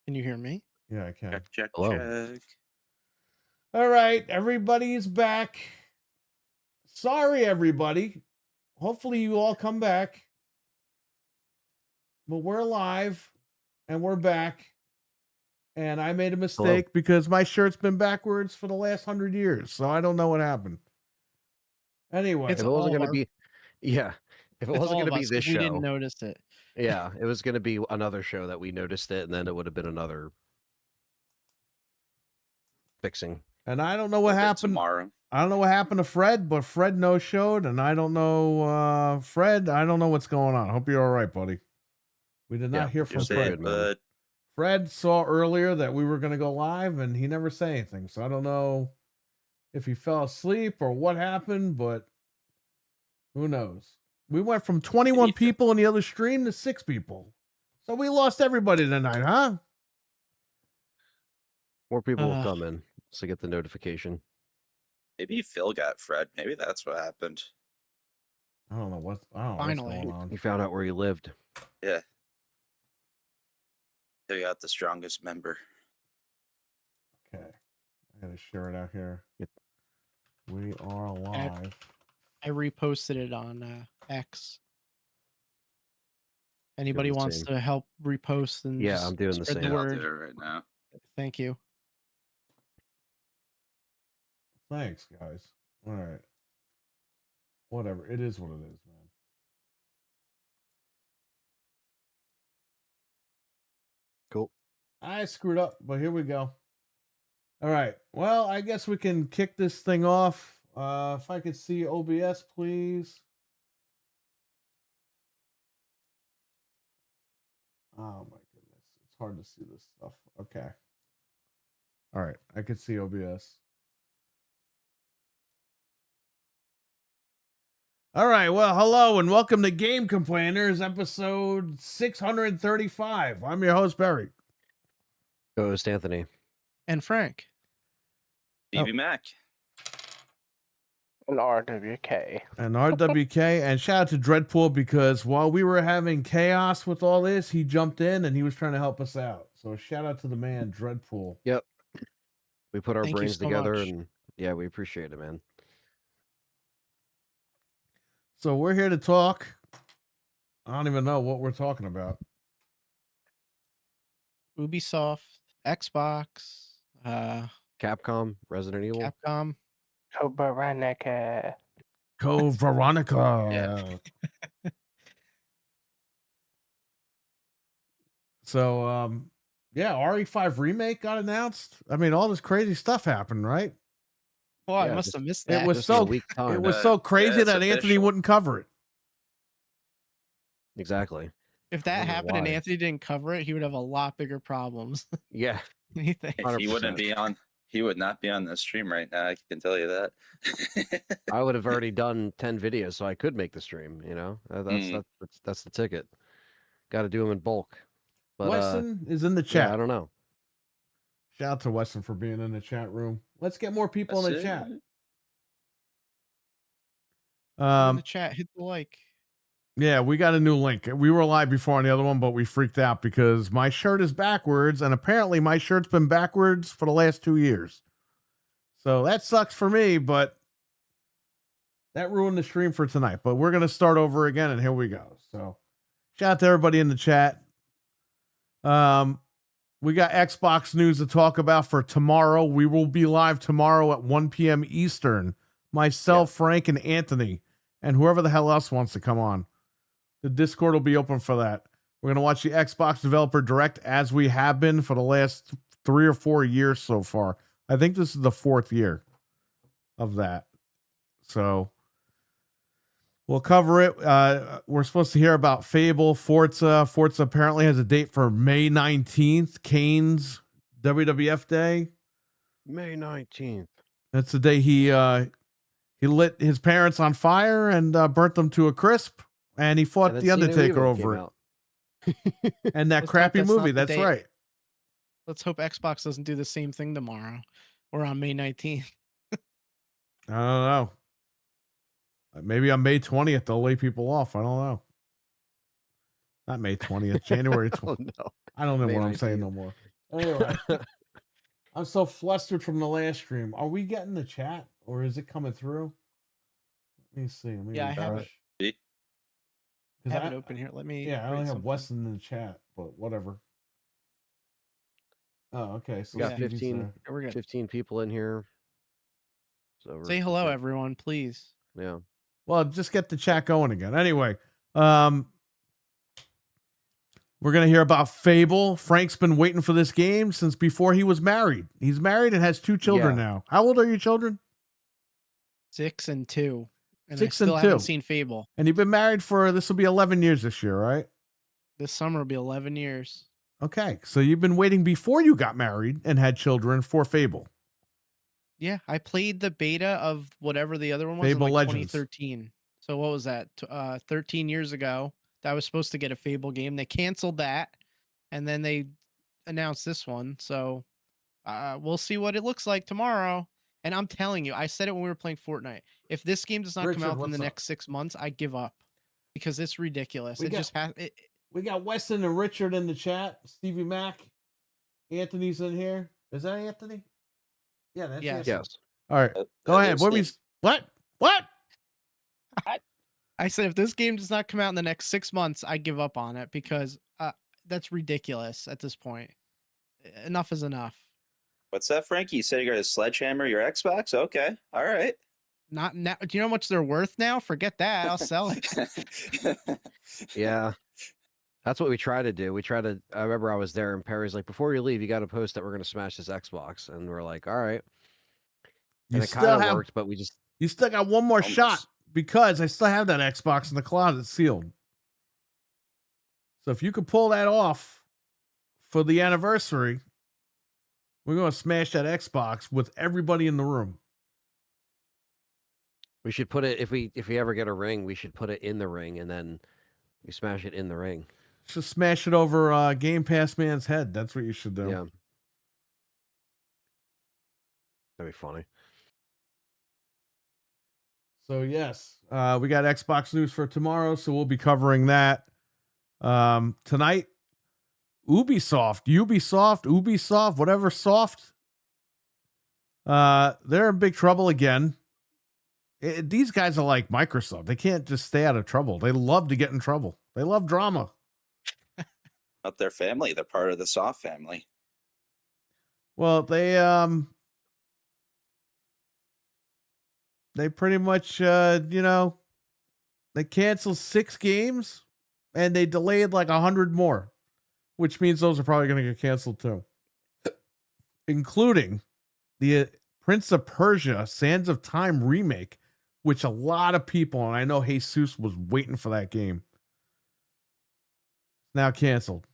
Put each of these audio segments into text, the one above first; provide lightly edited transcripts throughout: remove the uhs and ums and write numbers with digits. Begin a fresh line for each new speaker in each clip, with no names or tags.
Can you hear me?
Yeah, I can.
Check, check,
Hello.
check.
All right, everybody's back. Sorry, everybody. Hopefully, you all come back. But we're alive and we're back. And I made a mistake because my shirt's been backwards for the last 100 years. So I don't know what happened. Anyway,
If
It's
it wasn't
all of
going to
our
be, yeah, if it
it's
wasn't
all
going to
of
be
us
this
if we didn't
show,
notice it.
yeah, it was going to be another show that we noticed it, and then it would have been another fixing.
and I don't know what
Maybe
happened.
tomorrow.
I don't know what happened to Fred, but Fred no showed, and I don't know Fred. I don't know what's going on. I hope you're all right, buddy. We did
Yeah,
not hear
you're
from
You're
staying
Fred.
safe,
good, man.
but
Fred saw earlier that we were going to go live, and he never said anything. So I don't know if he fell asleep or what happened, but who knows? We went from 21
Anything.
people in the other stream to 6 people. So we lost everybody tonight, huh?
More people will
Uh,
come in to get the notification.
maybe Phil got Fred. Maybe that's what happened.
I don't know what's
Finally.
going on.
He found out where he lived.
Yeah. They got the strongest member.
Okay. I gotta share it out here.
Yep.
We are live.
I reposted it on X. Anybody
the
wants
same.
to help repost and
Yeah,
just
I'm doing the
spread
same.
the
I'll
word?
do it right now.
Thank you.
Thanks, guys. All right. Whatever. It is what it is, man.
Cool.
I screwed up, but here we go. All right. Well, I guess we can kick this thing off. If I could see OBS, please. Oh my goodness. It's hard to see this stuff. Okay. All right. I could see OBS. All right. Well, hello and welcome to Game Complainers, episode 635. I'm your host, Barry.
Ghost Anthony.
And Frank.
BB Mac.
An RWK.
And RWK, and shout out to Dreadpool because while we were having chaos with all this, he jumped in and he was trying to help us out. So shout out to the man, Dreadpool.
Yep. We put our
Thank you
brains
so
together,
much.
and yeah, we appreciate it, man.
So we're here to talk. I don't even know what we're talking about.
Ubisoft, Xbox,
Capcom, Resident Evil.
Capcom.
Kobaranaka.
Code Veronica.
Yeah.
So yeah, RE5 remake got announced. I mean, all this crazy stuff happened, right?
Oh, I
Yeah,
must
just-
have missed
It
that.
was
Just in a
so
week's time.
it was
Uh,
so crazy
yeah,
that
it's
Anthony
official.
wouldn't cover it.
Exactly.
If
I
that
wonder
happened and
why.
Anthony didn't cover it, he would have a lot bigger problems.
Yeah.
Anything.
He wouldn't
100%.
be on. He would not be on the stream right now. I can tell you that.
I would have already done 10 videos, so I could make the stream. You know, that's the ticket. Got to do them in bulk. But
Weston is in the
yeah,
chat.
I don't know.
Shout out to Weston for being in the chat room. Let's get more people in the
That's
chat.
it.
In the chat, hit the like.
Yeah, we got a new link. We were live before on the other one, but we freaked out because my shirt is backwards, and apparently my shirt's been backwards for the last 2 years. So that sucks for me, but that ruined the stream for tonight. But we're gonna start over again, and here we go. So shout out to everybody in the chat. We got Xbox news to talk about for tomorrow. We will be live tomorrow at 1 p.m. Eastern. Myself, Frank, and Anthony, and whoever the hell else wants to come on. The Discord will be open for that. We're going to watch the Xbox Developer Direct as we have been for the last 3 or 4 years so far. I think this is the 4th year of that. So we'll cover it. We're supposed to hear about Fable, Forza. Forza apparently has a date for May 19th, Kane's WWF Day.
May 19th.
That's the day he lit his parents on fire and burnt them to a crisp. And he fought
And then
The
See No
Undertaker
Evil
over
came
it.
out.
And that
Let's hope
crappy
that's not
movie.
the
That's
date.
right.
Let's hope Xbox doesn't do the same thing tomorrow or on May 19th.
I don't know. Maybe on May 20th, they'll lay people off. I don't know. Not May 20th, January 20th.
Oh no.
I don't know
May
what I'm saying
19th.
no more. Anyway, I'm so flustered from the last stream. Are we getting the chat or is it coming through? Let me see. Let me
Yeah, I have
refresh.
it.
'Cause
Have it open here. Let me.
Yeah, I
write
only have
something.
Weston in the chat, but whatever. Oh, okay. So
We got
Yeah.
15.
15,
We're good.
15 people in here. So
Say hello, everyone, please.
Yeah.
Well, just get the chat going again. Anyway, we're gonna hear about Fable. Frank's been waiting for this game since before he was married. He's married and has 2 children now. How old are your children?
6 and 2. And
6
I
and
still
2.
haven't seen Fable.
And you've been married for this will be 11 years this year, right?
This summer will be 11 years.
Okay, so you've been waiting before you got married and had children for Fable.
Yeah, I played the beta of whatever the other one was
Fable
in like
Legends.
2013. So what was that? 13 years ago. That was supposed to get a Fable game. They canceled that, and then they announced this one. So we'll see what it looks like tomorrow. And I'm telling you, I said it when we were playing Fortnite. If this game does not
Richard,
come out in
what's
the
up?
next 6 months, I give up because it's ridiculous.
We
It
got-
just has.
We got Weston and Richard in the chat. Stevie Mac. Anthony's in here. Is that Anthony? Yeah, that's
Yes.
Anthony.
Yes.
All right. Go
That
ahead.
is
What we
him.
what?
I said if this game does not come out in the next 6 months, I give up on it because that's ridiculous at this point. Enough is enough.
What's that, Frankie? You said you're going to sledgehammer your Xbox? Okay. All right.
Not now. Do you know how much they're worth now? Forget that. I'll sell it.
Yeah. That's what we try to do. I remember I was there and Perry's like, before you leave, you got to post that we're going to smash this Xbox. And we're like, all right.
You
And it
still
kind of
have
worked, but we just,
you still got one more
Almost.
shot because I still have that Xbox in the closet sealed. So if you could pull that off for the anniversary, we're gonna smash that Xbox with everybody in the room.
we should put it, if we ever get a ring, we should put it in the ring and then we smash it in the ring.
Just smash it over Game Pass Man's head. That's what you should do.
Yeah. That'd be funny.
So yes, we got Xbox news for tomorrow, so we'll be covering that. Tonight, Ubisoft, whatever soft. They're in big trouble again. These guys are like Microsoft. They can't just stay out of trouble. They love to get in trouble. They love drama.
Not their family. They're part of the Soft family.
Well, they pretty much they canceled 6 games and they delayed like 100 more, which means those are probably going to get canceled too, including the Prince of Persia Sands of Time remake, which a lot of people, and I know Jesus was waiting for that game, now canceled.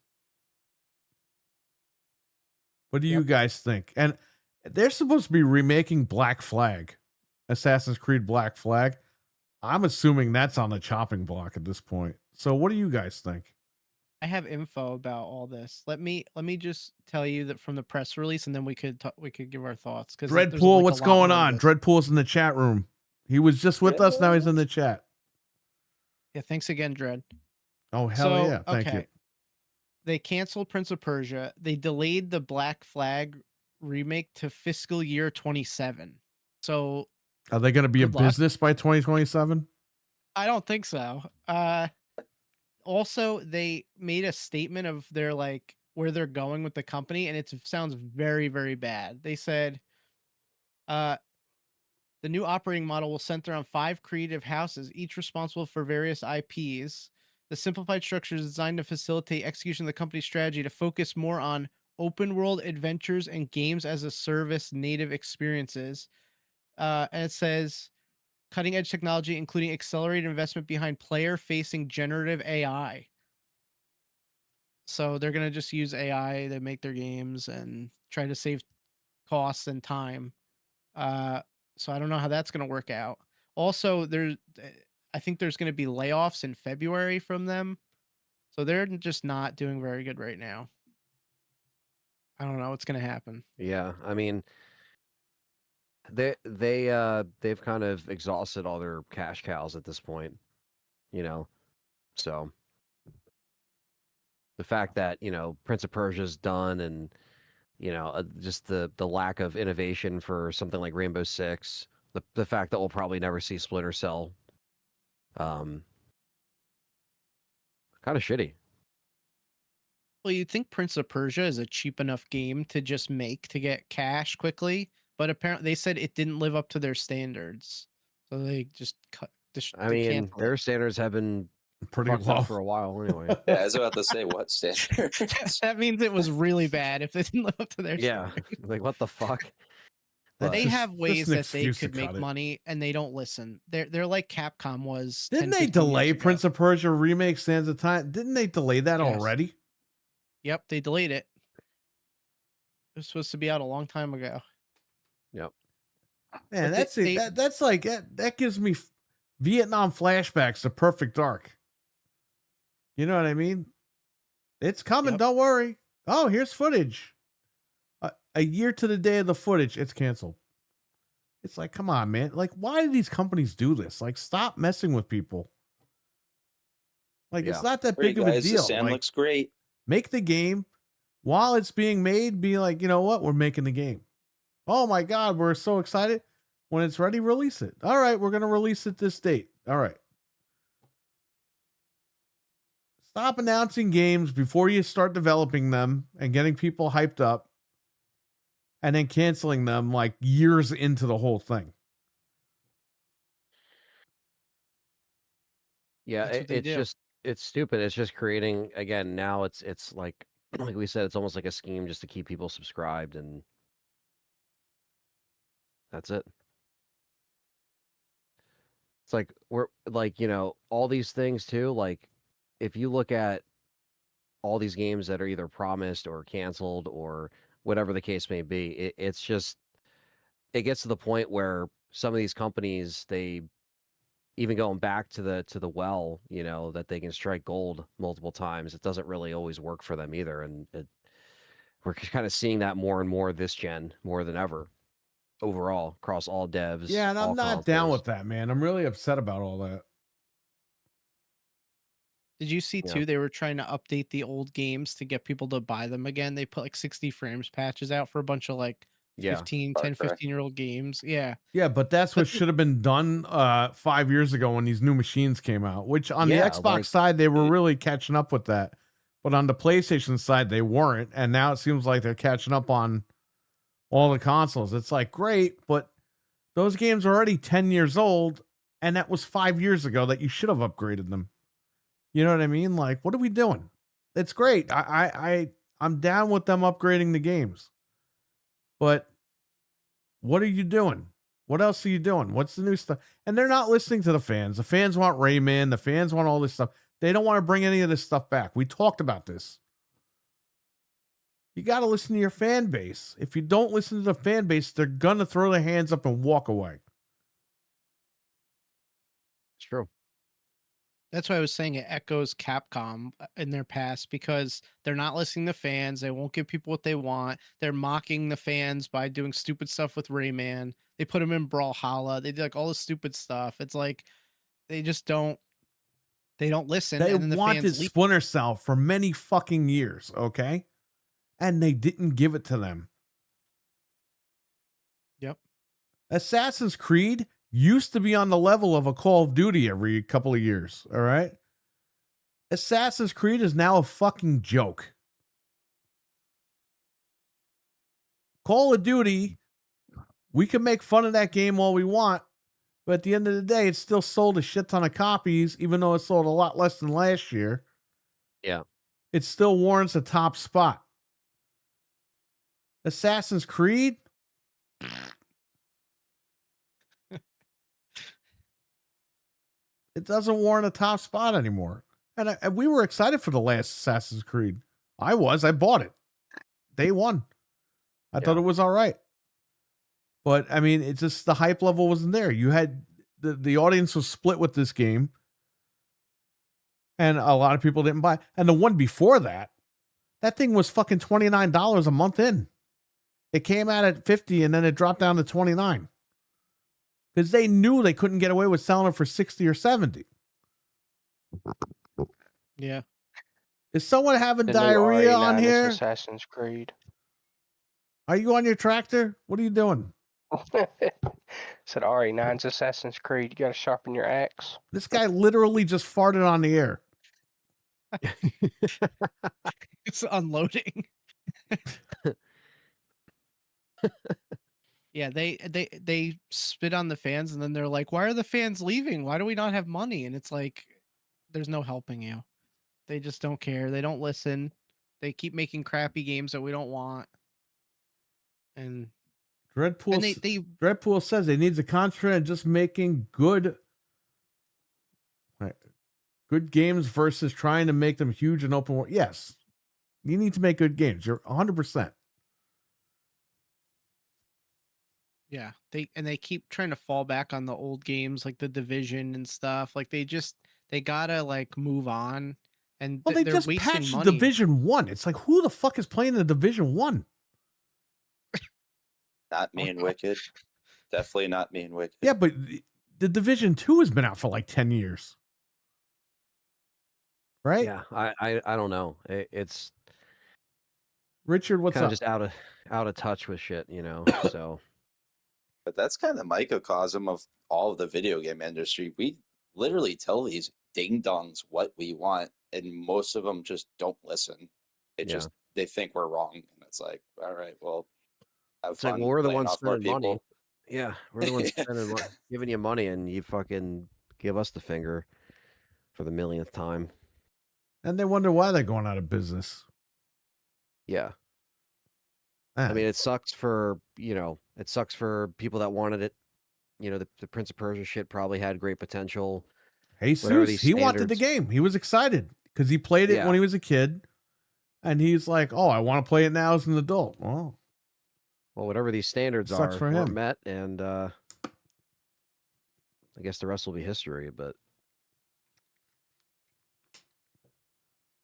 What do you guys think? And they're supposed to be remaking Black Flag, Assassin's Creed Black Flag. I'm assuming that's on the chopping block at this point. So what do you guys think?
I have info about all this. Let me just tell you that from the press release, and then we could give our thoughts. Because
Dreadpool, what's going on? Dreadpool's in the chat room. He was just with us. Now he's in the chat.
Yeah, thanks again, Dread.
Oh, hell yeah. Thank you.
They canceled Prince of Persia. They delayed the Black Flag remake to fiscal year 27. So
Are they going to be in
Good luck.
business by 2027?
I don't think so. Also, they made a statement of their like where they're going with the company, and it sounds very, very bad. They said, the new operating model will center on 5 creative houses, each responsible for various IPs. The simplified structure is designed to facilitate execution of the company's strategy to focus more on open world adventures and games as a service native experiences. And it says cutting edge technology, including accelerated investment behind player facing generative AI. So they're going to just use AI to make their games and try to save costs and time. So I don't know how that's going to work out. Also, I think there's going to be layoffs in February from them. So they're just not doing very good right now. I don't know what's going to happen.
Yeah. I mean, they've kind of exhausted all their cash cows at this point, so the fact that Prince of Persia's done and just the lack of innovation for something like Rainbow Six, the fact that we'll probably never see Splinter Cell, kind of shitty.
Well, you'd think Prince of Persia is a cheap enough game to just make to get cash quickly, but apparently they said it didn't live up to their standards, so they just cut.
I
they
mean,
canceled
their
it.
standards have been
Pretty
fucked
low
up for a while anyway.
Yeah, I was about to say what standard.
That means it was really bad if they didn't live up to their
Yeah,
standards.
like what the fuck?
That's
They
just-
have
just
ways
an
that they
excuse to
could make
cut it.
money, and they don't listen. They're like Capcom was.
Didn't
10,
they
15
delay
years ago.
Prince of Persia remake Sands of Time? Didn't they delay that
Yes.
already?
Yep, they delayed it. It was supposed to be out a long time ago.
Yep.
Man,
But
that's
they-
it. That's like that gives me Vietnam flashbacks to Perfect Dark. You know what I mean? It's coming.
Yep.
Don't worry. Oh, here's footage. A year to the day of the footage, it's canceled. It's like, come on, man. Like, why do these companies do this? Like, stop messing with people. Like, it's
Yeah.
not that
Hey
big of a
guys, the
deal.
sand
Like,
looks great.
make the game while it's being made. Be like, you know what? We're making the game. Oh my God, we're so excited. When it's ready, release it. All right, we're going to release it this date. All right. Stop announcing games before you start developing them and getting people hyped up and then canceling them like years into the whole thing.
Yeah,
That's what they
it's
do.
just it's stupid. It's just creating again. Now it's like like we said, it's almost like a scheme just to keep people subscribed, and that's it. It's like we're like all these things too. Like if you look at all these games that are either promised or canceled or whatever the case may be, it's just it gets to the point where some of these companies they even going back to the well, that they can strike gold multiple times. It doesn't really always work for them either, and we're kind of seeing that more and more this gen more than ever overall across all devs.
Yeah, and I'm
all
not down
consoles.
with that, man. I'm really upset about all that.
Did you see
Yeah.
too? They were trying to update the old games to get people to buy them again. They put like 60 frames patches out for a bunch of like
Yeah,
10,
Far Cry.
15-year-old games. Yeah.
Yeah, but that's what
But-
should have been done 5 years ago when these new machines came out, which on
Yeah,
the Xbox
like-
side, they were really catching up with that. But on the PlayStation side, they weren't. And now it seems like they're catching up on all the consoles. It's like, great, but those games are already 10 years old. And that was 5 years ago that you should have upgraded them. You know what I mean? Like, what are we doing? It's great. I'm down with them upgrading the games. But what are you doing? What else are you doing? What's the new stuff? And they're not listening to the fans. The fans want Rayman. The fans want all this stuff. They don't want to bring any of this stuff back. We talked about this. You got to listen to your fan base. If you don't listen to the fan base, they're going to throw their hands up and walk away.
it's true.
That's why I was saying it echoes Capcom in their past because they're not listening to fans. They won't give people what they want. They're mocking the fans by doing stupid stuff with Rayman. They put him in Brawlhalla. They did like all this stupid stuff. It's like they just don't. They don't listen.
They
and then the
wanted
fans leak.
Splinter Cell for many fucking years, okay? And they didn't give it to them.
Yep.
Assassin's Creed used to be on the level of a Call of Duty every couple of years, all right? Assassin's Creed is now a fucking joke. Call of Duty, we can make fun of that game all we want, but at the end of the day, it still sold a shit ton of copies, even though it sold a lot less than last year.
Yeah.
It still warrants a top spot. Assassin's Creed, it doesn't warrant a top spot anymore. And we were excited for the last Assassin's Creed. I bought it day one. I thought it was all right. But I mean, it's just the hype level wasn't there. You had the audience was split with this game. And a lot of people didn't buy. And the one before that thing was fucking $29 a month in. It came out at 50 and then it dropped down to 29. Because they knew they couldn't get away with selling it for 60 or 70.
Yeah.
Is someone having
The new
diarrhea on
RE9 is
here?
Assassin's Creed.
Are you on your tractor? What are you doing?
Said RE9's Assassin's Creed. You gotta sharpen your axe.
This guy literally just farted on the air.
It's unloading. Yeah, they spit on the fans and then they're like, "Why are the fans leaving? Why do we not have money?" And it's like, there's no helping you. They just don't care. They don't listen. They keep making crappy games that we don't want. And
Dreadpool,
they
Dreadpool says they needs to concentrate on just making good games versus trying to make them huge and open world. Yes, you need to make good games. You're 100%.
yeah, they keep trying to fall back on the old games like the Division and stuff. Like they gotta like move on. And
Well, they
they're
just
wasting
patched
money.
Division 1. It's like, who the fuck is playing the Division 1?
Not me and Wicked. Definitely not me and Wicked.
Yeah, but the Division 2 has been out for like 10 years. Right?
Yeah, I don't know. It's
Richard, what's
kind
up?
of just out of touch with shit, you know. So
But that's kind of microcosm of all of the video game industry. We literally tell these ding dongs what we want, and most of them just don't listen. They think we're wrong, and it's like, all right, well, have
it's like,
fun
well, we're the
playing
ones
off more
spending money.
people.
Yeah, we're the ones spending money, giving you money, and you fucking give us the finger for the millionth time.
And they wonder why they're going out of business.
Yeah.
Ah,
I mean, it sucks for people that wanted it. You know, the Prince of Persia shit probably had great potential. whatever
Jesus,
these
he wanted the
standards-
game. He was excited because he played it
Yeah.
when he was a kid. And he's like, oh, I want to play it now as an adult. Well,
whatever these standards
Sucks
are
for
weren't
him.
met, and I guess the rest will be history. But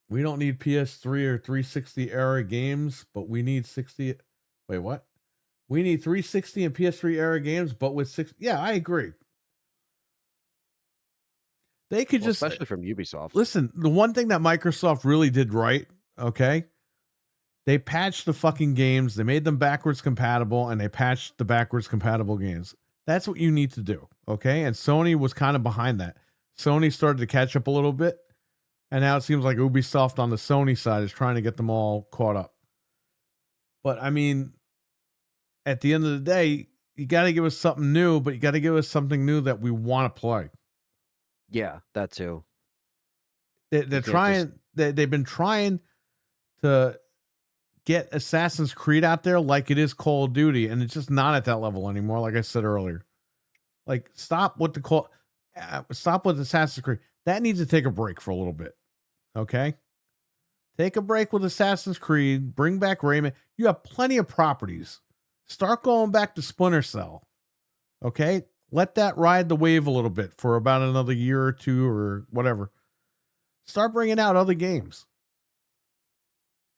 we don't need PS3 or 360 era games, but we need 60. Wait, what? We need 360 and PS3 era games, but with 6. Yeah, I agree. They could just
especially from Ubisoft.
listen. The one thing that Microsoft really did right, okay, they patched the fucking games. They made them backwards compatible, and they patched the backwards compatible games. That's what you need to do, okay? And Sony was kind of behind that. Sony started to catch up a little bit, and now it seems like Ubisoft on the Sony side is trying to get them all caught up. But I mean, at the end of the day, you got to give us something new, but you got to give us something new that we want to play.
Yeah, that too.
They're
can't
trying. They've been trying to get Assassin's Creed out there like it is Call of Duty, and it's just not at that level anymore. Like I said earlier, like stop with Assassin's Creed. That needs to take a break for a little bit. Okay, take a break with Assassin's Creed. Bring back Rayman. You have plenty of properties. Start going back to Splinter Cell. Okay, let that ride the wave a little bit for about another year or two or whatever. Start bringing out other games.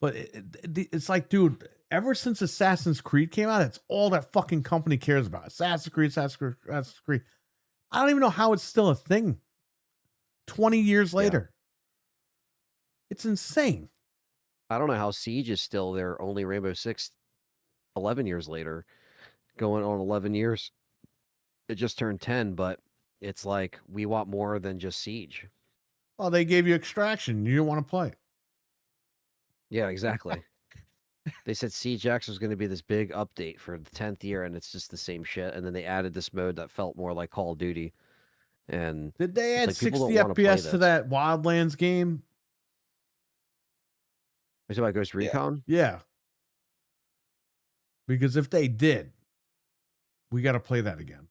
But it's like, dude, ever since Assassin's Creed came out, it's all that fucking company cares about. Assassin's Creed. I don't even know how it's still a thing 20 years later. It's insane.
I don't know how Siege is still there. Only Rainbow Six, 11 years later, going on 11 years. It just turned 10, but it's like we want more than just Siege.
Well, they gave you Extraction. You didn't want to play it.
Yeah, exactly. They said Siege X was going to be this big update for the 10th year, and it's just the same shit. And then they added this mode that felt more like Call of Duty. And
Did they add
like people
60
don't wanna play
FPS to
this.
that Wildlands game?
Are you talking about Ghost
Yeah.
Recon?
Yeah. Because if they did, we got to play that again.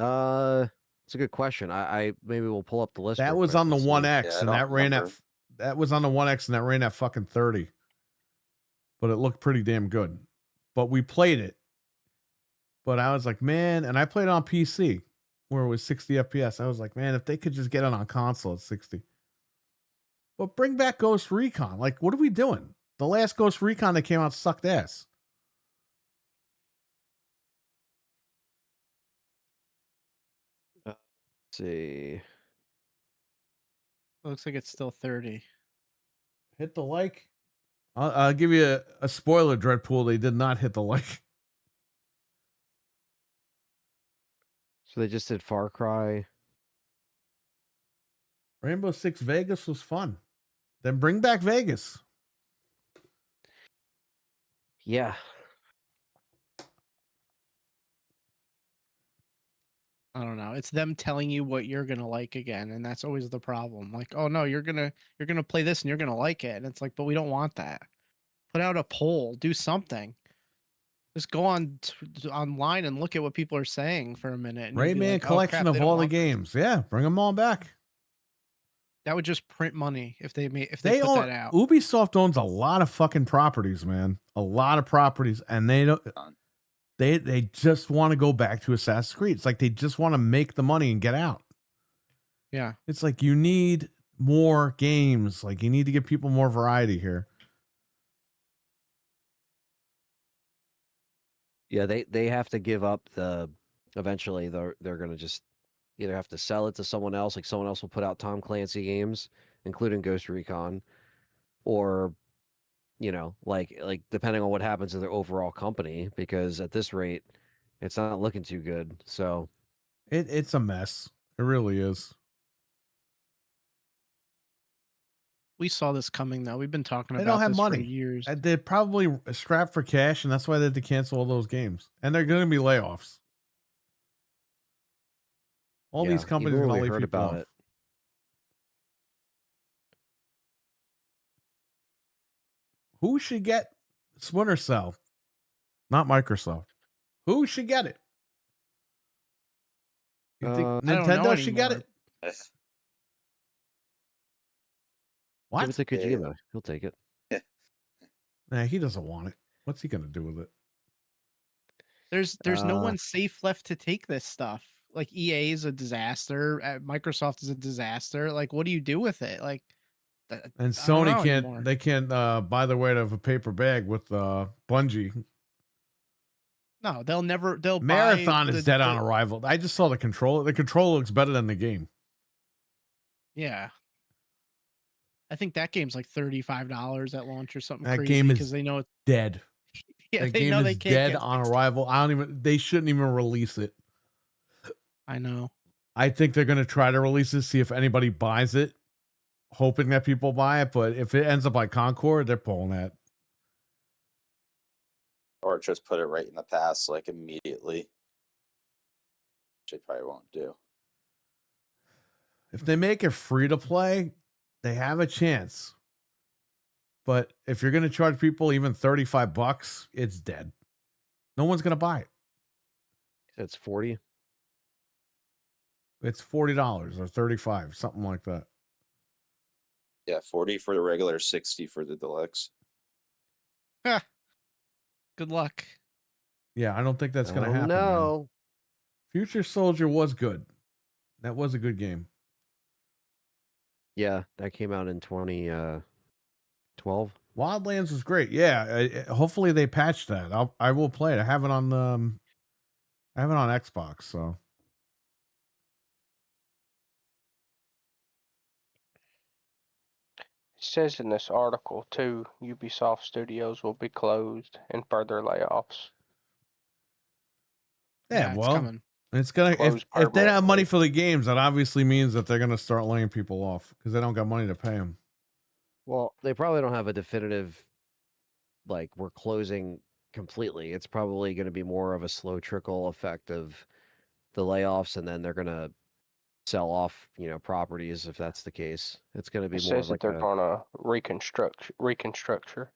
It's a good question. I maybe we'll pull up the list.
That
real
was
quick
on the
and see.
1X,
Yeah, I
and
don't
that ran at
remember.
that was on the 1X, and that ran at fucking 30. But it looked pretty damn good. But we played it. But I was like, man, and I played it on PC where it was 60 FPS. I was like, man, if they could just get it on console at 60. But bring back Ghost Recon. Like, what are we doing? The last Ghost Recon that came out sucked ass.
Let's see.
Looks like it's still 30.
Hit the like. I'll give you a spoiler, Dreadpool. They did not hit the like.
So they just did Far Cry.
Rainbow Six Vegas was fun. Then bring back Vegas.
Yeah.
I don't know. It's them telling you what you're gonna like again, and that's always the problem. Like, oh no, you're gonna play this and you're gonna like it, and it's like, but we don't want that. Put out a poll, do something. Just go on online and look at what people are saying for a minute. And you'll be
Rayman
like, "Oh,
collection
crap,
of
they don't
all the
want this."
games. Yeah, bring them all back.
That would just print money if they
They
put
own
that out.
Ubisoft owns a lot of fucking properties, man. A lot of properties, and they don't. They just want to go back to Assassin's Creed. It's like they just want to make the money and get out.
Yeah.
It's like you need more games. Like you need to give people more variety here.
Yeah, they have to give up eventually they're gonna just either have to sell it to someone else, like someone else will put out Tom Clancy games, including Ghost Recon, or like depending on what happens to their overall company, because at this rate, it's not looking too good. So
It's a mess. It really is.
We saw this coming though. We've been talking
They
about
don't have
this
money.
for years.
They're probably strapped for cash, and that's why they had to cancel all those games. And they're going to be layoffs. All these
yeah,
companies
even
are
when
going
we
to lay
heard
people
about
off.
it.
Who should get Splinter Cell? Not Microsoft. Who should get it? You think
I don't know
Nintendo should get
anymore.
it?
Give
What?
it to Kojima. He'll take it.
Nah, he doesn't want it. What's he going to do with it?
There's no one safe left to take this stuff. Like EA is a disaster. Microsoft is a disaster. Like, what do you do with it? Like,
And
I don't
Sony
know
can't.
anymore.
They can't buy the weight of a paper bag with Bungie.
No, they'll never. They'll
Marathon
buy
is dead on arrival. I just saw the controller. The controller looks better than the game.
Yeah. I think that game's like $35 at launch or something
That
crazy
game is
because they know it's
dead.
yeah,
That
they
game
know
is
they can't
dead
get
on
fixed.
arrival. They shouldn't even release it.
I know.
I think they're going to try to release it, see if anybody buys it, hoping that people buy it. But if it ends up like Concord, they're pulling that.
Or just put it right in the past, like immediately. Which they probably won't do.
If they make it free to play, they have a chance. But if you're going to charge people even $35, it's dead. No one's going to buy it.
It's 40.
It's $40 or $35, something like that.
Yeah, 40 for the regular, 60 for the deluxe.
Good luck.
Yeah, I don't think that's going to happen.
No.
Man. Future Soldier was good. That was a good game.
Yeah, that came out in 2012.
Wildlands was great. Yeah, hopefully they patched that. I will play it. I have it on Xbox. So
It says in this article too, Ubisoft studios will be closed and further layoffs.
yeah,
It's
well,
coming.
it's gonna
Closed
if they don't have money
permanently.
for the games, that obviously means that they're gonna start laying people off because they don't got money to pay them.
Well, they probably don't have a definitive, like, we're closing completely. It's probably going to be more of a slow trickle effect of the layoffs, and then they're going to sell off, properties if that's the case. It's going to be
It
more
says
of
that
like
they're gonna reconstructure.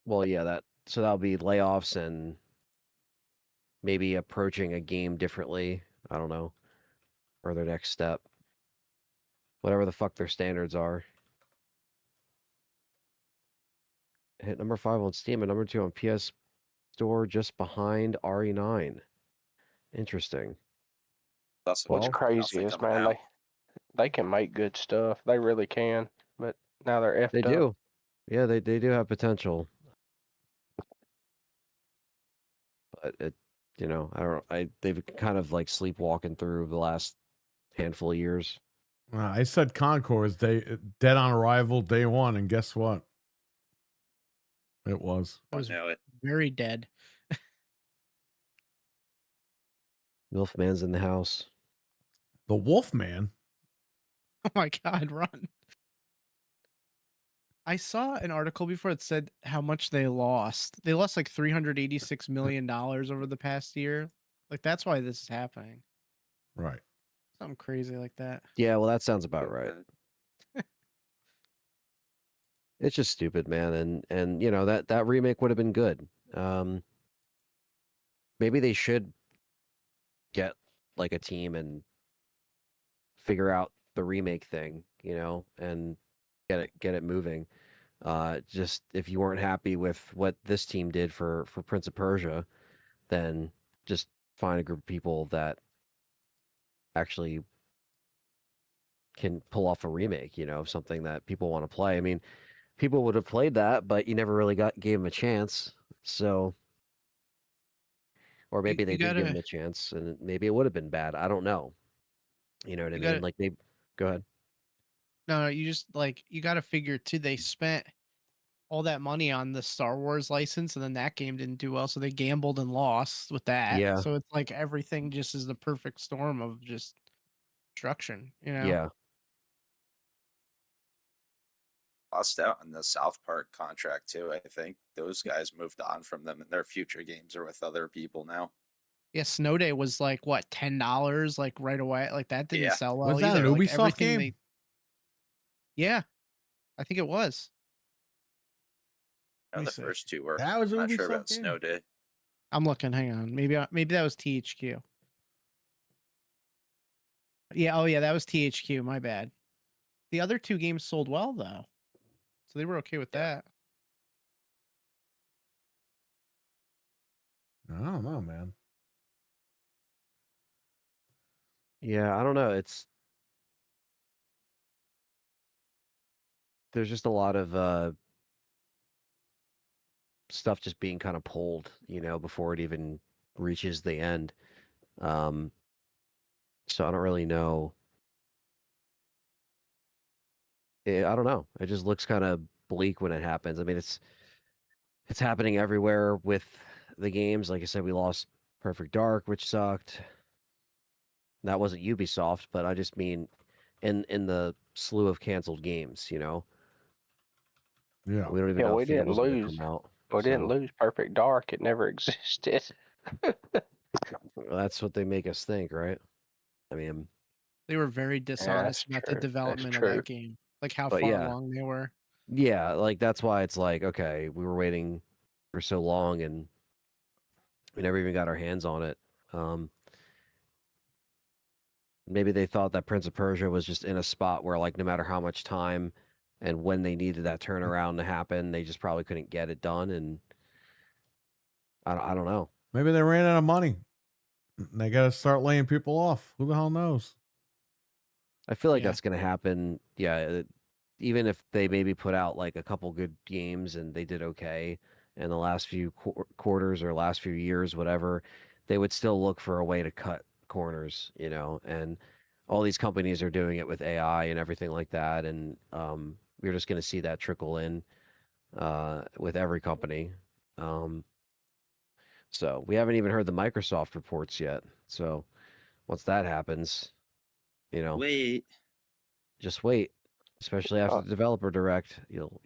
well, yeah, so that'll be layoffs and maybe approaching a game differently. I don't know, or their next step, whatever the fuck their standards are. Hit number 5 on Steam and number 2 on PS Store, just behind RE9. Interesting.
That's
What's
Well,
crazy is, man, they can make good stuff. They really can, but now they're effed
They
up.
do. Yeah, they do have potential. But they've kind of like sleepwalking through the last handful of years.
I said Concord is dead on arrival day one, and guess what? It was.
It was
know it.
very dead.
Wolfman's in the house.
The Wolfman.
Oh my god, run. I saw an article before that said how much they lost. They lost like $386 million over the past year. Like that's why this is happening.
Right.
Something crazy like that.
Yeah, well, that sounds about right. It's just stupid, man, and you know that remake would have been good. Maybe they should get like a team and figure out the remake thing, you know, and get it moving. Just if you weren't happy with what this team did for Prince of Persia, then just find a group of people that actually can pull off a remake, you know, of something that people want to play. I mean, people would have played that, but you never really gave them a chance. So, or maybe
You
they did give them
gotta
a chance, and maybe it would have been bad. I don't know. You know what I
you
mean?
gotta
Like they go ahead.
no, you just like you gotta figure too, they spent all that money on the Star Wars license and then that game didn't do well, so they gambled and lost with that.
Yeah,
So it's like everything just is the perfect storm of just destruction, you know?
yeah,
Lost out on the South Park contract too. I think those guys moved on from them, and their future games are with other people now.
Yeah, Snow Day was like what, $10 like right away. Like that didn't
Yeah.
sell well
Was that an
either. Like
Ubisoft
everything
game?
they Yeah, I think it was.
No,
Let me
the
see.
first two were.
That was an
I'm not sure
Ubisoft
about
game?
Snow Day.
I'm looking, hang on. Maybe that was THQ. Yeah, oh yeah, that was THQ, my bad. The other two games sold well though. So they were okay with
Yeah.
that.
I don't know, man.
yeah. I don't know. There's just a lot of stuff just being kind of pulled, you know, before it even reaches the end. Um, so I don't really know. I don't know. It just looks kind of bleak when it happens. I mean, it's happening everywhere with the games. Like I said, we lost Perfect Dark, which sucked. That wasn't Ubisoft, but I just mean in the slew of canceled games, you know.
Yeah.
We don't even
Yeah,
know
we
if
didn't
Fable's going to
lose.
come out.
We didn't
So
lose Perfect Dark. It never existed.
that's what they make us think, right? I mean,
They were very dishonest about the
That's
development of
true.
that game. Like how
but
far
yeah,
along they were.
yeah, like that's why it's like, okay, we were waiting for so long and we never even got our hands on it. Um, maybe they thought that Prince of Persia was just in a spot where, like, no matter how much time and when they needed that turnaround to happen, they just probably couldn't get it done. And I don't know.
Maybe they ran out of money. They got to start laying people off. Who the hell knows?
I feel like
Yeah.
that's going to happen. Yeah, even if they maybe put out like a couple good games and they did okay in the last few quarters or last few years, whatever, they would still look for a way to cut corners, you know. And all these companies are doing it with AI and everything like that, and we're just going to see that trickle in with every company. So we haven't even heard the Microsoft reports yet. So once that happens, you know,
Wait.
just wait. Especially after
Oh.
the developer direct, you'll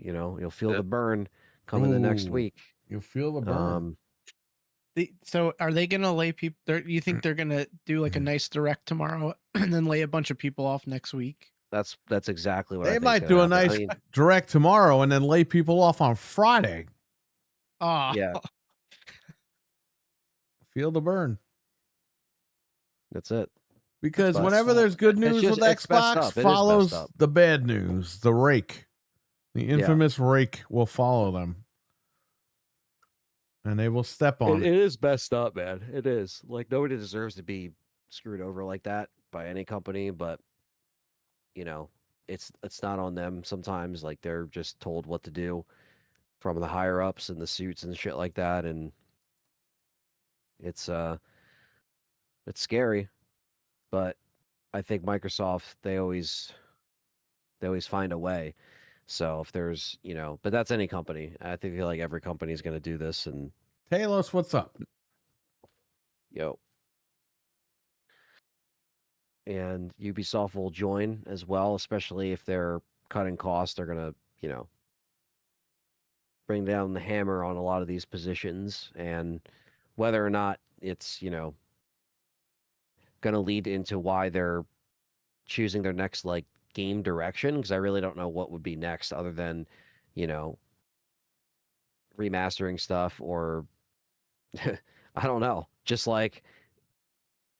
feel the
Yep.
burn coming the next
Ooh.
week.
You feel the burn.
So are they gonna lay people? You think they're gonna do like a nice direct tomorrow and then lay a bunch of people off next week?
That's exactly what I
They
think's
might
gonna
do a
happen. I
nice
mean,
direct tomorrow and then lay people off on Friday.
Oh,
yeah,
Feel the burn.
that's it.
Because
But
whenever there's good news
just-
with
it's messed
Xbox,
up. It is messed
follows
up.
the bad news. The rake. The infamous rake will follow them. And they will step on
It is messed up, man. It is. Like, nobody deserves to be screwed over like that by any company, but you know, it's not on them sometimes. Like, they're just told what to do from the higher ups and the suits and shit like that, and it's scary. But I think Microsoft, they always find a way. So if there's, but that's any company. I think like every company is going to do this, and
Talos, what's up?
yo, and Ubisoft will join as well, especially if they're cutting costs. They're gonna, bring down the hammer on a lot of these positions, and whether or not it's, gonna lead into why they're choosing their next like game direction, because I really don't know what would be next other than, you know, remastering stuff or I don't know, just like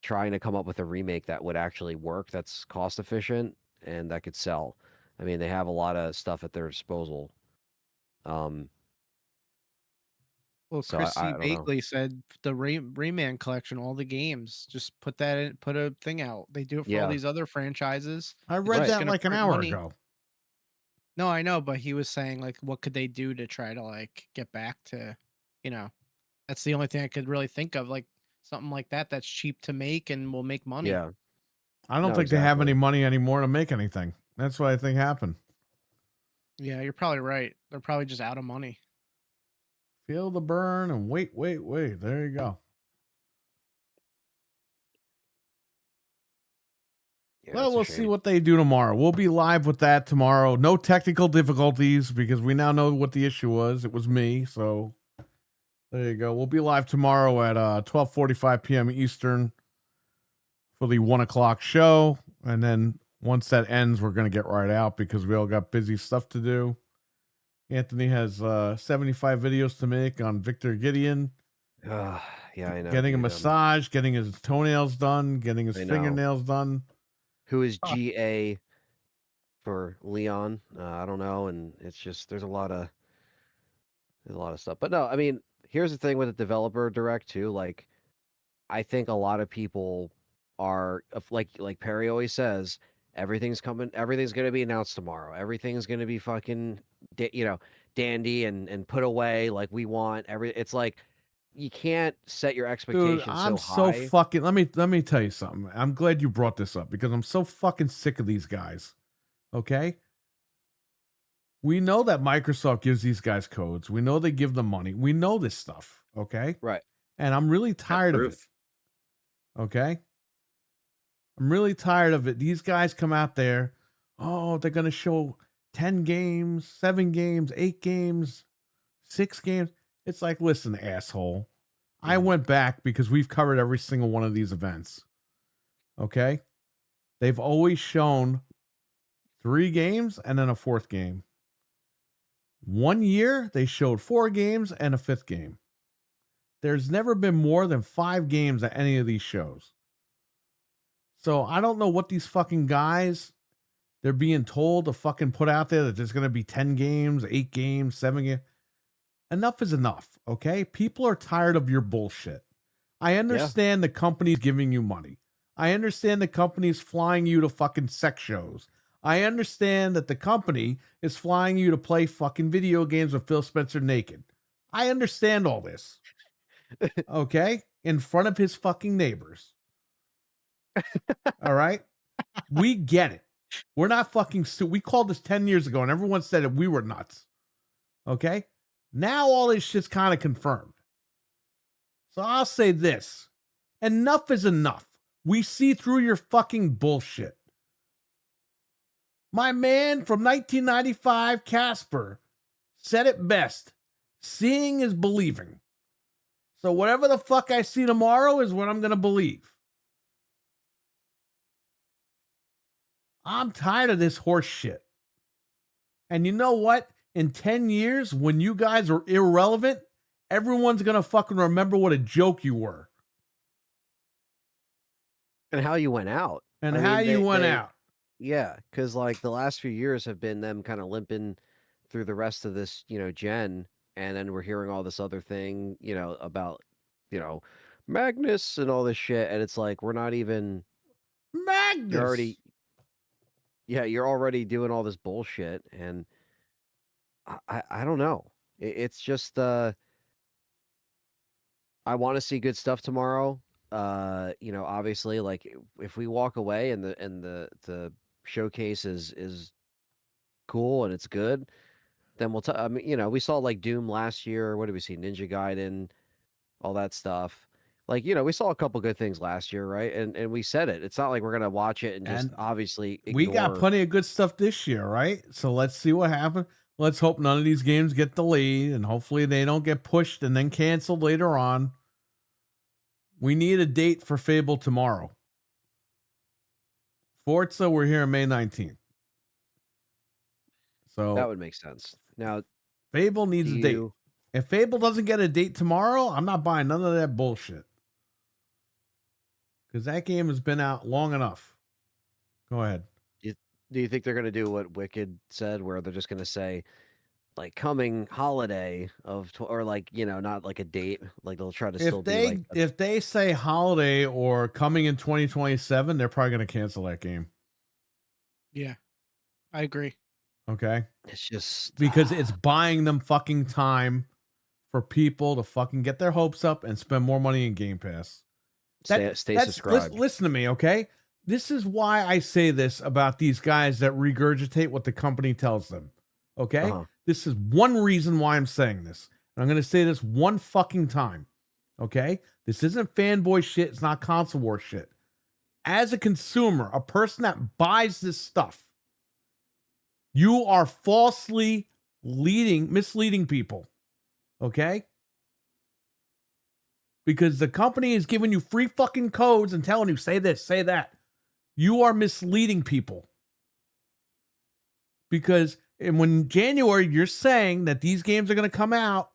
trying to come up with a remake that would actually work, that's cost efficient and that could sell. I mean, they have a lot of stuff at their disposal.
Well,
So
Chris
I
C.
don't know.
Bakley said the Rayman collection, all the games, just put that in, put a thing out. They do it for all
Yeah.
these other franchises.
I
It's
read
just
that
gonna
like an
print
hour
money.
ago.
No, I know, but he was saying like, what could they do to try to like get back to, that's the only thing I could really think of, like something like that that's cheap to make and will make money.
Yeah.
I don't
No,
think they have
exactly.
any money anymore to make anything. That's what I think happened.
Yeah, you're probably right. They're probably just out of money.
Feel the burn and wait. There you go.
Yeah,
Well,
it's a
we'll see
shame.
what they do tomorrow. We'll be live with that tomorrow. No technical difficulties because we now know what the issue was. It was me. So there you go. We'll be live tomorrow at 12:45 p.m. Eastern for the 1:00 show. And then once that ends, we're going to get right out because we all got busy stuff to do. Anthony has 75 videos to make on Victor Gideon.
Yeah, I know.
Getting a
dude,
massage, getting his toenails done, getting his
I know.
fingernails done.
Who is GA for Leon? I don't know, and it's just there's a lot of stuff. But no, I mean, here's the thing with the developer direct too. Like, I think a lot of people are like Perry always says, everything's coming, everything's gonna be announced tomorrow. Everything's gonna be fucking, dandy and put away like we want. It's like you can't set your expectations
Dude, I'm
so high.
fucking. Let me tell you something. I'm glad you brought this up because I'm so fucking sick of these guys. Okay. We know that Microsoft gives these guys codes. We know they give them money. We know this stuff. Okay.
Right.
And I'm really tired of it. Okay. I'm really tired of it. These guys come out there. Oh, they're going to show 10 games, 7 games, 8 games, 6 games. It's like, listen, asshole. I went back because we've covered every single one of these events. Okay. They've always shown 3 games and then a 4th game. 1 year, they showed 4 games and a 5th game. There's never been more than 5 games at any of these shows. So I don't know what these fucking guys, they're being told to fucking put out there that there's going to be 10 games, 8 games, 7 games. Enough is enough, okay? People are tired of your bullshit. I understand the company's giving you money. I understand the company's flying you to fucking sex shows. I understand that the company is flying you to play fucking video games with Phil Spencer naked. I understand all this. Okay? In front of his fucking neighbors. All right? We get it. We're not fucking we called this 10 years ago and everyone said that we were nuts. Okay? Now all this shit's kind of confirmed. So I'll say this. Enough is enough. We see through your fucking bullshit. My man from 1995, Casper, said it best. Seeing is believing. So whatever the fuck I see tomorrow is what I'm going to believe. I'm tired of this horse shit. And you know what? In 10 years, when you guys are irrelevant, everyone's going to fucking remember what a joke you were.
And how you went out.
And how you went out.
Yeah, because like the last few years have been them kind of limping through the rest of this, gen, and then we're hearing all this other thing, about, Magnus and all this shit, and it's like we're not even
Magnus.
You're already doing all this bullshit, and I don't know. It's just I want to see good stuff tomorrow. Obviously, like if we walk away and the showcase is cool and it's good, then we'll. I mean, we saw like Doom last year. What did we see? Ninja Gaiden, all that stuff. Like, we saw a couple good things last year, right? And we said it. It's not like we're gonna watch it and just
And
obviously
we got
ignore.
plenty of good stuff this year, right? So let's see what happens. Let's hope none of these games get delayed, and hopefully they don't get pushed and then canceled later on. We need a date for Fable tomorrow. Forza, we're here on May 19th. So
That would make sense. Now,
Fable needs
do
a date.
you-
If Fable doesn't get a date tomorrow, I'm not buying none of that bullshit. Because that game has been out long enough. Go ahead.
Do you think they're gonna do what Wicked said, where they're just gonna say, like, coming holiday of, or like, not like a date, like they'll try to still
If
be
they
like,
if they say holiday or coming in 2027, they're probably going to cancel that game.
Yeah, I agree.
Okay?
it's just
Because it's buying them fucking time for people to fucking get their hopes up and spend more money in Game Pass.
stay subscribed.
Listen to me, okay? This is why I say this about these guys that regurgitate what the company tells them. Okay?
Uh-huh.
This is one reason why I'm saying this. And I'm going to say this one fucking time. Okay? This isn't fanboy shit. It's not console war shit. As a consumer, a person that buys this stuff, you are falsely misleading people. Okay? Because the company is giving you free fucking codes and telling you, say this, say that. You are misleading people. Because when January, you're saying that these games are going to come out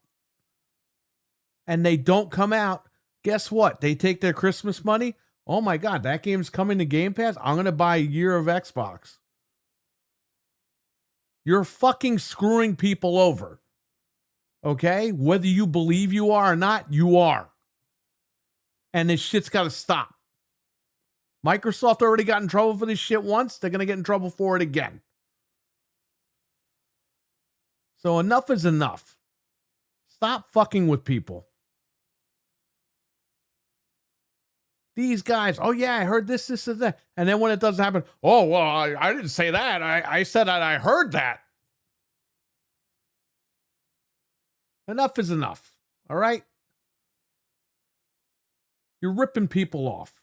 and they don't come out, guess what? They take their Christmas money. Oh my God, that game's coming to Game Pass. I'm going to buy a year of Xbox. You're fucking screwing people over. Okay? Whether you believe you are or not, you are. And this shit's got to stop. Microsoft already got in trouble for this shit once. They're going to get in trouble for it again. So enough is enough. Stop fucking with people. These guys, oh yeah, I heard this, and that. And then when it doesn't happen, oh, well, I didn't say that. I said that I heard that. Enough is enough. All right? You're ripping people off.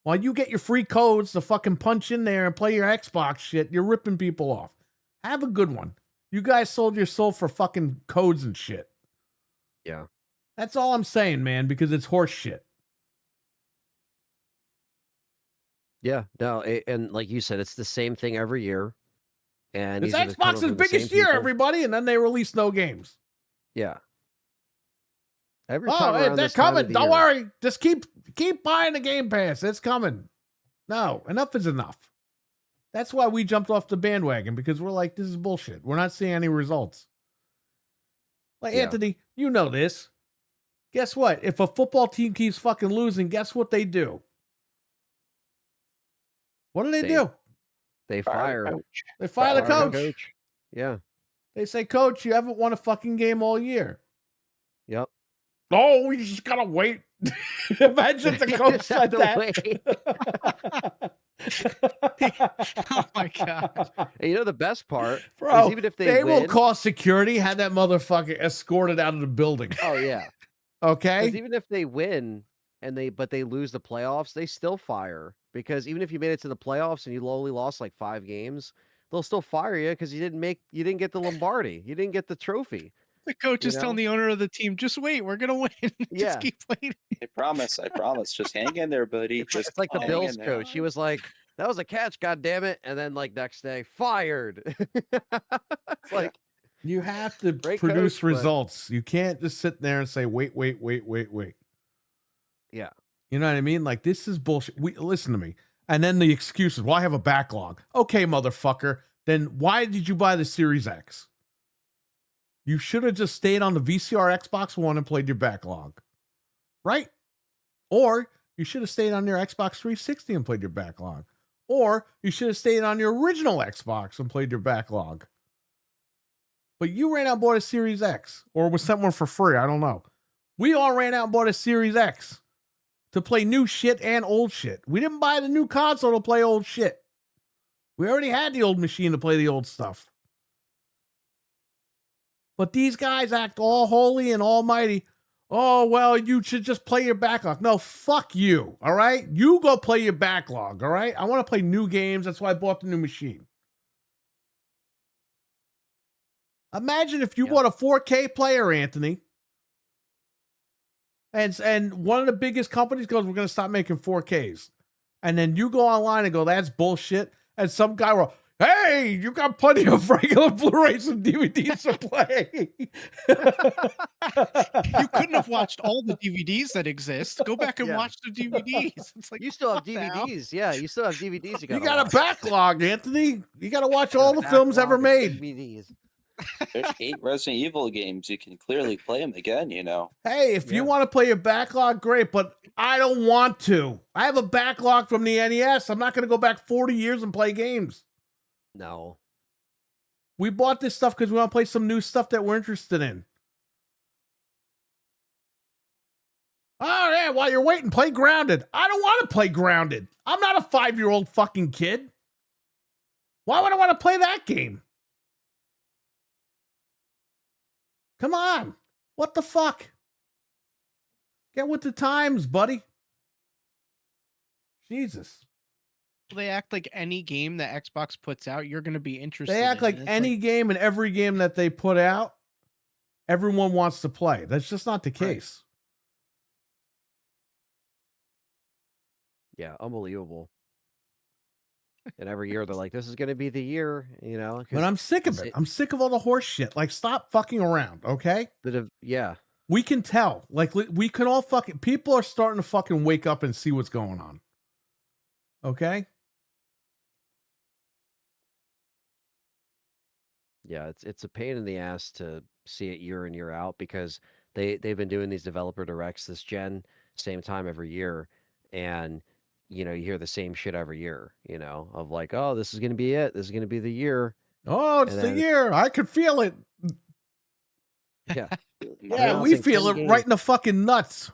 While you get your free codes to fucking punch in there and play your Xbox shit, you're ripping people off. Have a good one. You guys sold your soul for fucking codes and shit.
Yeah.
That's all I'm saying, man, because it's horse shit.
Yeah, no, and like you said, it's the same thing every year. And
It's
these are the- coming
Xbox's
from the same
biggest year,
people.
everybody, and then they release no games.
Yeah. Every
Oh,
time
hey,
around
they're
this time of
coming.
the
Don't
year.
worry. Just keep buying the Game Pass. It's coming. No, enough is enough. That's why we jumped off the bandwagon, because we're like, this is bullshit. We're not seeing any results. Like,
Yeah.
Anthony, you know this. Guess what? If a football team keeps fucking losing, guess what they do? What do they
They
do?
They
Fire
fire
the coach.
They fire the
Fire the
coach.
Yeah.
They say, Coach, you haven't won a fucking game all year.
Yep.
Oh, we just gotta wait. Imagine if the coach said
Have to
that.
Oh my God.
And you know the best part
Bro,
is even if
they will
win,
call security, have that motherfucker escorted out of the building.
oh yeah.
Okay?
Because even if they win and they lose the playoffs, they still fire. Because even if you made it to the playoffs and you only lost like 5 games, they'll still fire you because you didn't get the Lombardi. You didn't get the trophy.
The coach
You
is telling
know?
the owner of the team, just wait, we're gonna win.
Yeah.
Just keep playing.
I promise. Just hang in there, buddy.
It's like the
hang
Bills
in there.
coach. He was like, "That was a catch, god damn it!" And then like next day, fired. It's like,
You have to
Great
produce
coach, but-
results. You can't just sit there and say, wait.
yeah,
You know what I mean? Like, this is bullshit. Listen to me. And then the excuses. Well, I have a backlog. Okay, motherfucker. Then why did you buy the Series X? You should have just stayed on the VCR Xbox One and played your backlog. Right? Or you should have stayed on your Xbox 360 and played your backlog. Or you should have stayed on your original Xbox and played your backlog. But you ran out and bought a Series X. Or was sent one for free. I don't know. We all ran out and bought a Series X to play new shit and old shit. We didn't buy the new console to play old shit. We already had the old machine to play the old stuff. But these guys act all holy and almighty. Oh, well, you should just play your backlog. No, fuck you, all right? You go play your backlog, all right? I want to play new games. That's why I bought the new machine. Imagine if you bought a 4K player, Anthony, and one of the biggest companies goes, we're going to stop making 4Ks. And then you go online and go, that's bullshit. And some guy will, hey, you got plenty of regular Blu-rays and DVDs to play.
You couldn't have watched all the DVDs that exist. Go back and
Yeah.
watch the DVDs. It's like,
You still have
what the hell?
DVDs. Yeah, you still have DVDs.
You got a backlog, Anthony. You got to watch all the films ever made.
DVDs.
There's 8 Resident Evil games. You can clearly play them again, you know.
Hey, if you want to play your backlog, great, but I don't want to. I have a backlog from the NES. I'm not going to go back 40 years and play games.
No.
We bought this stuff because we want to play some new stuff that we're interested in. Oh, yeah, while you're waiting, play Grounded. I don't want to play Grounded. I'm not a 5-year-old fucking kid. Why would I want to play that game? Come on. What the fuck? Get with the times, buddy. Jesus.
They act like any game that Xbox puts out, you're going to be interested
They act
in.
like
It's
any game and every game that they put out, everyone wants to play. That's just not the case.
Yeah, unbelievable. And every year they're like, this is going to be the year, you know. 'cause
But I'm sick of it. I'm sick of all the horse shit. Like, stop fucking around, okay?
yeah.
We can tell. Like, we can all fucking... People are starting to fucking wake up and see what's going on. Okay?
Yeah, it's a pain in the ass to see it year in, year out because they've been doing these developer directs this gen, same time every year. And, you know, you hear the same shit every year, you know, of like, oh, this is going to be it. This is going to be the year.
Oh, it's
And
the
then-
year. I could feel it.
Yeah.
Yeah, we
announcing
feel
10
it
games.
right in the fucking nuts.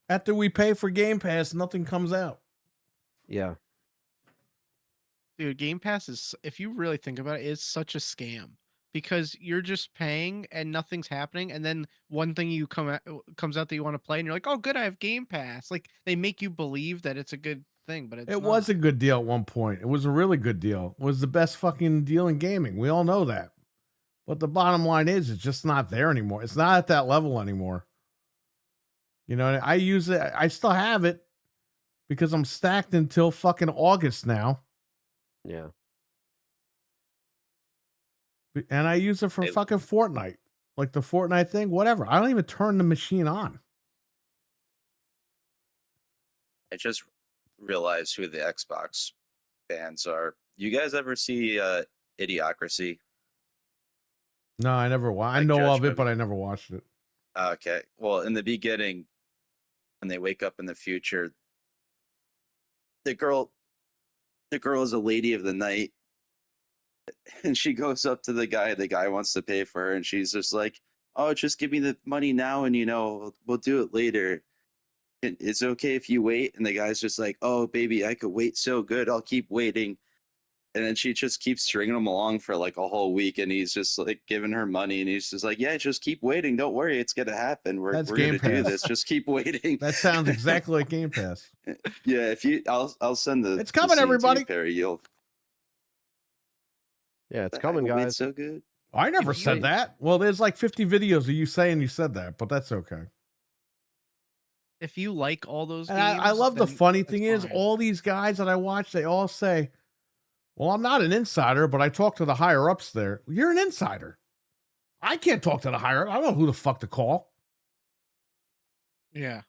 After we pay for Game Pass, nothing comes out.
Yeah.
Dude, Game Pass is, if you really think about it, is such a scam because you're just paying and nothing's happening, and then one thing comes out that you want to play, and you're like, "Oh, good, I have Game Pass." Like they make you believe that it's a good thing, but
It was a good deal at one point. It was a really good deal. It was the best fucking deal in gaming. We all know that. But the bottom line is, it's just not there anymore. It's not at that level anymore. You know, I use it. I still have it because I'm stacked until fucking August now.
Yeah.
And I use it for fucking Fortnite. Like the Fortnite thing, whatever. I don't even turn the machine on.
I just realized who the Xbox fans are. You guys ever see Idiocracy?
No, I never watched. I
Like
know of
Judgment.
it, but I never watched it.
Okay. Well, in the beginning, when they wake up in the future, the girl is a lady of the night, and she goes up to the guy wants to pay for her, and she's just like, oh, just give me the money now, and we'll do it later. It's okay if you wait. And the guy's just like, oh baby, I could wait so good, I'll keep waiting. And then she just keeps stringing him along for like a whole week, and he's just like giving her money, and he's just like, yeah, just keep waiting, don't worry, it's gonna happen, we're
That's
gonna
Game
do
Pass.
this, just keep waiting.
That sounds exactly like Game Pass.
Yeah, if you, I'll send the.
It's
the
coming,
scene to you,
everybody.
Perry. You'll.
Yeah, it's
I
coming,
will wait
guys.
so good.
I never
If you-
said that. Well, there's like 50 videos of you saying you said that, but that's okay.
If you like all those
And
games,
I love the
then
funny
that's
thing is,
fine.
all these guys that I watch, they all say, well, I'm not an insider, but I talk to the higher ups there. You're an insider. I can't talk to the higher. I don't know who the fuck to call.
Yeah.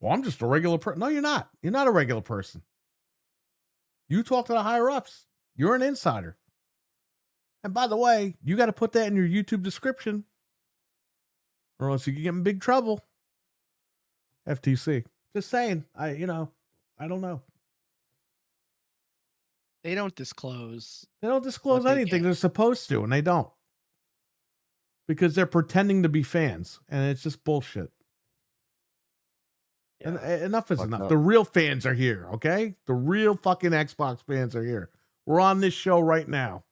Well, I'm just a regular person. No, you're not. You're not a regular person. You talk to the higher ups. You're an insider. And by the way, you got to put that in your YouTube description, or else you can get in big trouble. FTC. Just saying. I don't know.
They don't disclose.
They don't disclose
What they
anything.
get.
They're supposed to, and they don't. Because they're pretending to be fans, and it's just bullshit. And
Yeah.
enough is
Fucked
enough.
up.
The real fans are here, okay? The real fucking Xbox fans are here. We're on this show right now.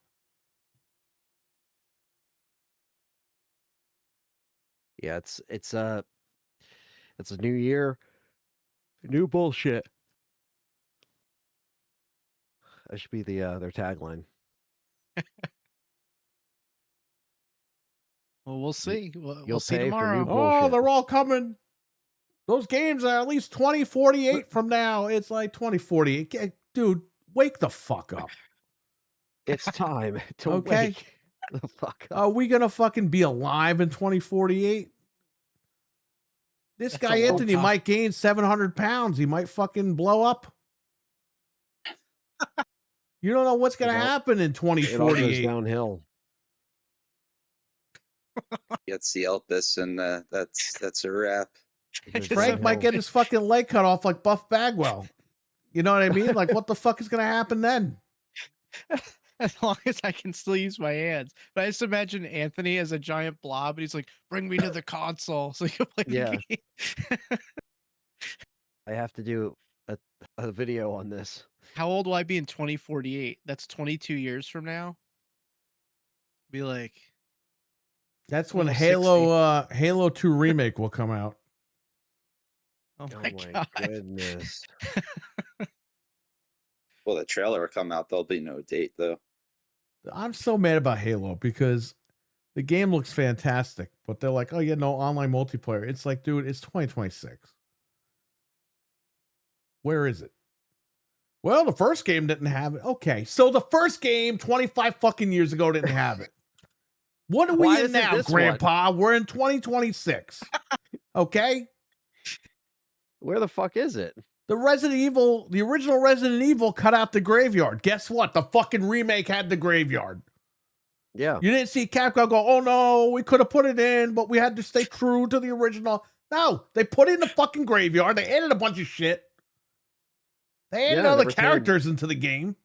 Yeah, it's a new year, new bullshit. That should be their tagline.
Well, we'll see. We'll
you'll
see
pay for new
tomorrow.
bull-
Oh,
Bullshit.
they're all coming. Those games are at least 2048 from now. It's like 2048. Dude, wake the fuck up.
It's time to
Okay.
wake the fuck up.
Are we gonna fucking be alive in 2048? This
That's a
guy
long
Anthony
time.
might gain 700 pounds. He might fucking blow up. You don't know what's gonna
It all-
happen in
It all goes
2048.
downhill.
Gets the Elpis, and that's a wrap.
It goes
Frank might
downhill.
get his fucking leg cut off like Buff Bagwell. You know what I mean? Like, what the fuck is gonna happen then?
As long as I can still use my hands. But I just imagine Anthony as a giant blob, and he's like, "Bring me to the console so you can play
Yeah.
the game."
I have to do a video on this.
How old will I be in 2048? That's 22 years from now. Be like,
That's when
Almost
Halo 2 remake will come out.
oh
Oh
my
my
god.
goodness.
Well, the trailer will come out. There'll be no date though.
I'm so mad about Halo because the game looks fantastic, but they're like, oh yeah, no online multiplayer. It's like, dude, it's 2026. Where is it? Well, the first game didn't have it. Okay, so the first game 25 fucking years ago didn't have it. What are we
Why
in
isn't
now,
this one?
Grandpa? We're in 2026. Okay?
Where the fuck is it?
The original Resident Evil cut out the graveyard. Guess what? The fucking remake had the graveyard.
Yeah.
You didn't see Capcom go, oh no, we could have put it in, but we had to stay true to the original. No, they put it in the fucking graveyard. They added a bunch of shit. They added
Yeah,
other
they retained-
characters into the game.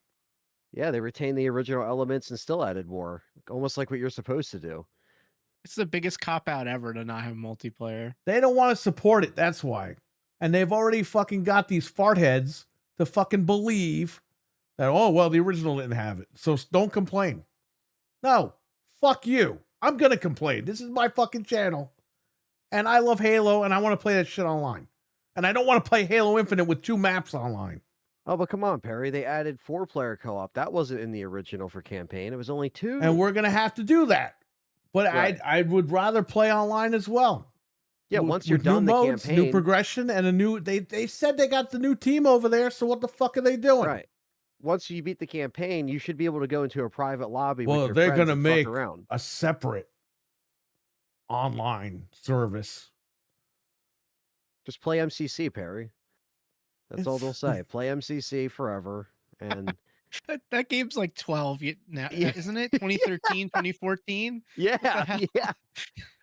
Yeah, they retained the original elements and still added more. Almost like what you're supposed to do.
It's the biggest cop out ever to not have multiplayer.
They don't want to support it. That's why. And they've already fucking got these fart heads to fucking believe that, oh, well, the original didn't have it. So don't complain. No, fuck you. I'm going to complain. This is my fucking channel. And I love Halo and I want to play that shit online. And I don't want to play Halo Infinite with 2 maps online.
Oh, but come on, Perry. They added 4-player co-op. That wasn't in the original for campaign. It was only 2.
And we're going to have to do that. But
Right.
I would rather play online as well.
Yeah,
With-
once you're
with new
done the
modes,
campaign.
new progression, and a new. They said they got the new team over there. So what the fuck are they doing?
Right. Once you beat the campaign, you should be able to go into a private lobby.
Well,
with your
they're
friends
gonna
and fuck
make
around.
a separate online service.
Just play MCC, Perry. That's all they'll say. Play MCC forever. And
That game's like 12 now,
Yeah.
isn't it? 2013, 2014.
yeah,
hell?
yeah.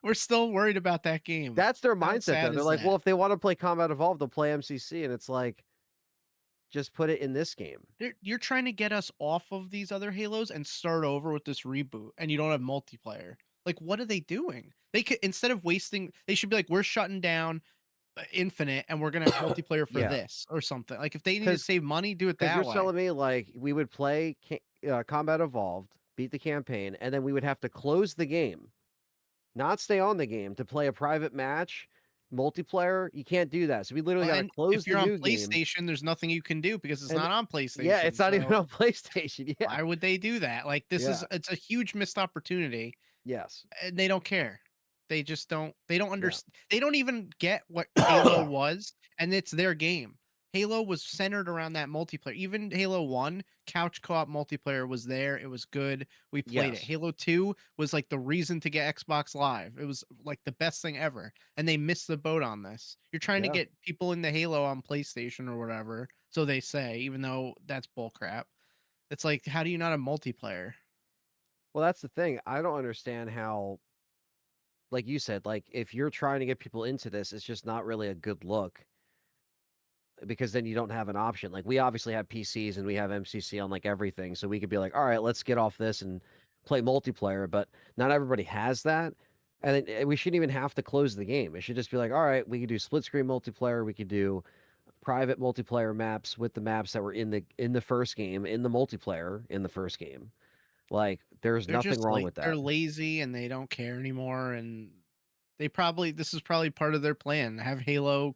We're still worried about that game.
That's their
How
mindset. Though.
sad
They're
is
like, well,
that?
if they want to play Combat Evolved, they'll play MCC, and it's like, just put it in this game.
You're trying to get us off of these other Halos and start over with this reboot, and you don't have multiplayer. Like, what are they doing? They could, instead of wasting, they should be like, we're shutting down Infinite, and we're gonna have multiplayer for
Yeah.
this or something. Like, if they need to
'Cause-
save money, do it
Because
that
you're
way.
telling me like we would play Combat Evolved, beat the campaign, and then we would have to close the game, not stay on the game to play a private match, multiplayer. You can't do that. So we literally
Well,
got to
and
close
if
the
you're on
new game.
PlayStation, there's nothing you can do because it's
And-
not on PlayStation.
Yeah, it's not even
so
on PlayStation. Yeah.
Why would they do that? Like, this is it's a huge missed opportunity,
Yes.
and they don't care. They just don't. They don't understand. They don't even get what Halo was, and it's their game. Halo was centered around that multiplayer. Even Halo 1, couch co-op multiplayer was there. It was good. We played it.
Yes.
Halo 2 was like the reason to get Xbox Live. It was like the best thing ever. And they missed the boat on this. You're trying
Yeah.
to get people into Halo on PlayStation or whatever. So they say, even though that's bullcrap. It's like, how do you not have multiplayer?
Well, that's the thing. I don't understand how, like you said, like if you're trying to get people into this, it's just not really a good look. Because then you don't have an option. Like we obviously have PCs and we have MCC on like everything, so we could be like, all right, let's get off this and play multiplayer. But not everybody has that, and we shouldn't even have to close the game. It should just be like, all right, we could do split screen multiplayer, we could do private multiplayer maps with the maps that were in the first game, in the multiplayer in the first game. Like, there's
They're
nothing
just
wrong with
they're
that.
lazy and they don't care anymore, and this is probably part of their plan. Have Halo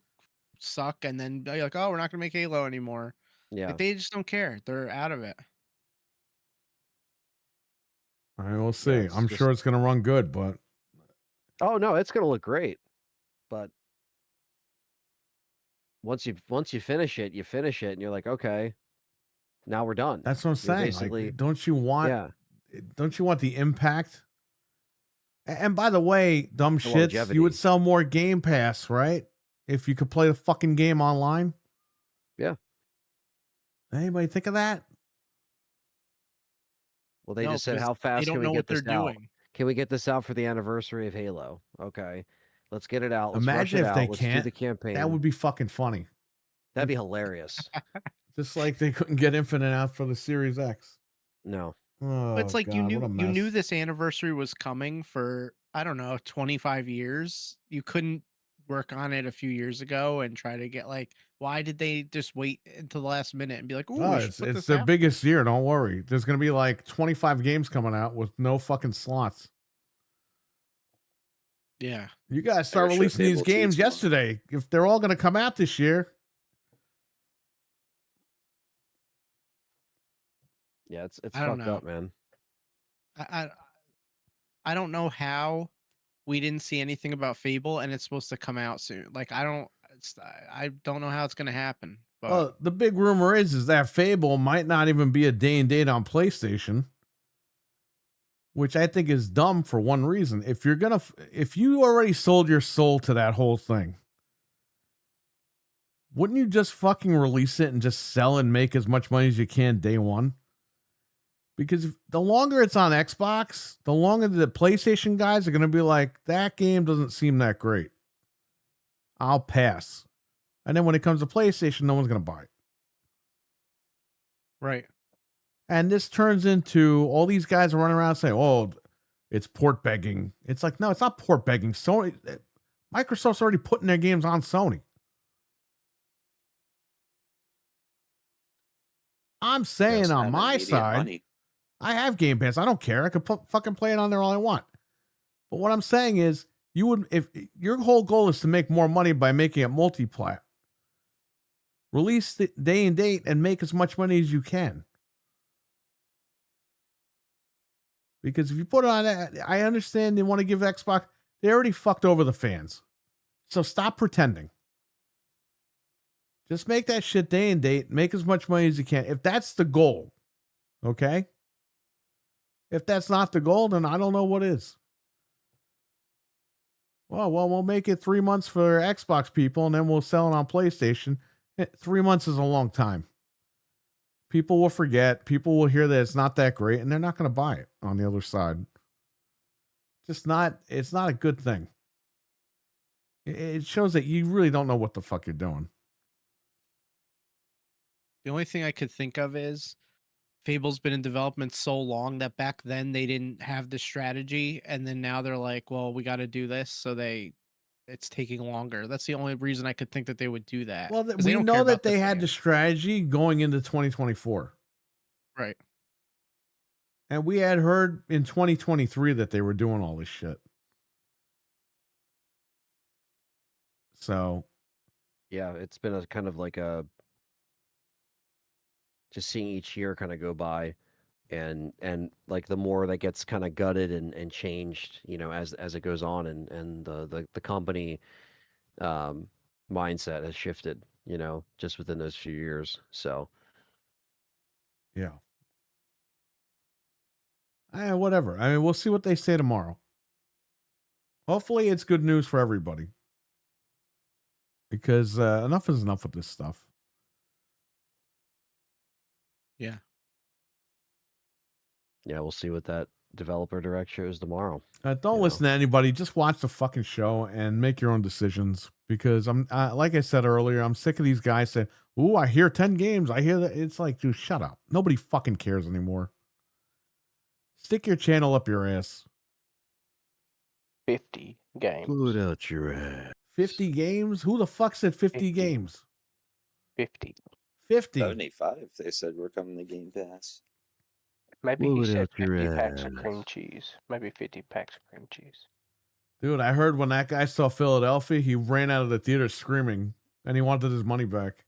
suck and then be like, oh, we're not gonna make Halo anymore.
Yeah.
Like, they just don't care. They're out of it.
All right, we'll see.
it's
I'm
just-
sure it's going to run good, but
Oh no, it's gonna look great. But once you finish it, and you're like, okay, now we're done.
that's what I'm
You're
saying.
basically-
Like, don't you want
Yeah.
the impact? And by the way, dumb
The
shits, you
longevity.
would sell more Game Pass, right? If you could play the fucking game online.
Yeah.
Anybody think of that?
Well, they
No,
just said,
because
how
they
fast
don't
can we
know
get
what they're
this out?
doing.
Can we get this out for the anniversary of Halo? Okay, let's get it out. Let's
Imagine
rush it
if they
out. Let's do
can't.
the campaign.
That would be fucking funny.
That'd be hilarious.
Just like they couldn't get Infinite out for the Series X.
No.
Oh,
But it's like you
God, what a
knew
mess.
this anniversary was coming for, I don't know, 25 years. You couldn't work on it a few years ago and try to get, like, why did they just wait until the last minute and be like, "Ooh,
Oh,
we should put
it's
this
their
out?"
biggest year. Don't worry. There's going to be like 25 games coming out with no fucking slots.
Yeah.
You guys start
wish
releasing these
Fable 2
games
too.
yesterday. If they're all going to come out this year,
Yeah, it's
I don't
fucked
know.
up, man.
I don't know how we didn't see anything about Fable and it's supposed to come out soon. Like, I don't know how it's going to happen. But
well, the big rumor is that Fable might not even be a day and date on PlayStation, which I think is dumb for one reason. If you already sold your soul to that whole thing, wouldn't you just fucking release it and just sell and make as much money as you can day one? Because the longer it's on Xbox, the longer the PlayStation guys are going to be like, that game doesn't seem that great. I'll pass. And then when it comes to PlayStation, no one's going to buy it.
right.
And this turns into all these guys are running around saying, oh, it's port begging. It's like, no, it's not port begging. Sony, Microsoft's already putting their games on Sony. I'm saying
Doesn't
on
have
my
immediate
side,
money.
I have Game Pass. I don't care. I could fucking play it on there all I want. But what I'm saying is, you would, if your whole goal is to make more money by making it multi-plat, release the day and date and make as much money as you can. Because if you put it on, I understand they want to give Xbox, they already fucked over the fans. So stop pretending. Just make that shit day and date, make as much money as you can. If that's the goal, okay? If that's not the goal, then I don't know what is. Well, we'll make it 3 months for Xbox people, and then we'll sell it on PlayStation. 3 months is a long time. People will forget. People will hear that it's not that great, and they're not going to buy it on the other side. It's not a good thing. It shows that you really don't know what the fuck you're doing.
The only thing I could think of is Fable's been in development so long that back then they didn't have the strategy, and then now they're like, well, we got to do this, so it's taking longer. That's the only reason I could think that they would do that.
Well,
'cause
we
don't
know
care
that
about
they had the
fans.
strategy going into 2024.
Right.
And we had heard in 2023 that they were doing all this shit. So,
Yeah, it's been a kind of like a just seeing each year kind of go by, and like the more that gets kind of gutted and changed, as it goes on, and the company mindset has shifted, just within those few years. So
yeah. Whatever. I mean, we'll see what they say tomorrow. Hopefully, it's good news for everybody. Because enough is enough with this stuff.
Yeah.
yeah, we'll see what that developer direct shows tomorrow.
Don't
Yeah.
listen to anybody. Just watch the fucking show and make your own decisions. Because I'm, like I said earlier, I'm sick of these guys saying, "Ooh, I hear 10 games. I hear that." It's like, dude, shut up. Nobody fucking cares anymore. Stick your channel up your ass.
50 games.
Put out your ass.
50 games? Who the fuck said 50
50.
games?
50.
50.
75. They said we're coming to Game Pass.
Maybe
Blow
he
it
said
out your
50 packs of
ass.
cream cheese. Maybe 50 packs of cream cheese.
Dude, I heard when that guy saw Philadelphia, he ran out of the theater screaming and he wanted his money back.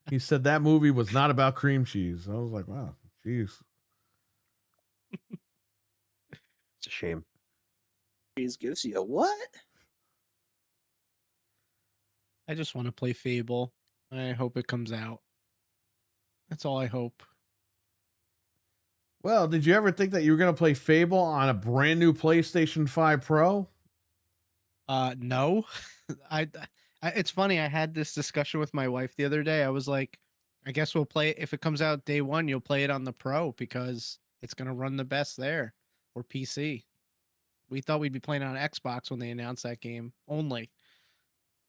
He said that movie was not about cream cheese. I was like, wow, jeez.
It's a shame.
Cheese gives you a what?
I just want to play Fable. I hope it comes out. That's all I hope.
Well, did you ever think that you were going to play Fable on a brand new PlayStation 5 Pro?
No. I it's funny, I had this discussion with my wife the other day. I was like, I guess we'll play it if it comes out day 1, you'll play it on the Pro because it's going to run the best there, or PC. We thought we'd be playing on Xbox when they announced that game only.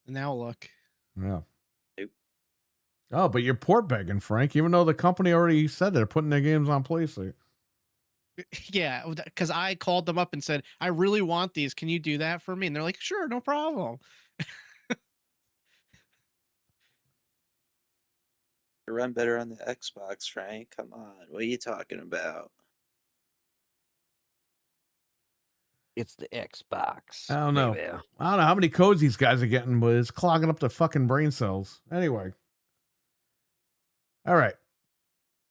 And now look.
Yeah.
Nope.
Oh, but you're port begging, Frank, even though the company already said they're putting their games on PlayStation.
Yeah, because I called them up and said, I really want these. Can you do that for me? And they're like, sure, no problem.
Run better on the Xbox, Frank. Come on. What are you talking about?
It's the Xbox.
I don't know.
baby.
I don't know how many codes these guys are getting, but it's clogging up their fucking brain cells. Anyway. All right.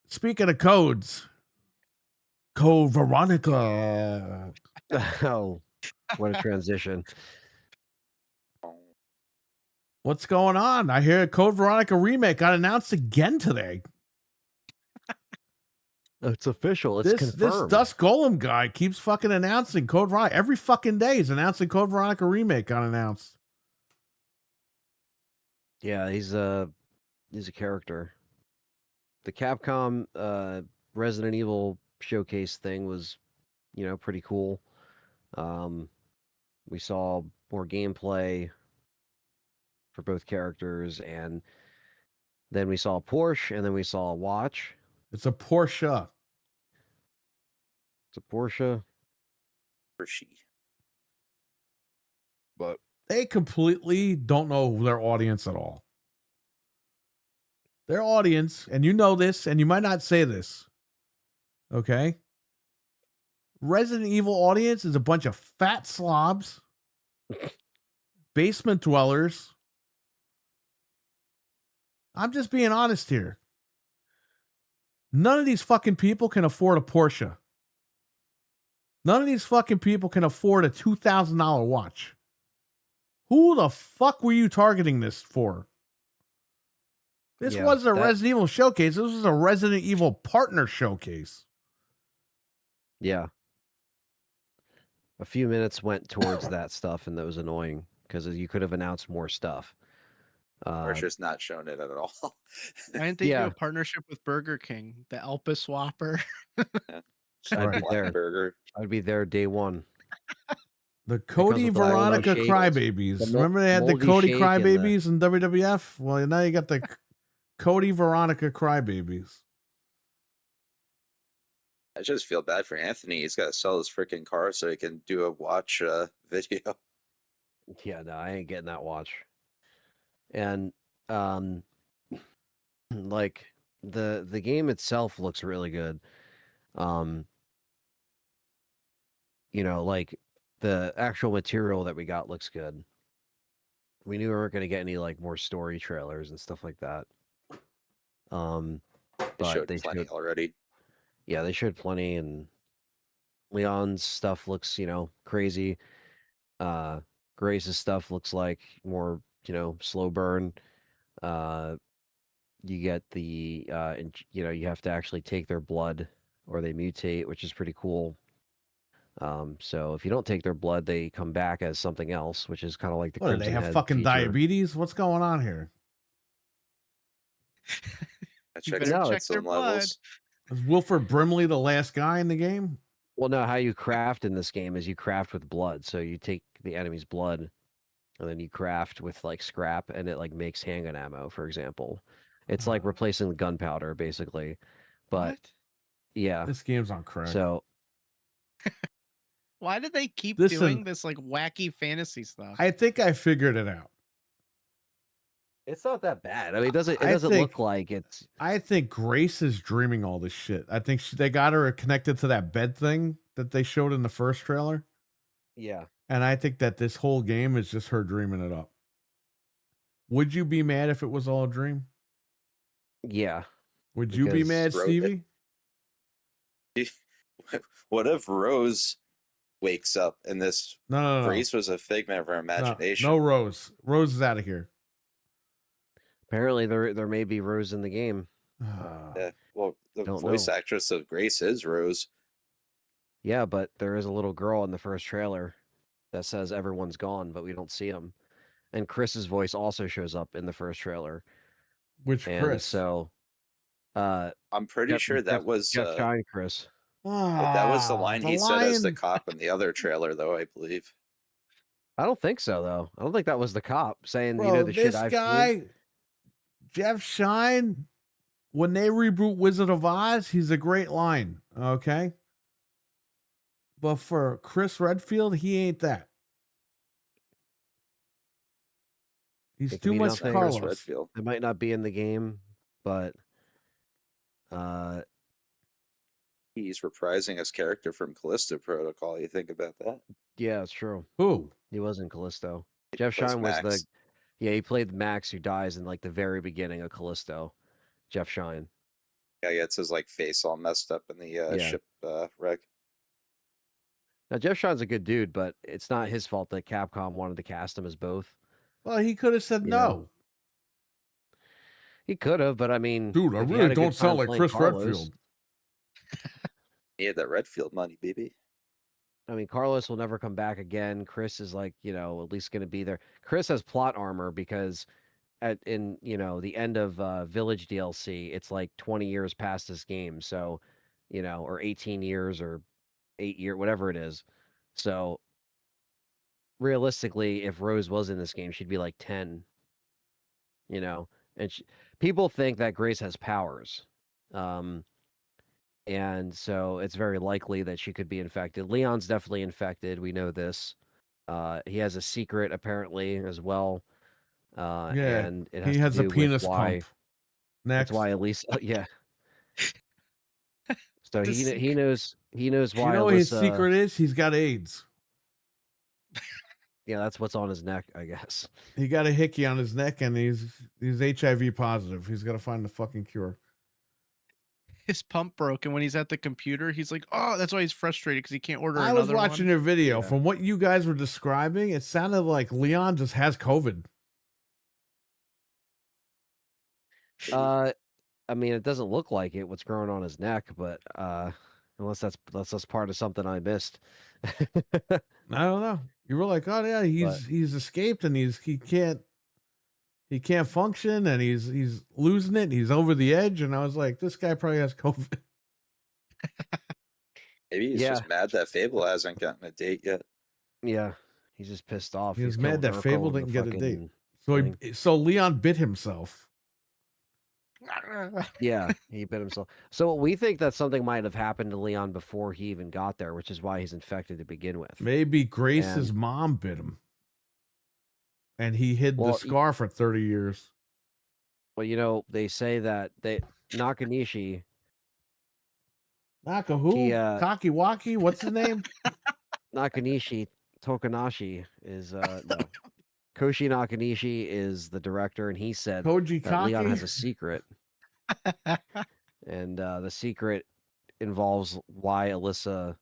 Speaking of codes, Code Veronica.
Oh, what a transition.
What's going on? I hear Code Veronica remake got announced again today.
It's official. It's
This
confirmed.
Dust Golem guy keeps fucking announcing Code Veronica. Every fucking day he's announcing Code Veronica remake got announced.
Yeah, he's a character. The Capcom Resident Evil showcase thing was, pretty cool. We saw more gameplay for both characters, and then we saw a Porsche, and then we saw a watch.
It's a Porsche.
It's a Porsche,
Hershey.
but
They completely don't know their audience at all. Their audience, and you know this, and you might not say this, okay? Resident Evil audience is a bunch of fat slobs, basement dwellers. I'm just being honest here. None of these fucking people can afford a Porsche. None of these fucking people can afford a $2,000 watch. Who the fuck were you targeting this for? This
Yeah,
wasn't a
that-
Resident Evil showcase. This was a Resident Evil partner showcase.
yeah. A few minutes went towards that stuff, and that was annoying because you could have announced more stuff.
Porsche's not showing it at all.
Why didn't they do
Yeah.
a partnership with Burger King? The Elpa Swapper.
I'd be there.
Burger.
I'd be there day one.
The Cody
with the moldy
Veronica
shades.
Crybabies.
The
Remember they had the
moldy
Cody
shake and the-
Crybabies in WWF? Well, now you got the Cody Veronica Crybabies.
I just feel bad for Anthony. He's got to sell his freaking car so he can do a watch video.
Yeah, no, I ain't getting that watch. And like the game itself looks really good. Like the actual material that we got looks good. We knew we weren't going to get any like more story trailers and stuff like that.
They
But
showed
they
plenty
showed,
already.
yeah, they showed plenty, and Leon's stuff looks, crazy. Grace's stuff looks like more, slow burn. You get the, you have to actually take their blood or they mutate, which is pretty cool. So if you don't take their blood, they come back as something else, which is kind of like the
What, do they
Crimson
have
Head
fucking
feature.
diabetes? What's going on here?
I
You
checked
better
No,
some
check their blood.
levels.
Is Wilford Brimley the last guy in the game?
Well, no, how you craft in this game is you craft with blood. So you take the enemy's blood and then you craft with like scrap and it like makes handgun ammo, for example. It's like replacing the gunpowder basically. But
What?
yeah.
This game's on crack.
So
Why did they keep
Listen,
doing this like wacky fantasy stuff?
I think I figured it out.
It's not that bad. I mean, it doesn't
I
look
think-
like it's.
I think Grace is dreaming all this shit. I think they got her connected to that bed thing that they showed in the first trailer.
Yeah.
And I think that this whole game is just her dreaming it up. Would you be mad if it was all a dream?
Yeah.
Would you be
Because
mad,
Ro-
Stevie?
What if Rose wakes up and this
No.
Grace was a figment of her
No,
imagination?
no Rose. Rose is out of here.
Apparently, there may be Rose in the game.
Yeah. Well, the
Don't
voice
know.
actress of Grace is Rose.
Yeah, but there is a little girl in the first trailer that says everyone's gone, but we don't see him. And Chris's voice also shows up in the first trailer.
Which
And
Chris?
so,
I'm pretty sure that was
Jeff Shine Chris.
that was the line he said as the
lion-
cop in the other trailer, though, I believe.
I don't think so, though. I don't think that was the cop saying,
Bro,
you know, the shit
this
I've
guy,
seen.
Jeff Shine, when they reboot Wizard of Oz, he's a great line. Okay. But for Chris Redfield, he ain't that. He's
It could
too
be
much
nothing.
Chris
Carlos.
Redfield.
It might not be in the game, but
He's reprising his character from Callisto Protocol. You think about that?
yeah, it's true.
Who?
He was in Callisto. Jeff
plays
Shine was the
Max.
he played Max who dies in like the very beginning of Callisto. Jeff Shine.
Yeah, he gets his like face all messed up in the
Yeah.
ship wreck.
Now Jeff Shine's a good dude, but it's not his fault that Capcom wanted to cast him as both.
Well, he could have said
You
no.
know. He could have, but I mean,
Dude, I
if he
really
had a good
don't sound
time
like
playing
Chris
Carlos-
Redfield.
He had that Redfield money, baby.
I mean, Carlos will never come back again. Chris is like, you know, at least going to be there. Chris has plot armor because in the end of Village DLC, it's like 20 years past this game. So, or 18 years or 8 year, whatever it is. So realistically, if Rose was in this game, she'd be like 10, and people think that Grace has powers. And so it's very likely that she could be infected. Leon's definitely infected. We know this. He has a secret apparently as well.
Yeah,
and it has
He has
to
a
do with
penis
why.
pump. Next.
That's why Elisa. Yeah. So
The
he knows
you
why.
know what his
Alyssa-
secret is? He's got AIDS.
Yeah, that's what's on his neck, I guess.
He got a hickey on his neck and he's HIV positive. He's got to find the fucking cure.
His pump broke, and when he's at the computer, he's like, "Oh, that's why he's frustrated because he can't order
I
another
was watching
one."
your video.
Yeah.
From what you guys were describing, it sounded like Leon just has COVID.
I mean, it doesn't look like it. What's growing on his neck, but unless that's part of something I missed.
I don't know. You were like, oh yeah, he's escaped and he can't function and he's losing it. And he's over the edge, and I was like, this guy probably has COVID.
Maybe he's just mad that Fable hasn't gotten a date yet.
Yeah, he's just pissed off.
He was
He's
mad
killing
that
Urkel
Fable
in the
didn't get a date.
fucking
So
thing.
so Leon bit himself.
Yeah, he bit himself. So we think that something might have happened to Leon before he even got there, which is why he's infected to begin with.
Maybe Grace's mom bit him, and he hid the
Well,
scar for 30 years.
Well, they say that Nakanishi.
Naka who?
He,
Kakiwaki? What's his name?
Nakanishi Tokanashi is no. Koshi Nakanishi is the director, and he said
Koji
that Leon has
Kaki?
a secret, and the secret involves why Alyssa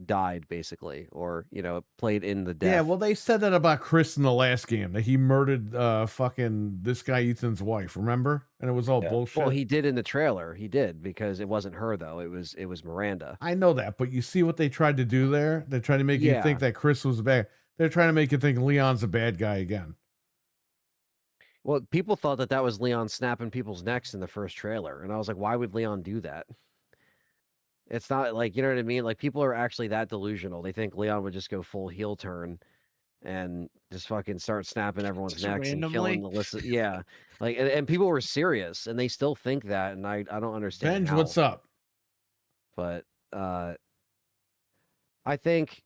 died, basically, or played in the death.
Yeah, well, they said that about Chris in the last game, that he murdered fucking this guy Ethan's wife, remember? And it was all bullshit.
Well, he did in the trailer. He did, because it wasn't her though. It was Miranda.
I know that, but you see what they tried to do there? They tried to make you think that Chris was bad. They're trying to make you think Leon's a bad guy again.
Well, people thought that was Leon snapping people's necks in the first trailer, and I was like, why would Leon do that? It's not like, you know what I mean? Like, people are actually that delusional. They think Leon would just go full heel turn and just fucking start snapping everyone's
Just
necks
randomly?
and killing Alyssa. Yeah, like, and people were serious, and they still think that, and I don't understand.
Benj, what's up?
But I think,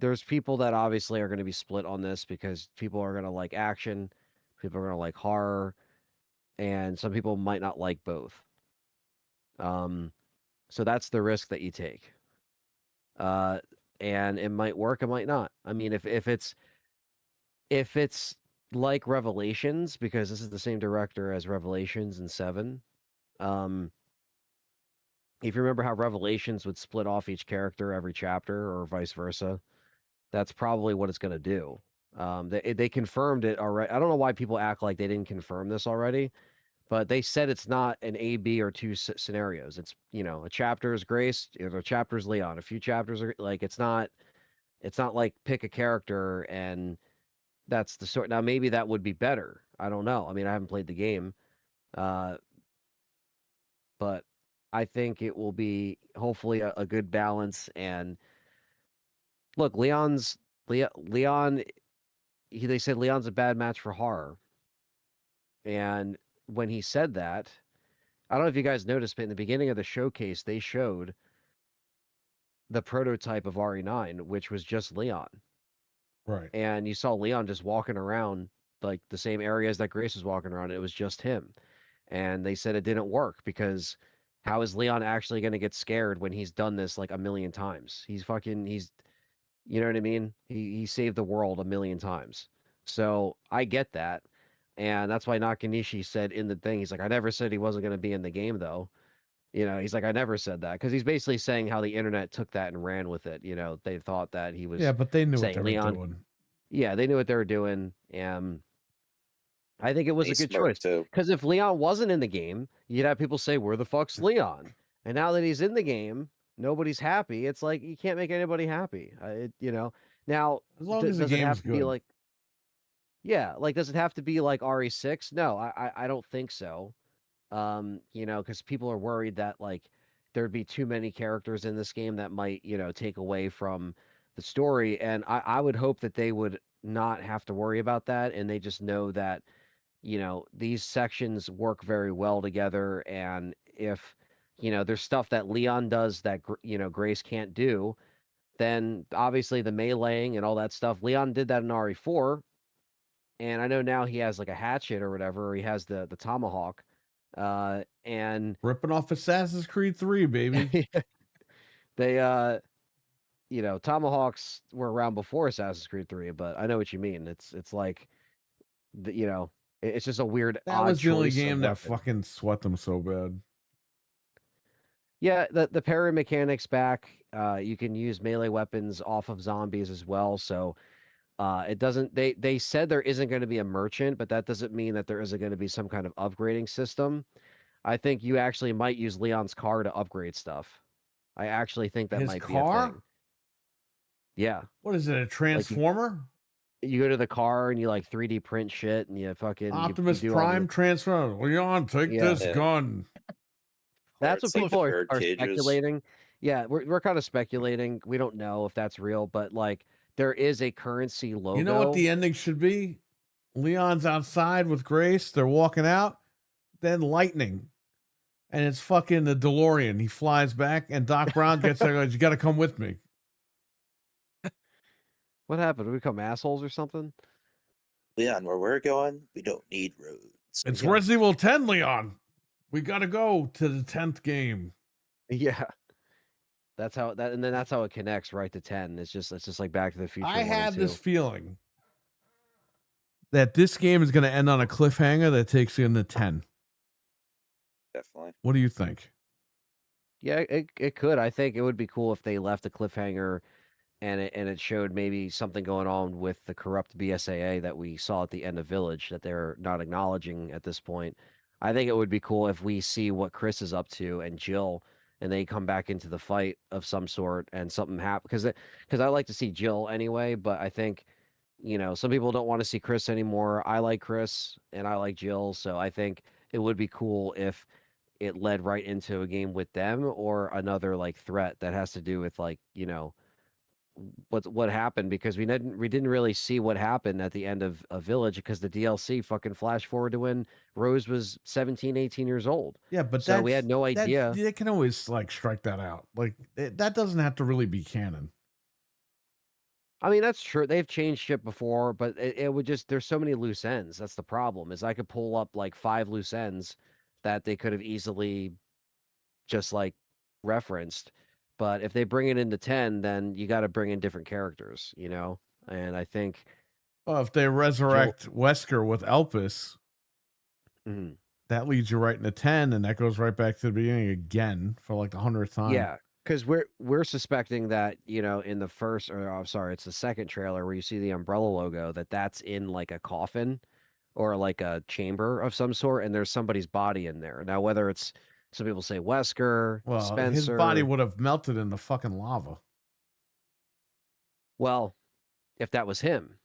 there's people that obviously are going to be split on this because people are going to like action, people are going to like horror, and some people might not like both. So that's the risk that you take. And it might work, it might not. I mean, if it's like Revelations, because this is the same director as Revelations and 7. If you remember how Revelations would split off each character every chapter, or vice versa, that's probably what it's going to do. They confirmed it already. I don't know why people act like they didn't confirm this already, but they said it's not an A, B, or two scenarios. It's, you know, a chapter is Grace, a chapter is Leon, a few chapters are like, it's not like pick a character and that's the sort. Now maybe that would be better. I don't know. I mean, I haven't played the game, but I think it will be hopefully a good balance. And look, Leon. They said Leon's a bad match for horror, and when he said that, I don't know if you guys noticed, but in the beginning of the showcase, they showed the prototype of RE9, which was just Leon.
Right.
And you saw Leon just walking around like the same areas that Grace was walking around. It was just him. And they said it didn't work because how is Leon actually going to get scared when he's done this like a million times? He's you know what I mean? He saved the world a million times. So I get that. And that's why Nakanishi said in the thing, he's like, I never said he wasn't going to be in the game though. You know, he's like, I never said that, because he's basically saying how the internet took that and ran with it. You know, they thought that he was
Yeah, but they knew what
saying
they were
Leon.
doing.
Yeah, they knew what they were doing. I think it was
They
a good
smoked
choice,
too.
because if Leon wasn't in the game, you'd have people say, "Where the fuck's Leon?" And now that he's in the game, nobody's happy. It's like you can't make anybody happy. You know. Now,
As long as the
does it have
game's
to be
good.
like? Yeah, like does it have to be like RE6? No, I don't think so. You know, because people are worried that like there'd be too many characters in this game that might, you know, take away from the story. And I would hope that they would not have to worry about that, and they just know that, you know, these sections work very well together. And if, you know, there's stuff that Leon does that, you know, Grace can't do, then obviously the meleeing and all that stuff, Leon did that in RE4. And I know now he has like a hatchet or whatever, or he has the tomahawk. And
Ripping off Assassin's Creed 3, baby.
they you know, tomahawks were around before Assassin's Creed 3, but I know what you mean. It's like you know, it's just a weird
That
odd
was the only
choice of
game that
weapon.
fucking sweat them so bad.
Yeah, the parry mechanics back. You can use melee weapons off of zombies as well. So it doesn't. They said there isn't going to be a merchant, but that doesn't mean that there isn't going to be some kind of upgrading system. I think you actually might use Leon's car to upgrade stuff. I actually think that
His
might be a
car?
thing. Yeah,
What is it, a transformer?
you go to the car and you like 3D print shit and you fucking
Optimus
you do all
Prime
the,
transformer. Leon, take
Yeah.
this
Yeah.
gun.
that's what
It's like
people
the bird
are
cages.
speculating. Yeah, we're kind of speculating. We don't know if that's real, but like there is a currency logo.
You know what the ending should be? Leon's outside with Grace. They're walking out. Then lightning. And it's fucking the DeLorean. He flies back and Doc Brown gets there. You got to come with me.
What happened? Did we become assholes or something?
Leon, where we're going, we don't need roads.
It's
Yeah.
Resident Evil 10, Leon. We got to go to the 10th game.
Yeah. That's how and then that's how it connects right to 10. It's just like Back to the Future.
I
1 and
had this
2.
feeling that this game is going to end on a cliffhanger that takes you into 10.
Definitely.
What do you think?
Yeah, it could. I think it would be cool if they left a cliffhanger and it showed maybe something going on with the corrupt BSAA that we saw at the end of Village that they're not acknowledging at this point. I think it would be cool if we see what Chris is up to and Jill, and they come back into the fight of some sort and something happens. Because I like to see Jill anyway, but I think, you know, some people don't want to see Chris anymore. I like Chris and I like Jill, so I think it would be cool if it led right into a game with them or another like threat that has to do with like, you know, what happened, because we didn't really see what happened at the end of Village, because the DLC fucking flash forward to when Rose was 17, 18 years old.
Yeah, but
So we had no idea.
They can always like strike that out. Like that doesn't have to really be canon.
I mean, that's true. They've changed shit before, but it would just there's so many loose ends. That's the problem. Is I could pull up like 5 loose ends that they could have easily just like referenced. But if they bring it into 10, then you got to bring in different characters, you know? And I think
Well, if they resurrect Wesker with Elpis,
Mhm.
that leads you right into 10, and that goes right back to the beginning again for like the 100th time.
Yeah, because we're suspecting that, you know, in the first, or I'm sorry, it's the second trailer where you see the Umbrella logo, that's in like a coffin or like a chamber of some sort, and there's somebody's body in there. Now, whether it's some people say Wesker,
Well,
Spencer,
his body would have melted in the fucking lava.
well, if that was him,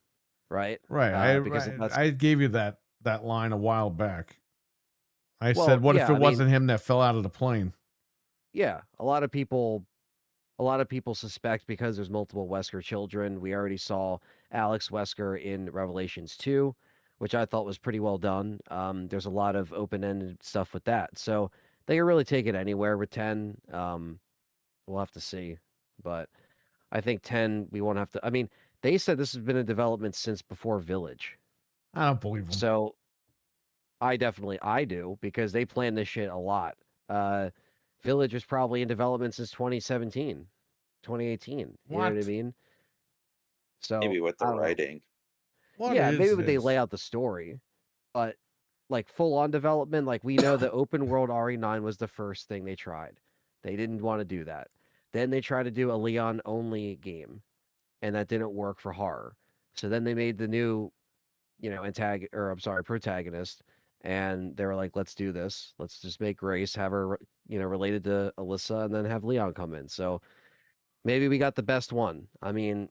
right?
Right.
Because
I gave you that line a while back. I
Well,
said, what if
yeah,
it
I mean-
wasn't him that fell out of the plane?
Yeah, a lot of people suspect because there's multiple Wesker children. We already saw Alex Wesker in Revelations 2, which I thought was pretty well done. There's a lot of open-ended stuff with that. So they can really take it anywhere with 10. We'll have to see. But I think 10, we won't have to. I mean, they said this has been in development since before Village.
I don't believe him.
So I do, because they plan this shit a lot. Village was probably in development since 2017, 2018. You know what I
What?
mean? So
Maybe with the
I don't know.
writing.
What
Yeah,
is
maybe when they
this?
lay out the story, but like full on development, like we know the open world RE9 was the first thing they tried. They didn't want to do that. Then they tried to do a Leon only game, and that didn't work for horror. So then they made the new, you know, protagonist, and they were like, let's do this. Let's just make Grace, have her, you know, related to Alyssa, and then have Leon come in. So maybe we got the best one. I mean,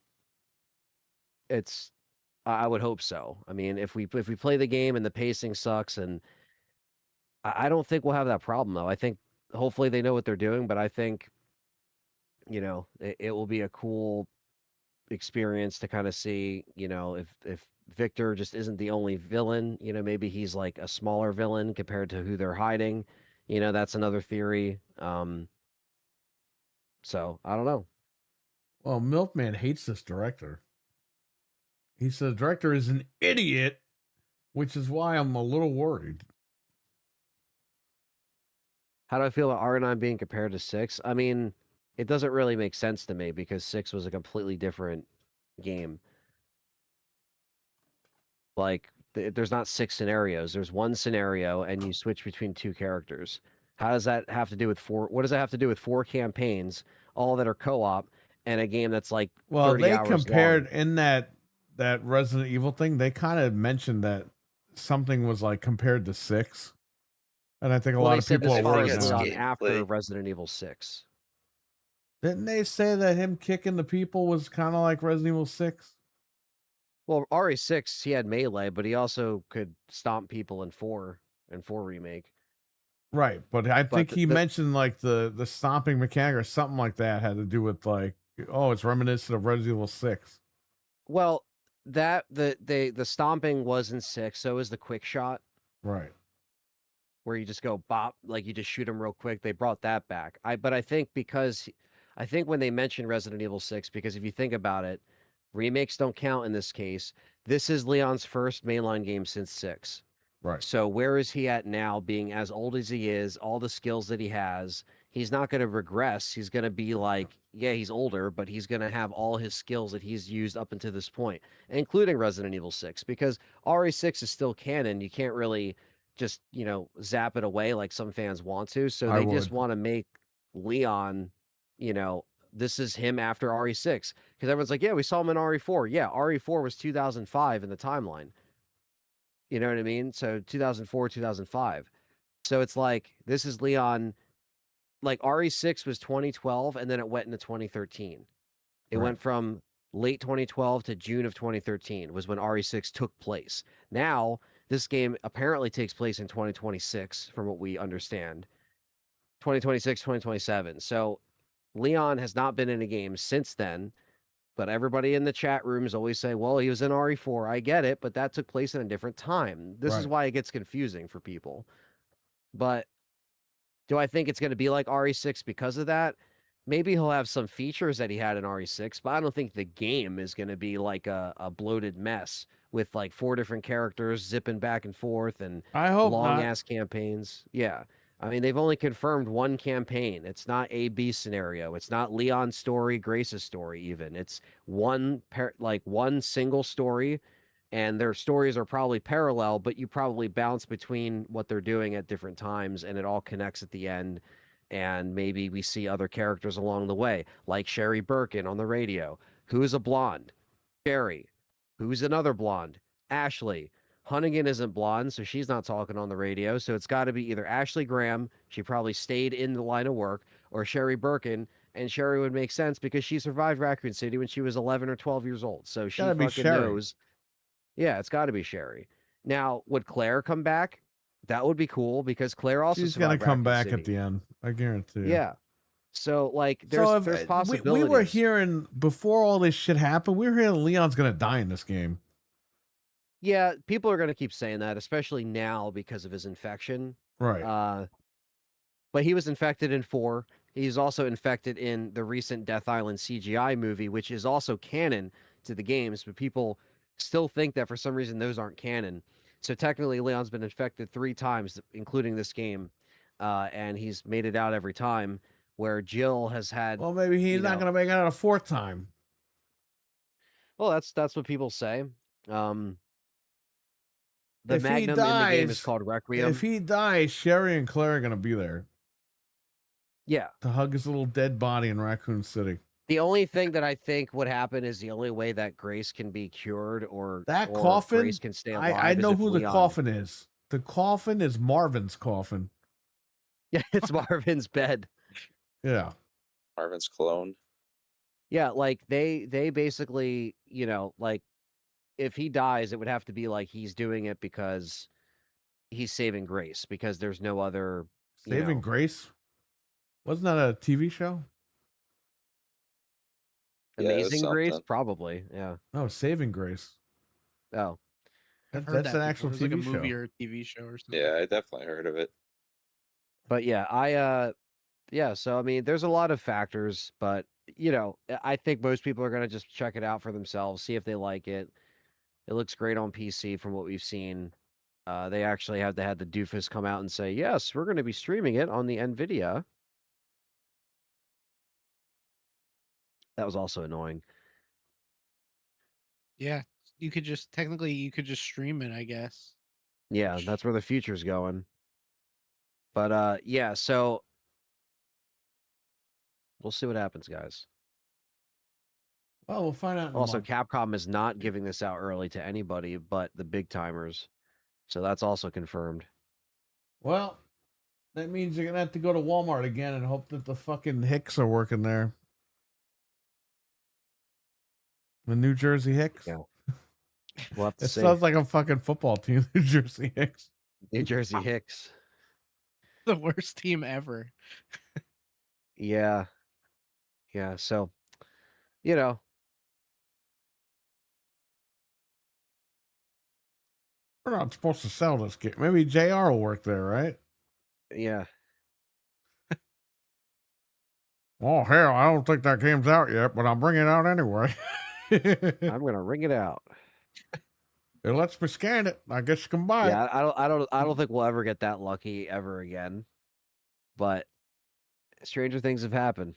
I would hope so. I mean, if we play the game and the pacing sucks, and I don't think we'll have that problem though. I think hopefully they know what they're doing, but I think, you know, it will be a cool experience to kind of see, you know, if Victor just isn't the only villain, you know, maybe he's like a smaller villain compared to who they're hiding. You know, that's another theory. So I don't know.
Well, Milkman hates this director. He said the director is an idiot, which is why I'm a little worried.
How do I feel about R9 being compared to 6? I mean, it doesn't really make sense to me because 6 was a completely different game. Like, there's not 6 scenarios. There's one scenario, and you switch between 2 characters. How does that have to do with 4? What does that have to do with 4 campaigns, all that are co-op, and a game that's like 30
they
hours
compared
long?
in that Resident Evil thing. They kind of mentioned that something was like compared to 6, and I think a lot of people are
this
worried
follows
now.
Leon
after
gameplay.
Resident Evil 6.
Didn't they say that him kicking the people was kind of like Resident Evil 6?
Well, RE6, he had melee, but he also could stomp people in 4 remake.
Right, but I think
the-
he mentioned like the stomping mechanic or something like that had to do with like, oh, it's reminiscent of Resident Evil 6.
Well, that the stomping was in 6, so is the quick shot
Right.
where you just go bop, like you just shoot him real quick. They brought that back. But I think I think when they mentioned Resident Evil 6, because if you think about it, remakes don't count in this case. This is Leon's first mainline game since 6.
Right.
So where is he at now, being as old as he is, all the skills that he has? He's not going to regress. He's going to be like, yeah, he's older, but he's going to have all his skills that he's used up until this point, including Resident Evil 6, because RE6 is still canon. You can't really just, you know, zap it away like some fans want to. So
I
they just
would.
want to make Leon, you know, this is him after RE6, because everyone's like, yeah, we saw him in RE4. Yeah, RE4 was 2005 in the timeline. You know what I mean? So 2004, 2005. So it's like, this is Leon. Like RE6 was 2012, and then it went into 2013. It
Right.
went from late 2012 to June of 2013 was when RE6 took place. Now, this game apparently takes place in 2026, from what we understand. 2026, 2027. So Leon has not been in a game since then. But everybody in the chat rooms always say, well, he was in RE4. I get it, but that took place in a different time. This is
Right.
why it gets confusing for people. But do I think it's going to be like RE6 because of that? maybe he'll have some features that he had in RE6, but I don't think the game is going to be like a bloated mess with like 4 different characters zipping back and forth and
I hope
long
not.
ass campaigns. Yeah. I mean, they've only confirmed one campaign. It's not A/B scenario. It's not Leon's story, Grace's story even. It's one one single story, and their stories are probably parallel, but you probably bounce between what they're doing at different times, and it all connects at the end. And maybe we see other characters along the way, like Sherry Birkin on the radio. Who's a blonde? Sherry. Who's another blonde? Ashley. Hunnigan isn't blonde, so she's not talking on the radio. So it's got to be either Ashley Graham, she probably stayed in the line of work, or Sherry Birkin. And Sherry would make sense because she survived Raccoon City when she was 11 or 12 years old. So she
Gotta be
fucking
Sherry.
knows. Yeah, it's got to be Sherry. Now, would Claire come back? That would be cool because Claire also
She's gonna
survived
come
Raccoon
back
City.
at the end. I guarantee you.
Yeah. So like there's
So if,
there's
we
possibilities.
were hearing before all this shit happened, we were hearing Leon's gonna die in this game.
Yeah, people are gonna keep saying that, especially now because of his infection.
Right.
But he was infected in 4. He's also infected in the recent Death Island CGI movie, which is also canon to the games, but people still think that for some reason those aren't canon. So technically, Leon's been infected 3 times, including this game, and he's made it out every time. Where Jill has had,
Well, maybe he's
you
not
know-
gonna make it out a 4th time.
well, that's what people say. The
If he
Magnum in the game is
dies-
called Requiem.
If he dies, Sherry and Claire are gonna be there
Yeah.
to hug his little dead body in Raccoon City.
The only thing that I think would happen is the only way that Grace can be cured or
That
or
coffin,
Grace can stay alive.
I
is
know
if
who the
Leon-
coffin is. The coffin is Marvin's coffin.
Yeah, it's Marvin's bed.
Yeah.
Marvin's clone.
Yeah, like they basically, like if he dies, it would have to be like he's doing it because he's saving Grace because there's no other
Saving Grace? Wasn't that a TV show?
Yeah, it was
Amazing Grace,
something.
probably. Yeah.
No, Saving Grace.
Oh,
I've
That-
heard
that's
that
an actual
before. It was
TV
like a movie
show.
or a TV show or something.
Yeah, I definitely heard of it.
but yeah, so I mean, there's a lot of factors, but I think most people are gonna just check it out for themselves, see if they like it. It looks great on PC from what we've seen. They actually had the doofus come out and say, yes, we're going to be streaming it on the NVIDIA. That was also annoying.
Yeah, you could just stream it, I guess.
Yeah, that's where the future's going. But yeah, so we'll see what happens, guys.
Well, we'll find out. In a
Also,
month.
Capcom is not giving this out early to anybody but the big timers. So that's also confirmed.
Well, that means you're gonna have to go to Walmart again and hope that the fucking Hicks are working there. The New Jersey Hicks.
Yeah. We'll have to
It
see.
sounds like a fucking football team, New Jersey Hicks.
New Jersey Hicks.
The worst team ever.
Yeah. Yeah, so,
We're not supposed to sell this game. Maybe JR will work there, right?
yeah.
Oh hell, I don't think that game's out yet, but I'm bringing it out anyway.
I'm going to ring it out.
It lets me scan it. I guess you can buy it.
Yeah, I don't think we'll ever get that lucky ever again. But stranger things have happened.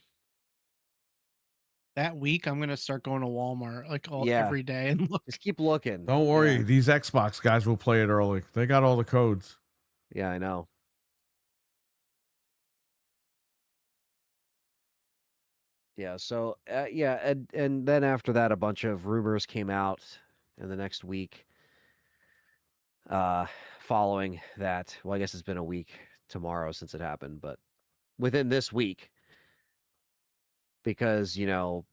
That week, I'm gonna start going to Walmart
Yeah.
every day and look.
Just keep looking.
Don't worry,
Yeah,
these Xbox guys will play it early. They got all the codes.
yeah, I know. Yeah, so yeah, and then after that, a bunch of rumors came out in the next week. Following that, well, I guess it's been a week tomorrow since it happened, but within this week, because the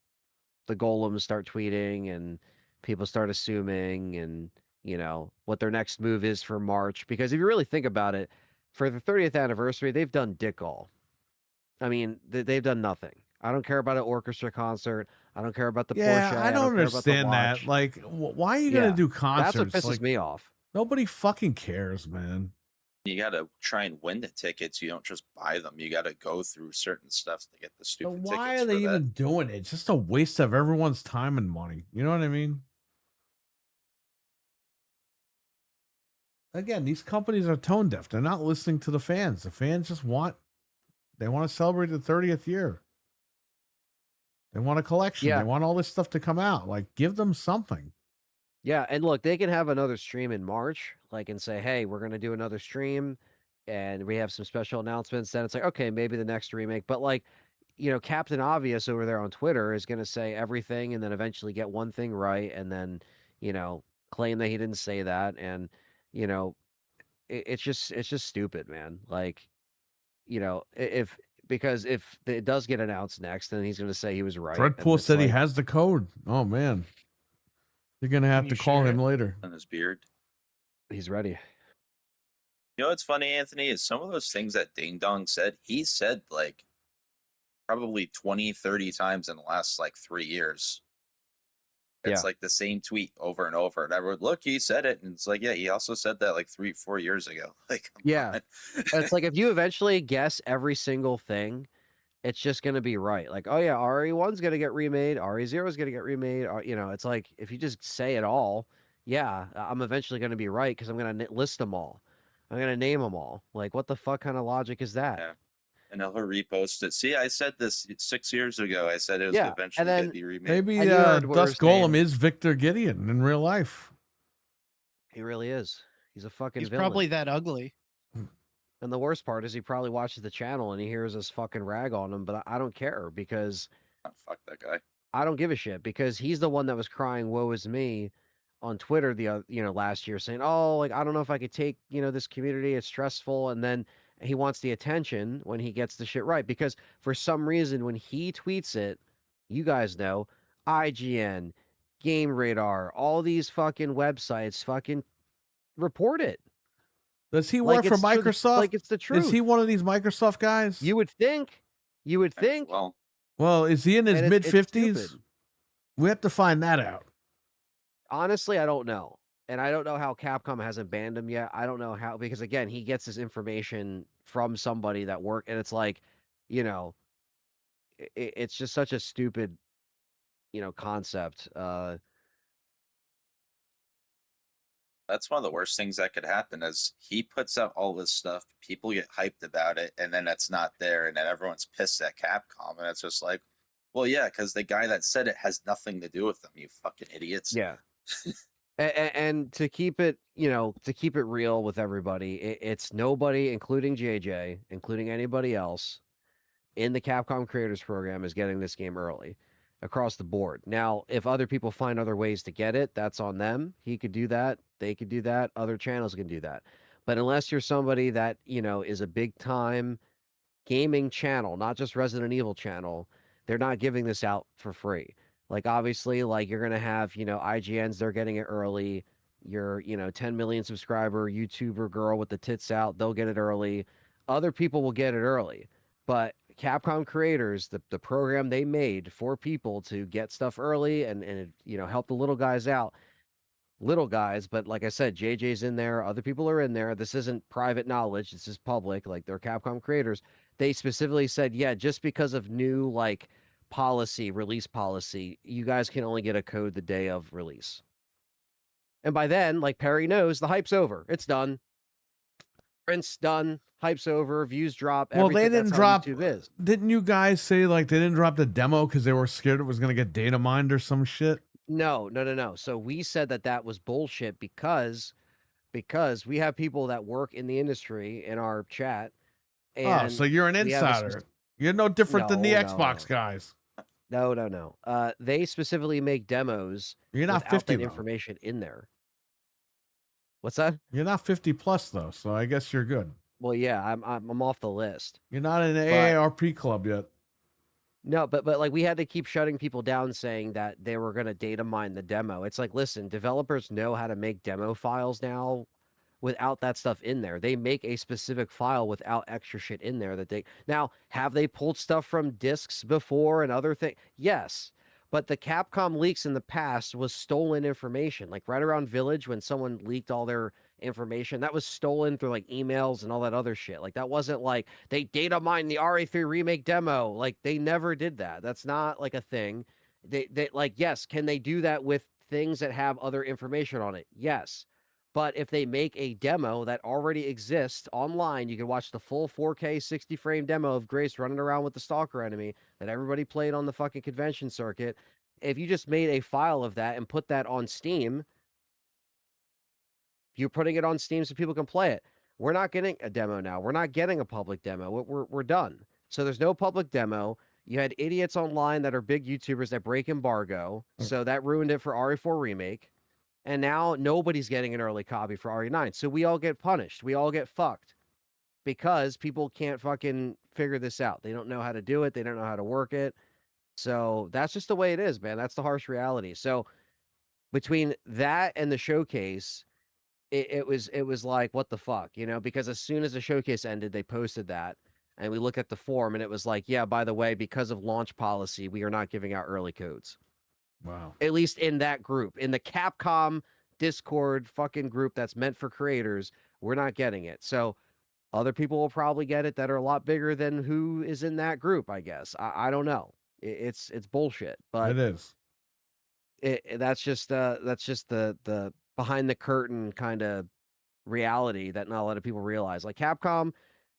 golems start tweeting and people start assuming and what their next move is for March, because if you really think about it, for the 30th anniversary they've done dick all. I mean, they've done nothing. I don't care about an orchestra concert. I don't care about the
Yeah,
Porsche.
I don't
care about the
understand that.
watch.
Like, why are you gonna
Yeah,
do
That's
concerts?
what pisses
Like,
me off.
nobody fucking cares, man.
You got to try and win the tickets. You don't just buy them. You got to go through certain stuff to get the
So
stupid
why
tickets
are they
for that.
even doing it? It's just a waste of everyone's time and money. You know what I mean? Again, these companies are tone deaf. They're not listening to the fans. The fans just want to celebrate the 30th year. They want a collection.
Yeah.
They want all this stuff to come out. Like, give them something.
Yeah, and look, they can have another stream in March, like, and say, "Hey, we're gonna do another stream, and we have some special announcements." Then it's like, okay, maybe the next remake, but like, Captain Obvious over there on Twitter is gonna say everything, and then eventually get one thing right, and then, claim that he didn't say that, and you know, it's just stupid, man. Like, if because if it does get announced next, then he's gonna say he was right. and
Dreadpool
it's
said he
like,
has the code. Oh man, you're gonna have
Can
to
you
call
share
him
it?
later.
On his beard.
he's ready.
You know what's funny, Anthony, is some of those things that Ding Dong said, he said like probably 20, 30 times in the last like 3 years. It's
Yeah.
like the same tweet over and over. And I would look, he said it. And it's like, yeah, he also said that like 3, 4 years ago. Like, come
Yeah.
on.
It's like if you eventually guess every single thing, it's just going to be right. Like, oh yeah, RE1's going to get remade, RE0 is going to get remade. It's like if you just say it all, yeah, I'm eventually going to be right because I'm going to list them all. I'm going to name them all. Like, what the fuck kind of logic is that?
Yeah. And he'll repost it. See, I said this 6 years ago. I said it was
Yeah, and
eventually
then
going to be remade.
Maybe
And you heard what we were
Dusk Golem
saying.
is Victor Gideon in real life.
He really is. He's a fucking
He's
villain.
probably that ugly.
And the worst part is he probably watches the channel and he hears us fucking rag on him, but I don't care because
Oh, fuck that guy.
I don't give a shit because he's the one that was crying "woe is me" on Twitter last year, saying, "Oh, like I don't know if I could take this community. It's stressful." And then he wants the attention when he gets the shit right because for some reason when he tweets it, you guys know, IGN, Game Radar, all these fucking websites fucking report it.
Does he work for Microsoft?
Like it's the truth.
Is he one of these Microsoft guys?
You would think. You would think.
Well, is he in his
And
mid
it's
50s?
stupid.
We have to find that out.
Honestly, I don't know. And I don't know how Capcom hasn't banned him yet. I don't know how, because again, he gets his information from somebody that work, and it's like, it's just such a stupid, concept.
That's one of the worst things that could happen is he puts out all this stuff, people get hyped about it, and then it's not there, and then everyone's pissed at Capcom, and it's just like, well, yeah, because the guy that said it has nothing to do with them, you fucking idiots.
Yeah. And to keep it, real with everybody, it's nobody, including JJ, including anybody else in the Capcom Creators Program is getting this game early across the board. Now, if other people find other ways to get it, that's on them. He could do that. They could do that. Other channels can do that. But unless you're somebody that, is a big time gaming channel, not just Resident Evil channel, they're not giving this out for free. Like, obviously, like you're going to have, IGNs, they're getting it early. Your, 10 million subscriber YouTuber girl with the tits out, they'll get it early. Other people will get it early. But Capcom Creators, the program they made for people to get stuff early and help the little guys out. Little guys, but like I said, JJ's in there, other people are in there. This isn't private knowledge, this is public, like they're Capcom Creators. They specifically said, yeah, just because of new like release policy, you guys can only get a code the day of release. And by then, like Perry knows, the hype's over. It's done. Print's done. Hype's over. Views drop.
Well, they
everything.
didn't
That's how
drop.
YouTube is.
Didn't you guys say like they didn't drop the demo because they were scared it was going to get data mined or some shit?
No. So we said that was bullshit because we have people that work in the industry in our chat. And
so you're an
we have a
insider. You're no different than the
No,
Xbox
no.
guys.
No. They specifically make demos.
You're not
without
50
that
though.
information in there. What's that?
You're not 50 plus though, so I guess you're good.
Well, yeah, I'm off the list.
You're not in the AARP club yet.
No, but like we had to keep shutting people down saying that they were going to data mine the demo. It's like, listen, developers know how to make demo files now without that stuff in there. They make a specific file without extra shit in there that they now have they pulled stuff from disks before and other things? Yes. But the Capcom leaks in the past was stolen information. Like right around Village, when someone leaked all their information, that was stolen through like emails and all that other shit. Like that wasn't like they data mined the RE3 remake demo. Like they never did that. That's not like a thing. They like, yes, can they do that with things that have other information on it? Yes. But if they make a demo that already exists online, you can watch the full 4K 60 frame demo of Grace running around with the Stalker enemy that everybody played on the fucking convention circuit. If you just made a file of that and put that on Steam, you're putting it on Steam so people can play it. We're not getting a demo now. We're not getting a public demo. We're done. So there's no public demo. You had idiots online that are big YouTubers that break embargo. So that ruined it for RE4 Remake. And now nobody's getting an early copy for RE9. So we all get punished. We all get fucked because people can't fucking figure this out. They don't know how to do it. They don't know how to work it. So that's just the way it is, man. That's the harsh reality. So between that and the showcase, it was like, what the fuck, you know? Because as soon as the showcase ended, they posted that. And we looked at the forum and it was like, yeah, by the way, because of launch policy, we are not giving out early codes.
Wow.
At least in that group. In the Capcom Discord fucking group that's meant for creators, we're not getting it. So other people will probably get it that are a lot bigger than who is in that group, I guess. I don't know. It's bullshit. But
It is.
that's just the behind the curtain kind of reality that not a lot of people realize. Like Capcom,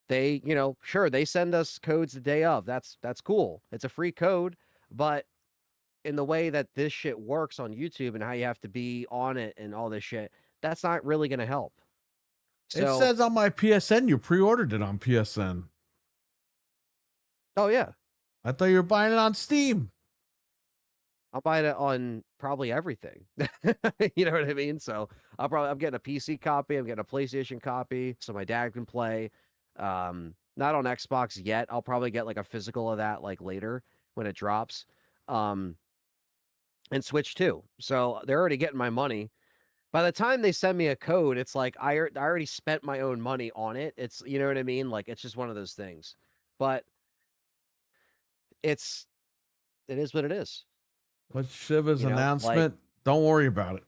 they, you know, sure, they send us codes the day of. That's cool. It's a free code, but in the way that this shit works on YouTube and how you have to be on it and all this shit, that's not really going to help. So,
It says on my PSN you pre-ordered it on PSN.
oh yeah,
I thought you were buying it on Steam.
I'll buy it on probably everything. You know what I mean? So I'm getting a PC copy. I'm getting a PlayStation copy so my dad can play. Not on Xbox yet. I'll probably get like a physical of that like later when it drops. And Switch too. So they're already getting my money. By the time they send me a code, it's like I already spent my own money on it. It's, you know what I mean? Like it's just one of those things. But it is what it is.
What's Shiva's
You know, like-
announcement? Don't worry about it.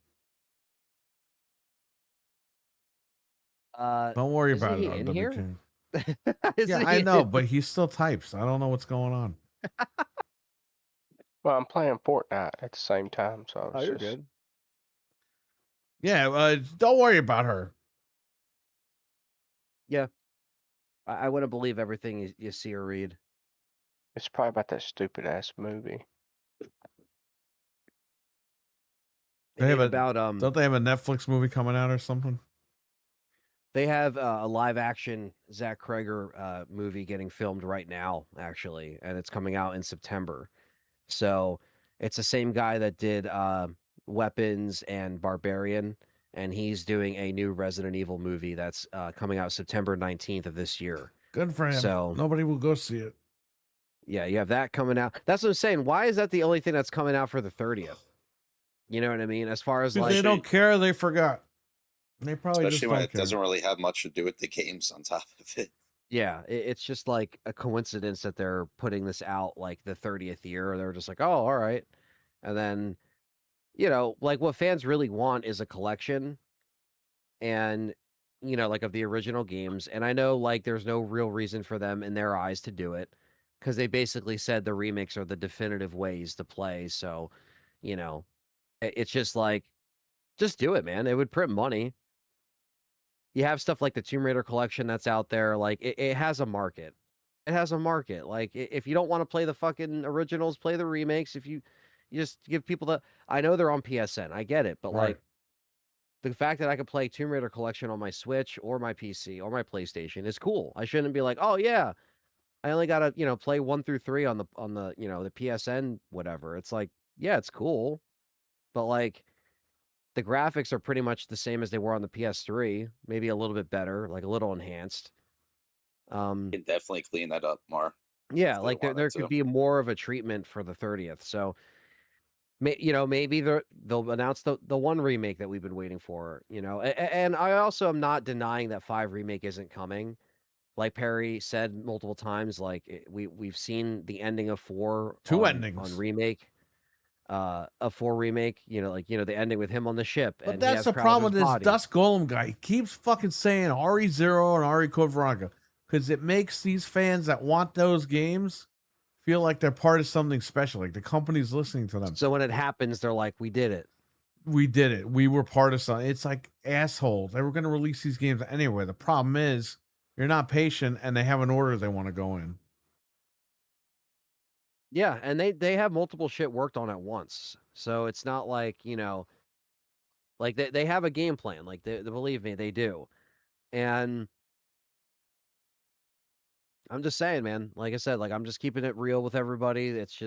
Don't worry
isn't
about
he
it.
in
RW
here?
King.
Isn't
Yeah, I
he-
know, but he still types. I don't know what's going on.
Well, I'm playing Fortnite at the same time, so I
Oh,
was
you're
just
good.
Yeah, don't worry about her.
I wouldn't believe everything you see or read.
it's probably about that stupid ass movie.
They have
Dave,
a-
about
Don't they have a Netflix movie coming out or something?
they have a live action Zach Kreger movie getting filmed right now, actually, and it's coming out in September. So it's the same guy that did Weapons and Barbarian, and he's doing a new Resident Evil movie that's coming out September 19th of this year.
Good for him.
So-
Nobody will go see it.
Yeah, you have that coming out. That's what I'm saying. Why is that the only thing that's coming out for the 30th? You know what I mean? As far as
Because
like,
they don't care. They forgot. They probably
Especially
just
when
don't
it
care.
doesn't really have much to do with the games on top of it.
yeah, it's just like a coincidence that they're putting this out like the 30th year. They're just like, oh, all right. And then, you know, like what fans really want is a collection and, you know, like of the original games. And I know like there's no real reason for them in their eyes to do it because they basically said the remakes are the definitive ways to play. So, you know, it's just like, just do it, man. It would print money. You have stuff like the Tomb Raider collection that's out there. Like it has a market. It has a market. Like if you don't want to play the fucking originals, play the remakes. If you just give people the, I know they're on PSN. I get it, but
Right.
like the fact that I could play Tomb Raider collection on my Switch or my PC or my PlayStation is cool. I shouldn't be like, oh yeah, I only gotta, you know, play 1 through 3 on the you know the PSN whatever. It's like, yeah, it's cool, but like the graphics are pretty much the same as they were on the PS3, maybe a little bit better, like a little enhanced.
You can definitely clean that up more.
Yeah,
they
like there
wanted
could
to.
be more of a treatment for the 30th. So, you know, maybe they'll announce the one remake that we've been waiting for. You know, and I also am not denying that 5 remake isn't coming. Like Perry said multiple times, like we've seen the ending of 4
Two
on
endings.
on remake. a 4 remake, like the ending with him on the ship
But
and he
that's
has
the problem with
Krauser's
this
body.
Dust Golem guy. He keeps fucking saying RE0 and RE Code Veronica because it makes these fans that want those games feel like they're part of something special, like the company's listening to them.
So when it happens, they're like, "We did it."
We did it. We were part of something. It's like assholes. They were going to release these games anyway. The problem is you're not patient and they have an order they want to go in.
Yeah, and they have multiple shit worked on at once. So it's not like, like they have a game plan. Like they believe me, they do. And I'm just saying, man, like I said, like I'm just keeping it real with everybody. It's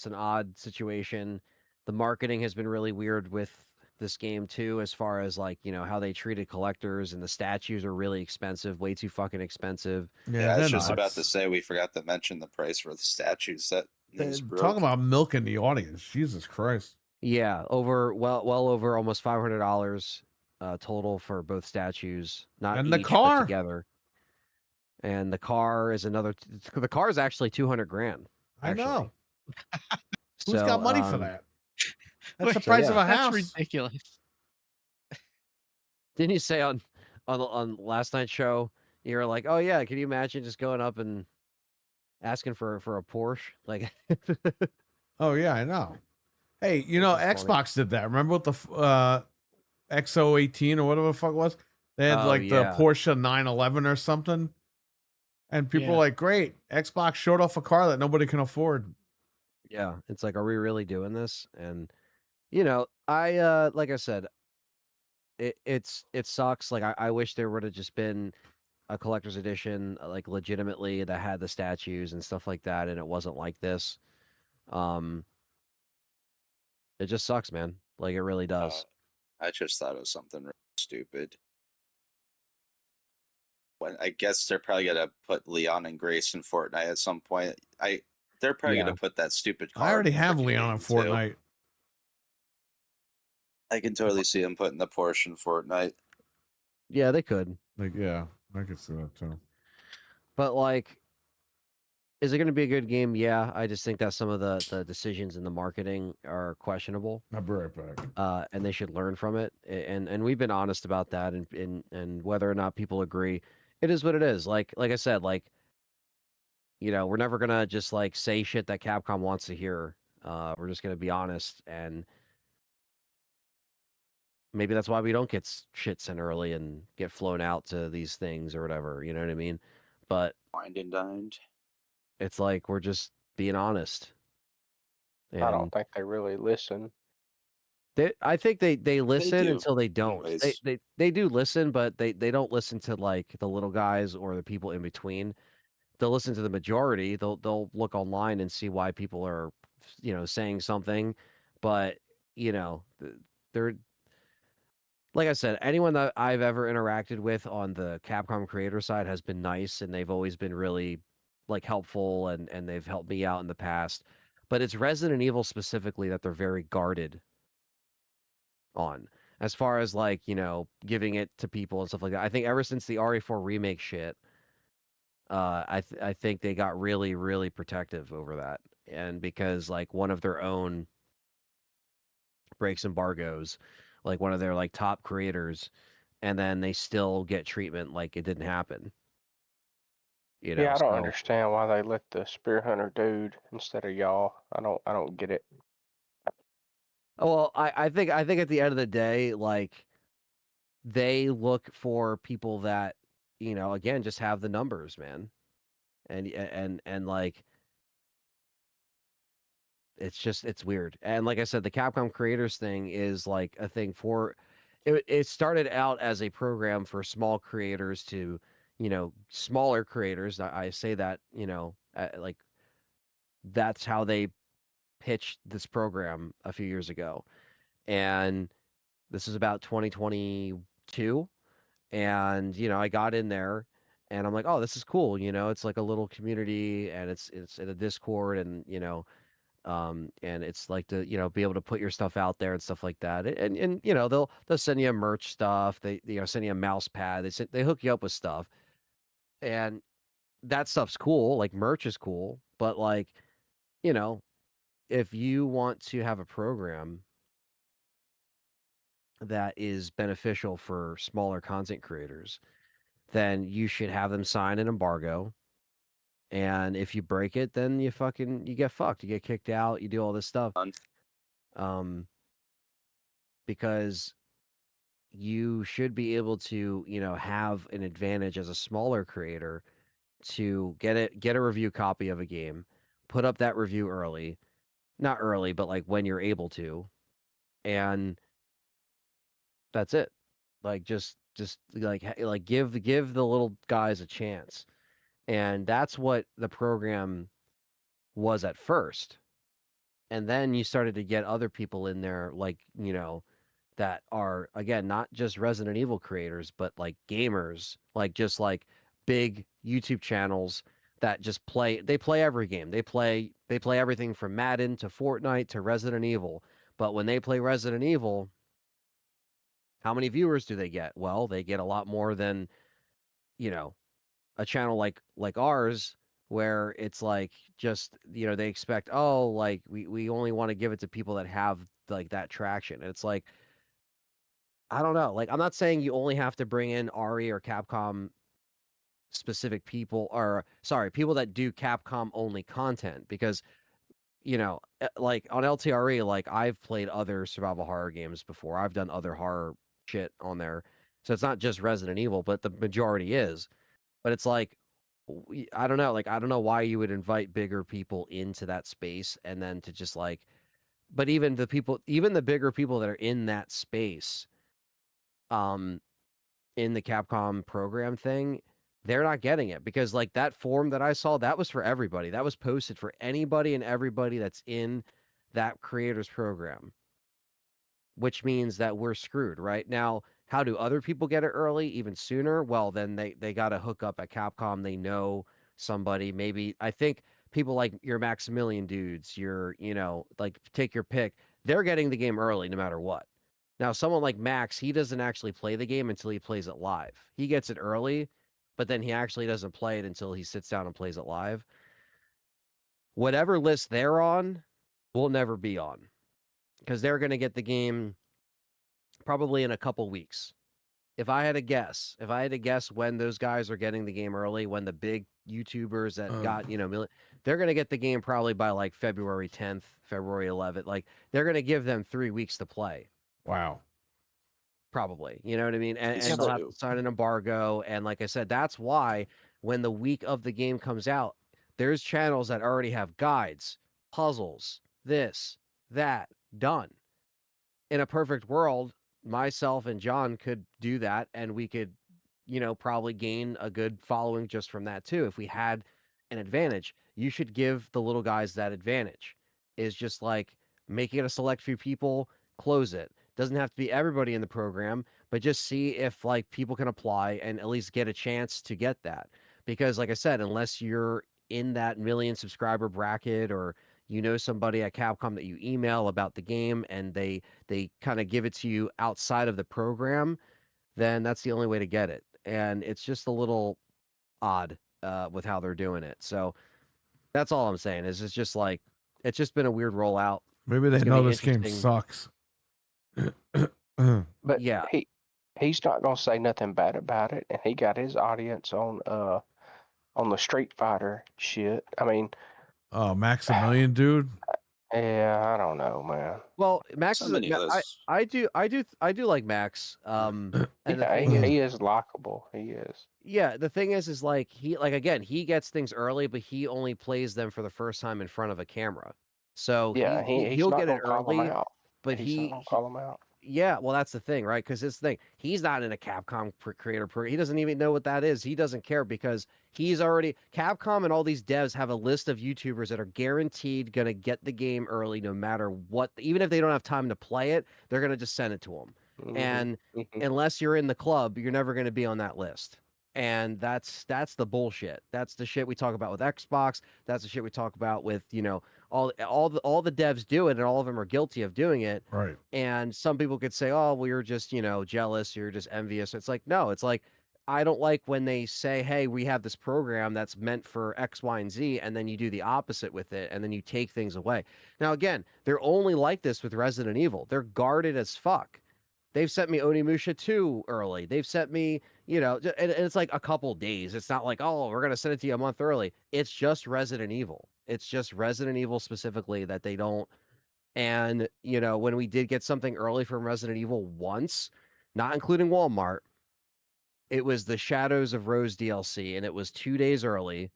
an odd situation. The marketing has been really weird with this game too, as far as like, how they treated collectors, and the statues are really expensive, way too fucking expensive.
Yeah, I
they're
was just about
nuts.
to say we forgot to mention the price for the statues. That news broke.
Talk about milking the audience. Jesus Christ.
Yeah, well over almost $500 total for both statues, not
And
each,
the
but
car.
together. And the car is the car is actually 200 grand.
I
Actually.
know.
So,
Who's got money for that? That's the
Wait,
price of a
That's
house.
ridiculous.
Didn't you say on last night's show, you were like, "Oh yeah, can you imagine just going up and asking for a Porsche?" Like,
Oh yeah, I know. Hey, you know,
Which is funny.
Xbox did that. Remember with the XO18 or whatever the fuck it was? They had
Oh,
like the
yeah.
Porsche 911 or something. And people
Yeah.
were like, great, Xbox showed off a car that nobody can afford.
Yeah, it's like, are we really doing this? And I like I said, it sucks. Like I wish there would have just been a collector's edition, like legitimately that had the statues and stuff like that, and it wasn't like this. It just sucks, man. Like it really does.
I just thought it was something really stupid. When I guess they're probably gonna put Leon and Grace in Fortnite at some point. They're probably
Yeah.
gonna put that stupid car.
I already
in the
have
freaking
Leon in
game, too.
Fortnite.
I can totally see him putting the Porsche in Fortnite.
Yeah, they could.
Like, yeah, I could see that too.
But like, is it going to be a good game? Yeah, I just think that some of the decisions in the marketing are questionable,
I'll be right back.
and they should learn from it. And we've been honest about that, and whether or not people agree, it is what it is. Like I said, like we're never gonna just like say shit that Capcom wants to hear. We're just gonna be honest, and maybe that's why we don't get shit sent early and get flown out to these things or whatever. You know what I mean? But
Wined and dined.
it's like we're just being honest.
I don't
And
think they really listen.
I think they listen
do,
until they don't.
anyways.
They do listen, but they don't listen to like the little guys or the people in between. They'll listen to the majority. They'll look online and see why people are saying something, but they're like I said, anyone that I've ever interacted with on the Capcom creator side has been nice, and they've always been really like helpful, and they've helped me out in the past. But it's Resident Evil specifically that they're very guarded on, as far as like giving it to people and stuff like that. I think ever since the RE4 remake shit, I think they got really, really protective over that, and because like one of their own breaks embargoes, like one of their like top creators, and then they still get treatment like it didn't happen.
Yeah, I don't
So
understand why they let the Spear Hunter dude instead of y'all. I don't get it.
well, I think at the end of the day, like they look for people that again just have the numbers, man, and like it's weird. And like I said, the Capcom creators thing is like a thing for it started out as a program for small creators to smaller creators. I say that like that's how they pitched this program a few years ago, and this is about 2022. And I got in there and I'm like, oh, this is cool. It's like a little community, and it's in a Discord, and and it's like to be able to put your stuff out there and stuff like that. And they'll send you merch stuff. They send you a mouse pad. They hook you up with stuff, and that stuff's cool. Like merch is cool, but like you know if you want to have a program that is beneficial for smaller content creators, then you should have them sign an embargo. And if you break it, then you get fucked. You get kicked out. You do all this stuff. Um, because you should be able to, have an advantage as a smaller creator to get a review copy of a game, put up that review early, not early, but like when you're able to, and that's it. Like just like give the little guys a chance. And that's what the program was at first. And then you started to get other people in there, like, that are, again, not just Resident Evil creators, but like gamers, like just like big YouTube channels that just play every game. They play everything from Madden to Fortnite to Resident Evil. But when they play Resident Evil, how many viewers do they get? Well, they get a lot more than, a channel like ours, where it's like just, they expect, oh, like we only want to give it to people that have like that traction. And it's like, I don't know. Like, I'm not saying you only have to bring in RE or Capcom specific people, or sorry, people that do Capcom only content, because, like on LTRE, like I've played other survival horror games before. I've done other horror shit on there. So it's not just Resident Evil, but the majority is. But it's like, I don't know. Like, I don't know why you would invite bigger people into that space and then to just like, but even the bigger people that are in that space, in the Capcom program thing, they're not getting it, because like that form that I saw, that was for everybody. That was posted for anybody and everybody that's in that creator's program, which means that we're screwed right now. How do other people get it early, even sooner? Well, then they got to hook up at Capcom. They know somebody. Maybe, I think people like your Maximilian dudes, your, like take your pick. They're getting the game early no matter what. Now, someone like Max, he doesn't actually play the game until he plays it live. He gets it early, but then he actually doesn't play it until he sits down and plays it live. Whatever list they're on, we'll never be on, because they're going to get the game probably in a couple weeks. If I had to guess when those guys are getting the game early, when the big YouTubers that got, they're going to get the game probably by like February 10th, February 11th. Like, they're going to give them 3 weeks to play.
Wow.
Probably. You know what I mean? And
So-
they'll have to sign an embargo. And like I said, that's why when the week of the game comes out, there's channels that already have guides, puzzles, this, that, done. In a perfect world, myself and John could do that, and we could, probably gain a good following just from that too. If we had an advantage, you should give the little guys that advantage. Is just like making it a select few people, close it. Doesn't have to be everybody in the program, but just see if like people can apply and at least get a chance to get that. Because like I said, unless you're in that million subscriber bracket, or somebody at Capcom that you email about the game and they kind of give it to you outside of the program, then that's the only way to get it. And it's just a little odd with how they're doing it. So that's all I'm saying. Is it's just like, it's just been a weird rollout.
Maybe they
It's gonna
know
be
this game
interesting.
sucks.
But
Yeah.
he's not gonna say nothing bad about it, and he got his audience on the Street Fighter shit. I mean,
Oh, Maximilian, dude.
yeah, I don't know, man.
Well, Max
So
is
many of those.
I do like Max. And the
Yeah,
thing is,
he is likable. He is.
yeah, the thing is like again, he gets things early, but he only plays them for the first time in front of a camera. So
Yeah, he's
he'll
not
get it
gonna call him
early,
out.
but
He's not gonna call him out.
yeah, well, that's the thing, right? Because this thing, he's not in a Capcom creator program. He doesn't even know what that is. He doesn't care, because he's already, Capcom and all these devs have a list of YouTubers that are guaranteed going to get the game early no matter what. Even if they don't have time to play it, they're going to just send it to them.
Mhm,
And
mhm.
unless you're in the club, you're never going to be on that list. And that's the bullshit. That's the shit we talk about with Xbox. That's the shit we talk about with, all the devs do it, and all of them are guilty of doing it.
Right.
And some people could say, oh, well, you're just, jealous, you're just envious. It's like, no, it's like, I don't like when they say, "Hey, we have this program that's meant for X, Y, and Z," and then you do the opposite with it, and then you take things away. Now, again, they're only like this with Resident Evil. They're guarded as fuck. They've sent me Onimusha 2 early. They've sent me, and it's like a couple days. It's not like, oh, we're gonna send it to you a month early. It's just Resident Evil. It's just Resident Evil specifically that they don't. And when we did get something early from Resident Evil once, not including Walmart, it was the Shadows of Rose DLC, and it was 2 days early.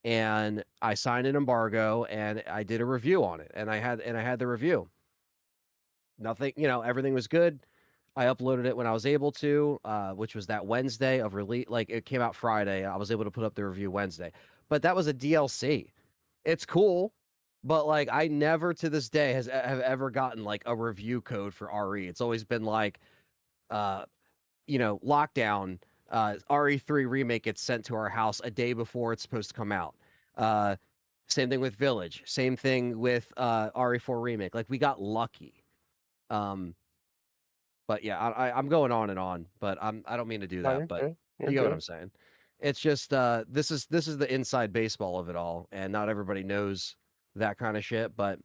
And I signed an embargo, and I did a review on it, and I had the review. Nothing, everything was good. I uploaded it when I was able to, which was that Wednesday of release. Like, it came out Friday. I was able to put up the review Wednesday, but that was a DLC. It's cool, but like, I never to this day have ever gotten like a review code for RE. It's always been like, Lockdown, RE3 remake gets sent to our house a day before it's supposed to come out. Same thing with Village. Same thing with RE4 remake. Like, we got lucky. But yeah, I'm going on and on, but I don't mean to do
No,
that,
you're
but
good. You're
you get what
good.
I'm saying. It's just this is the inside baseball of it all, and not everybody knows that kind of shit. But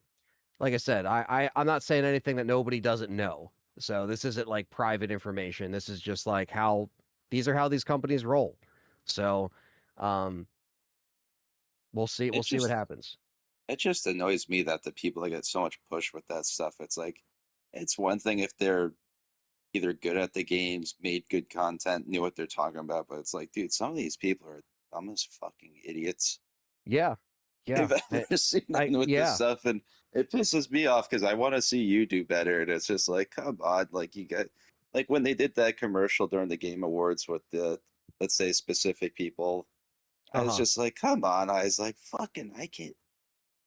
like I said, I'm not saying anything that nobody doesn't know. So this isn't like private information. This is just like how these companies roll. So we'll see what happens.
It just annoys me that the people that get so much push with that stuff, it's like, it's one thing if they're either good at the games, made good content, knew what they're talking about, but it's like, dude, some of these people are dumb as fucking idiots.
Yeah. Yeah.
I've ever seen them with this stuff, and it pisses me off because I want to see you do better, and it's just like, come on, like, you get, like, when they did that commercial during the Game Awards with the, let's say, specific people, I was just like, come on. I was like, fucking, I can't.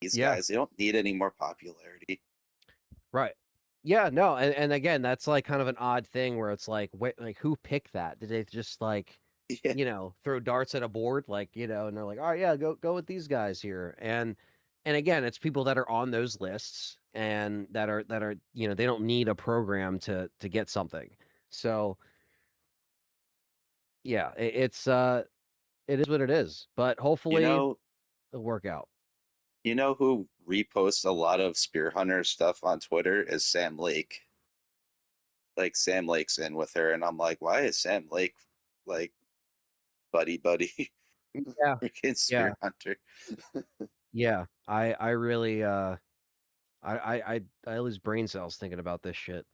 These guys, they don't need any more popularity.
Right. Yeah, no, and again, that's like kind of an odd thing where it's like, like, who picked that? Did they just like,
Yeah.
throw darts at a board, like, and they're like, oh yeah, go with these guys here, and again, it's people that are on those lists and that are they don't need a program to get something. So yeah, it is what it is, but hopefully it'll work out.
You know who reposts a lot of Spear Hunter stuff on Twitter is Sam Lake. Like, Sam Lake's in with her, and I'm like, why is Sam Lake like buddy?
Yeah.
Freaking Spear Hunter.
Yeah, I really I lose brain cells thinking about this shit.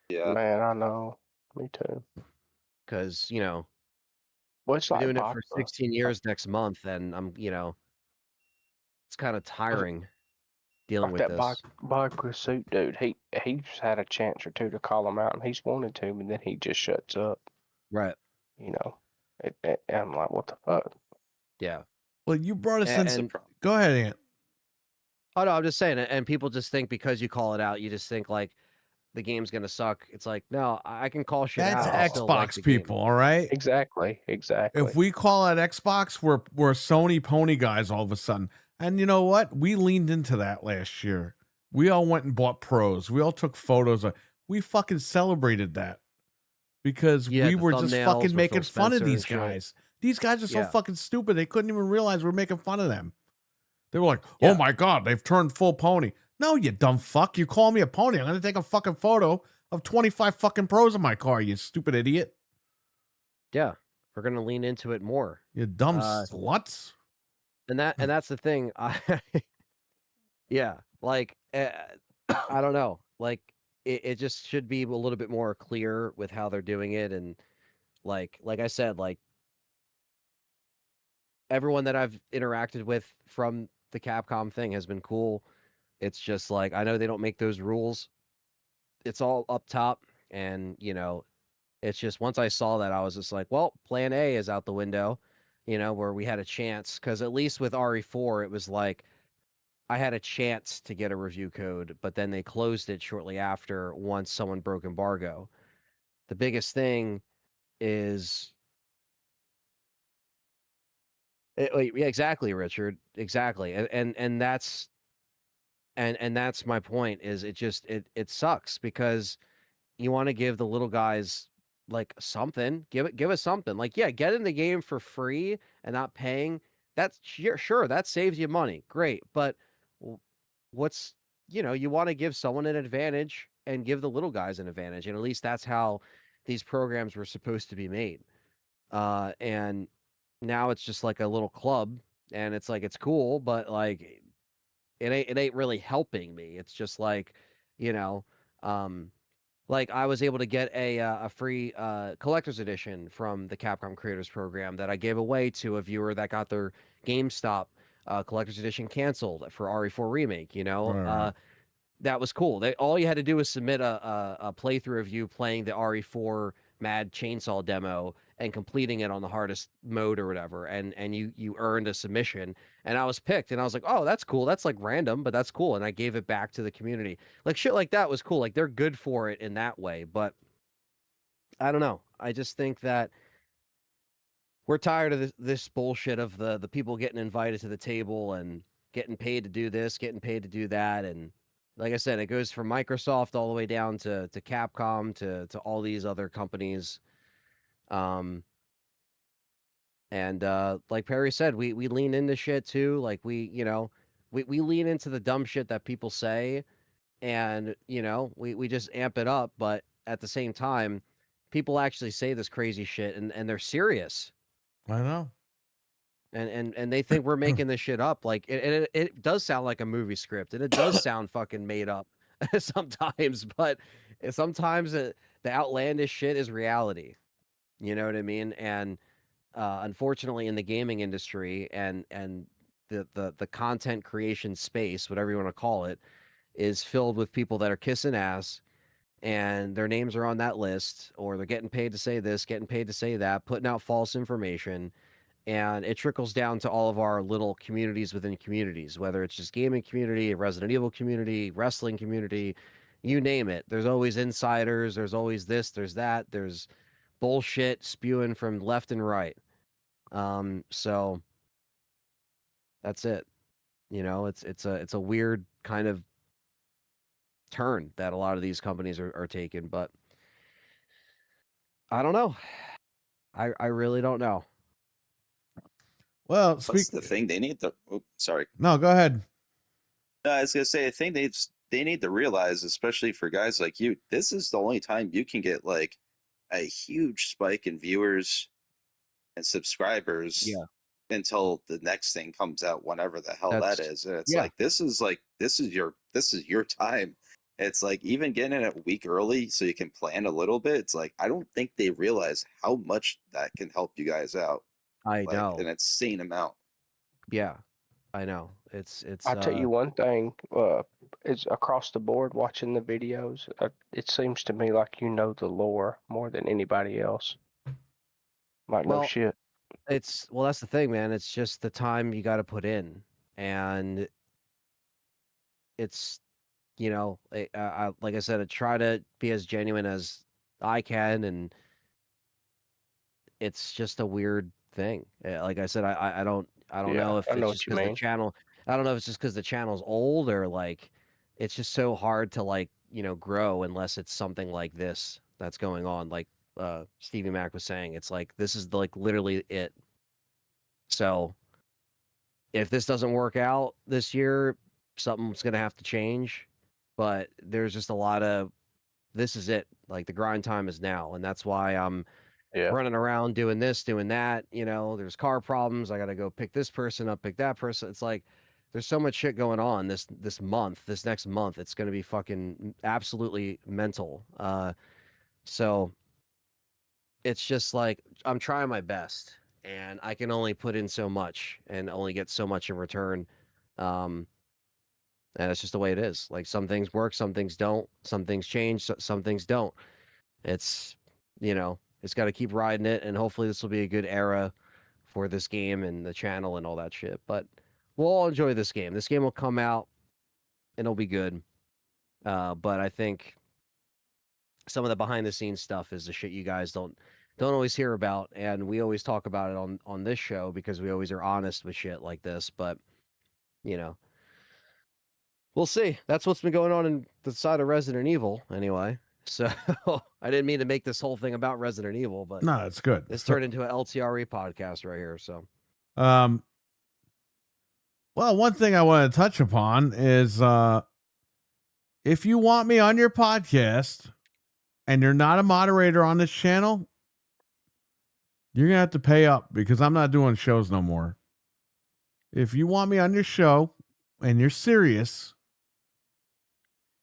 Yeah,
man, I know. Me too.
Because
Well, it's
we're
like
doing it for 16 years next month, and I'm it's kind of tiring dealing with
that
this.
bike with suit dude. He's had a chance or two to call him out, and he's wanted to, but then he just shuts up.
Right.
And I'm like, what the fuck?
Yeah.
Well, you brought us
that's the
in.
problem.
Go ahead, Ant.
Oh no, I'm just saying it, and people just think because you call it out, you just think like the game's gonna suck. It's like, no, I can call shit
That's
out. I'll still like
Xbox
the game.
people, all right?
Exactly.
If we call out Xbox, we're Sony pony guys all of a sudden. And you know what? We leaned into that last year. We all went and bought pros. We all took photos. We fucking celebrated that because we were just fucking making fun of these guys. These guys are so fucking stupid. They couldn't even realize we're making fun of them. They were like, oh my God, they've turned full pony. No, you dumb fuck. You call me a pony. I'm going to take a fucking photo of 25 fucking pros in my car, you stupid idiot.
Yeah. We're going to lean into it more.
You dumb sluts.
And that's the thing. Yeah. Like, I don't know. Like, it just should be a little bit more clear with how they're doing it. And like I said, like, everyone that I've interacted with from the Capcom thing has been cool. It's just like, I know they don't make those rules. It's all up top. And, it's just, once I saw that, I was just like, well, plan A is out the window, where we had a chance. Because at least with RE4, it was like, I had a chance to get a review code, but then they closed it shortly after once someone broke embargo. The biggest thing is... yeah, exactly, Richard. Exactly. And that's my point, is it sucks because you want to give the little guys like something. Give us something. Like, yeah, get in the game for free and not paying. That's sure that saves you money. Great. But what's you want to give someone an advantage and give the little guys an advantage. And at least that's how these programs were supposed to be made. And now it's just like a little club, and it's like it's cool, but like it ain't really helping me. It's just like, you know, um, like I was able to get a free collector's edition from the Capcom Creators Program that I gave away to a viewer that got their GameStop collector's edition canceled for RE4 Remake.
Right.
That was cool. All you had to do was submit a playthrough of you playing the RE4 Mad Chainsaw demo and completing it on the hardest mode or whatever, and you earned a submission. And I was picked, and I was like, oh, that's cool. That's like random, but that's cool. And I gave it back to the community. Like shit like that was cool. Like they're good for it in that way. But I don't know. I just think that we're tired of this bullshit of the people getting invited to the table and getting paid to do this, getting paid to do that, and like I said, it goes from Microsoft all the way down to Capcom to all these other companies. Um, and like Perry said, we lean into shit too. Like we lean into the dumb shit that people say, and we just amp it up. But at the same time, people actually say this crazy shit, and they're serious.
I know.
And they think we're making this shit up. Like it does sound like a movie script, and it does sound fucking made up sometimes. But sometimes the outlandish shit is reality. You know what I mean? And unfortunately, in the gaming industry and the content creation space, whatever you want to call it, is filled with people that are kissing ass, and their names are on that list, or they're getting paid to say this, getting paid to say that, putting out false information. And it trickles down to all of our little communities within communities, whether it's just gaming community, a Resident Evil community, wrestling community, you name it. There's always insiders. There's always this. There's that. There's bullshit spewing from left and right. So that's it. It's a weird kind of turn that a lot of these companies are taking, but I don't know. I really don't know.
Well,
That's the thing. They need the. Oh, sorry.
No, go ahead.
No, I was gonna say. I think they need to realize, especially for guys like you, this is the only time you can get like a huge spike in viewers and subscribers.
Yeah.
Until the next thing comes out, whenever the hell that is, and it's
yeah.
this is your time. It's like even getting it a week early so you can plan a little bit. It's like I don't think they realize how much that can help you guys out.
I
Like
know.
an insane amount.
Yeah, I know. It's
I'll tell you one thing. It's across the board watching the videos. It seems to me like you know the lore more than anybody else. Like no
Well,
shit.
that's the thing, man. It's just the time you got to put in, and it's like I said, I try to be as genuine as I can, and it's just a weird thing. Like I said, I don't
Yeah,
know if
I know
it's
what
just
you
because the
mean.
channel. I don't know if it's just because the channel's old, or like it's just so hard to like grow unless it's something like this that's going on. Like Stevie Mac was saying, it's like this is like literally it. So if this doesn't work out this year, something's gonna have to change. But there's just a lot of this is it. Like the grind time is now, and that's why I'm
Yeah.
running around doing this, doing that. There's car problems. I gotta go pick this person up, pick that person. It's like there's so much shit going on this next month. It's gonna be fucking absolutely mental. So it's just like I'm trying my best, and I can only put in so much and only get so much in return. And it's just the way it is. Like some things work, some things don't, some things change, some things don't. It's it's got to keep riding it, and hopefully this will be a good era for this game and the channel and all that shit. But we'll all enjoy this game. This game will come out and it'll be good. But I think some of the behind the scenes stuff is the shit you guys don't always hear about, and we always talk about it on this show because we always are honest with shit like this. But we'll see. That's what's been going on in the side of Resident Evil, anyway. So I didn't mean to make this whole thing about Resident Evil, but
No, it's good.
this
So,
turned into an LTRE podcast right here. So
well, one thing I want to touch upon is if you want me on your podcast and you're not a moderator on this channel, you're gonna have to pay up because I'm not doing shows no more. If you want me on your show and you're serious,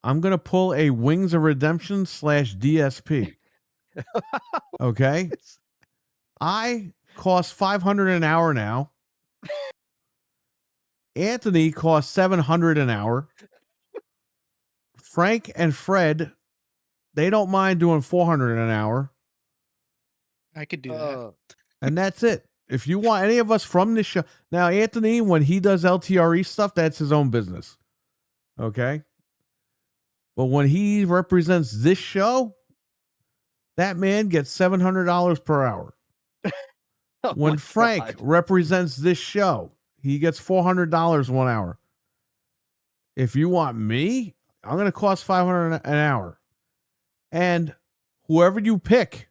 I'm gonna pull a Wings of Redemption / DSP. Okay, I cost $500 an hour now. Anthony costs $700 an hour. Frank and Fred, they don't mind doing $400 an hour,
I could do that.
and that's it. If you want any of us from this show, now Anthony, when he does LTRE stuff, that's his own business. Okay, but when he represents this show, that man gets $700 per hour.
Oh
When
my
Frank
God.
represents this show, he gets $400 1 hour. If you want me, I'm going to cost $500 an hour. And whoever you pick,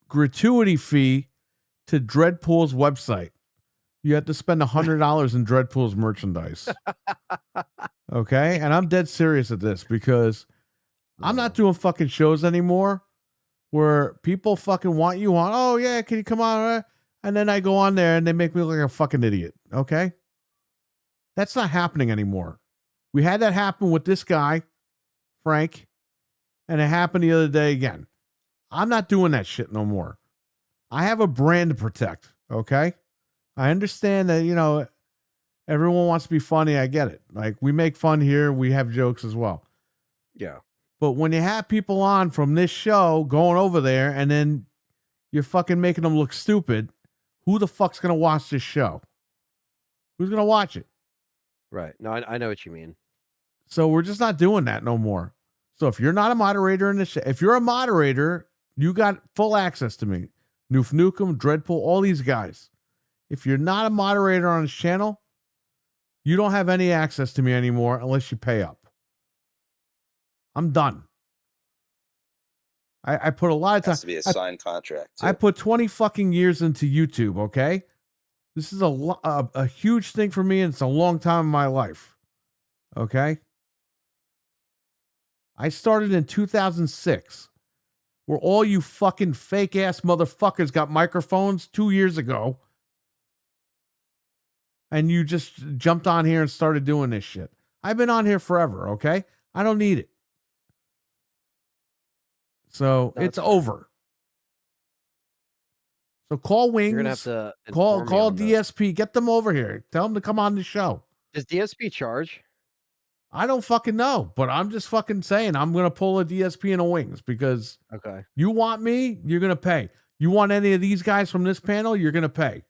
gratuity fee to Dreadpool's website. You have to spend $100 in Dreadpool's merchandise. Okay? And I'm dead serious at this because I'm not doing fucking shows anymore where people fucking want you on. Oh, yeah, can you come on? And then I go on there and they make me look like a fucking idiot. Okay? That's not happening anymore. We had that happen with this guy, Frank, and it happened the other day again. I'm not doing that shit no more. I have a brand to protect. Okay? I understand that, you know, everyone wants to be funny. I get it. Like, we make fun here. We have jokes as well.
Yeah.
But when you have people on from this show going over there and then you're fucking making them look stupid, who the fuck's going to watch this show? Who's going to watch it?
Right. No, I know what you mean.
So we're just not doing that no more. So if you're not a moderator in this show, if you're a moderator, you got full access to me. Noof Nukem, Dreadpool, all these guys. If you're not a moderator on this channel, you don't have any access to me anymore unless you pay up. I'm done. I put a lot of time.
Has to be a signed contract.
I
too.
put 20 fucking years into YouTube, okay? This is a huge thing for me, and it's a long time in my life, okay? I started in 2006, where all you fucking fake-ass motherfuckers got microphones 2 years ago, and you just jumped on here and started doing this shit. I've been on here forever, okay? I don't need it. So
No,
it's
that's fair.
over. So call Wings.
You're gonna have to
Call
inform me on the-
DSP. Get them over here. Tell them to come on the show.
Does DSP charge?
I don't fucking know, but I'm just fucking saying I'm gonna pull a DSP and a Wings because
Okay.
you want me, you're gonna pay. You want any of these guys from this panel, you're gonna pay.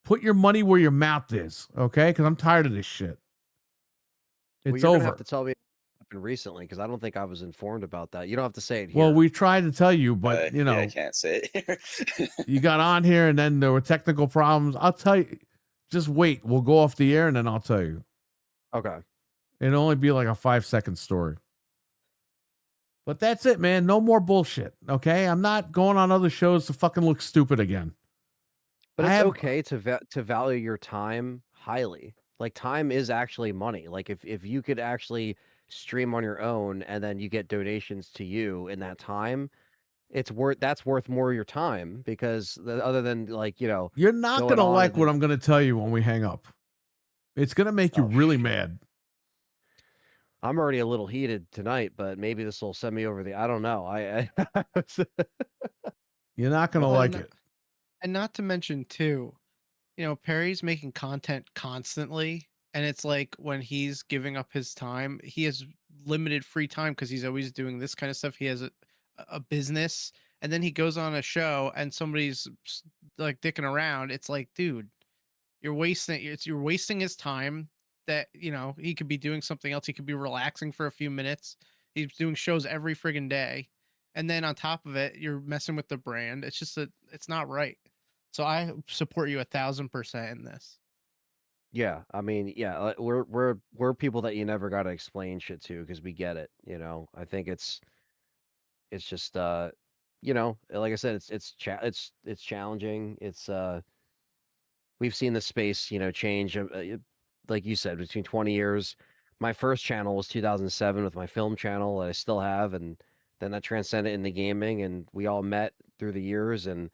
Put your money where your mouth is, okay? Because I'm tired of this shit.
Well,
It's
you're gonna
over.
have to tell me what happened recently because I don't think I was informed about that. You don't have to say it here.
Well, we tried to tell you, but you know,
yeah, I can't say it here.
you got on here and then there were technical problems. I'll tell you. Just wait. We'll go off the air and then I'll tell you.
Okay.
It'll only be like a 5-second story. But that's it, man. No more bullshit. Okay. I'm not going on other shows to fucking look stupid again.
But
I
it's
have-
okay to value your time highly. Like time is actually money. Like if you could actually stream on your own and then you get donations to you in that time, that's worth more of your time because other than like, you know,
You're not
going
going to
on
like
and
what
then-
I'm going to tell you when we hang up. It's going to make you
Oh,
really
shit.
mad.
I'm already a little heated tonight, but maybe this will send me over the I don't know. I
You're not going to
Well,
like
and-
it.
And not to mention too, you know, Perry's making content constantly, and it's like when he's giving up his time, he has limited free time because he's always doing this kind of stuff. He has a business, and then he goes on a show, and somebody's like dicking around. It's like, dude, you're wasting his time. That, you know, he could be doing something else. He could be relaxing for a few minutes. He's doing shows every friggin' day. And then on top of it, you're messing with the brand. It's just that it's not right. So I support you 1,000% in this.
Yeah, I mean, yeah, we're people that you never got to explain shit to because we get it. I think it's just like I said, it's challenging. We've seen the space change. Like you said, between 20 years. My first channel was 2007 with my film channel that I still have, and then that transcended into gaming, and we all met through the years, and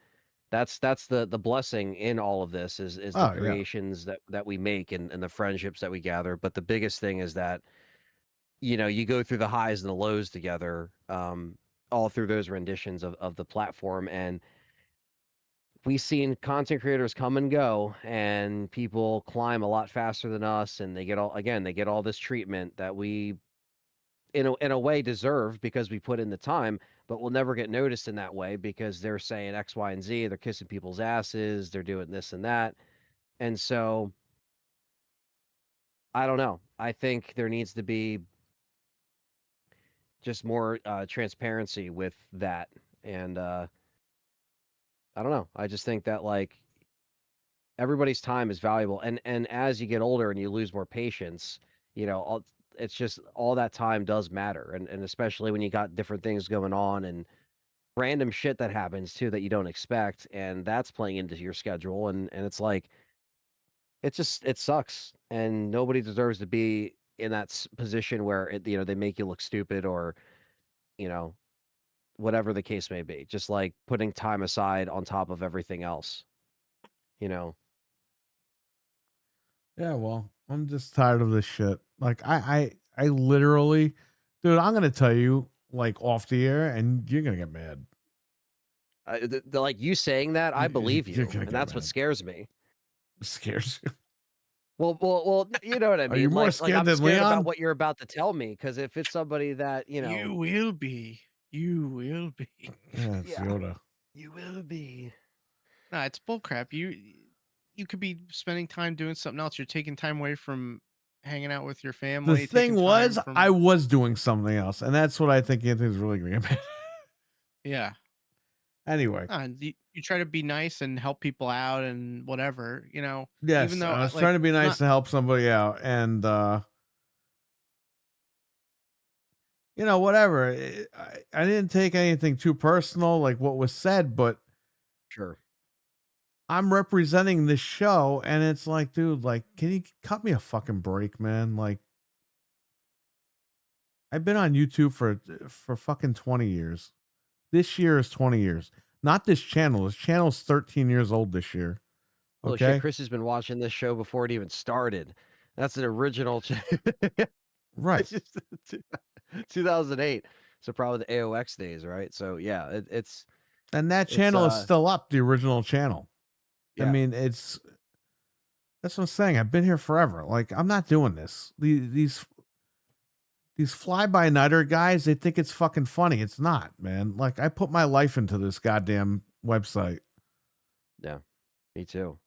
that's the blessing in all of this is the
Oh yeah.
creations that we make and the friendships that we gather. But the biggest thing is that you go through the highs and the lows together, all through those renditions of the platform. And we've seen content creators come and go, and people climb a lot faster than us, and they get all this treatment that we in a way deserve because we put in the time, but we'll never get noticed in that way because they're saying X, Y, and Z. They're kissing people's asses. They're doing this and that. And so I don't know. I think there needs to be just more transparency with that. And I don't know. I just think that like everybody's time is valuable. And as you get older and you lose more patience, it's just all that time does matter. And especially when you got different things going on and random shit that happens too that you don't expect, and that's playing into your schedule. And it's like it sucks, and nobody deserves to be in that position where they make you look stupid or you know whatever the case may be, just like putting time aside on top of everything else you know
Yeah, well, I'm just tired of this shit. Like I literally, dude, I'm gonna tell you like off the air, and you're gonna get mad.
like you saying that, I believe
You're
you,
gonna
and
get
that's what
mad.
scares me.
It scares you.
Well, you know what I
Are you
mean.
more
Like
scared
I'm
than
scared about
Leon?
what you're about to tell me, because if it's somebody that
You will be. You will be.
Yeah, it's
yeah,
Yoda.
you will be.
Nah, it's bullcrap. You could be spending time doing something else. You're taking time away from hanging out with your
The
family,
thing
taking time
was, I
from
was doing something else, and that's what I think Anthony's really gonna get mad.
yeah.
Anyway,
And you try to be nice and help people out and whatever, even
yes,
though
I was
like
trying to be
it's
nice
not
to help somebody out, and whatever. I didn't take anything too personal, like what was said, but
Sure.
I'm representing this show, and it's like, dude, like, can you cut me a fucking break, man? Like, I've been on YouTube for fucking 20 years. This year is 20 years. Not this channel. This channel's 13 years old this year.
Holy shit,
Okay?
Chris has been watching this show before it even started. That's an original.
Right.
It's just 2008. So probably the AOX days, right? So yeah, it's
And that
it's
channel is still up, the original channel. I
yeah.
mean, that's what I'm saying. I've been here forever. Like, I'm not doing this. These fly by nighter guys, they think it's fucking funny. It's not, man. Like, I put my life into this goddamn website.
Yeah, me too.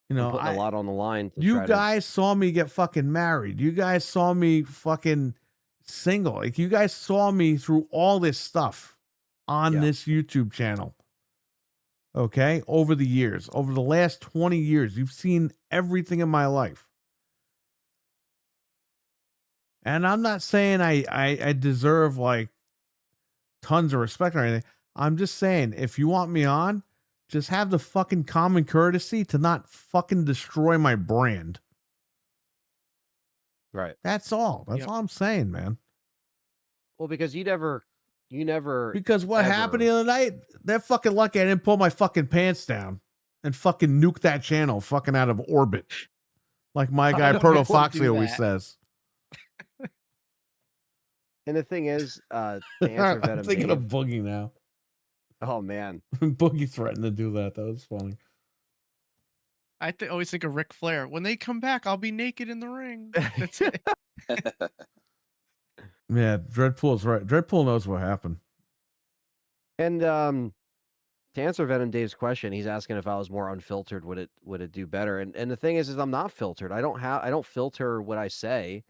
You
I'm
know,
putting a lot on the line to
you
try to.
guys saw me get fucking married. You guys saw me fucking single. Like, you guys saw me through all this stuff on
Yeah.
this YouTube channel. Okay? Over the years, over the last 20 years, you've seen everything in my life. And I'm not saying I deserve like tons of respect or anything. I'm just saying, if you want me on, just have the fucking common courtesy to not fucking destroy my brand.
Right.
That's all. That's
Yep.
all I'm saying, man.
Well, because you never.
Because what happened the
ever-
other night, they're fucking lucky I didn't pull my fucking pants down and fucking nuke that channel fucking out of orbit. Like my guy
don't
Proto
know how to
Foxy
do
always
that.
says.
And the thing is, to answer
I'm
Venom
thinking
Dave.
of Boogie now.
Oh man.
Boogie threatened to do that. That was funny.
I always think of Ric Flair. When they come back, I'll be naked in the ring. That's it.
Yeah, Dreadpool's right. Dreadpool knows what happened.
And to answer Venom Dave's question, he's asking if I was more unfiltered, would it do better? And the thing is I'm not filtered. I don't filter what I say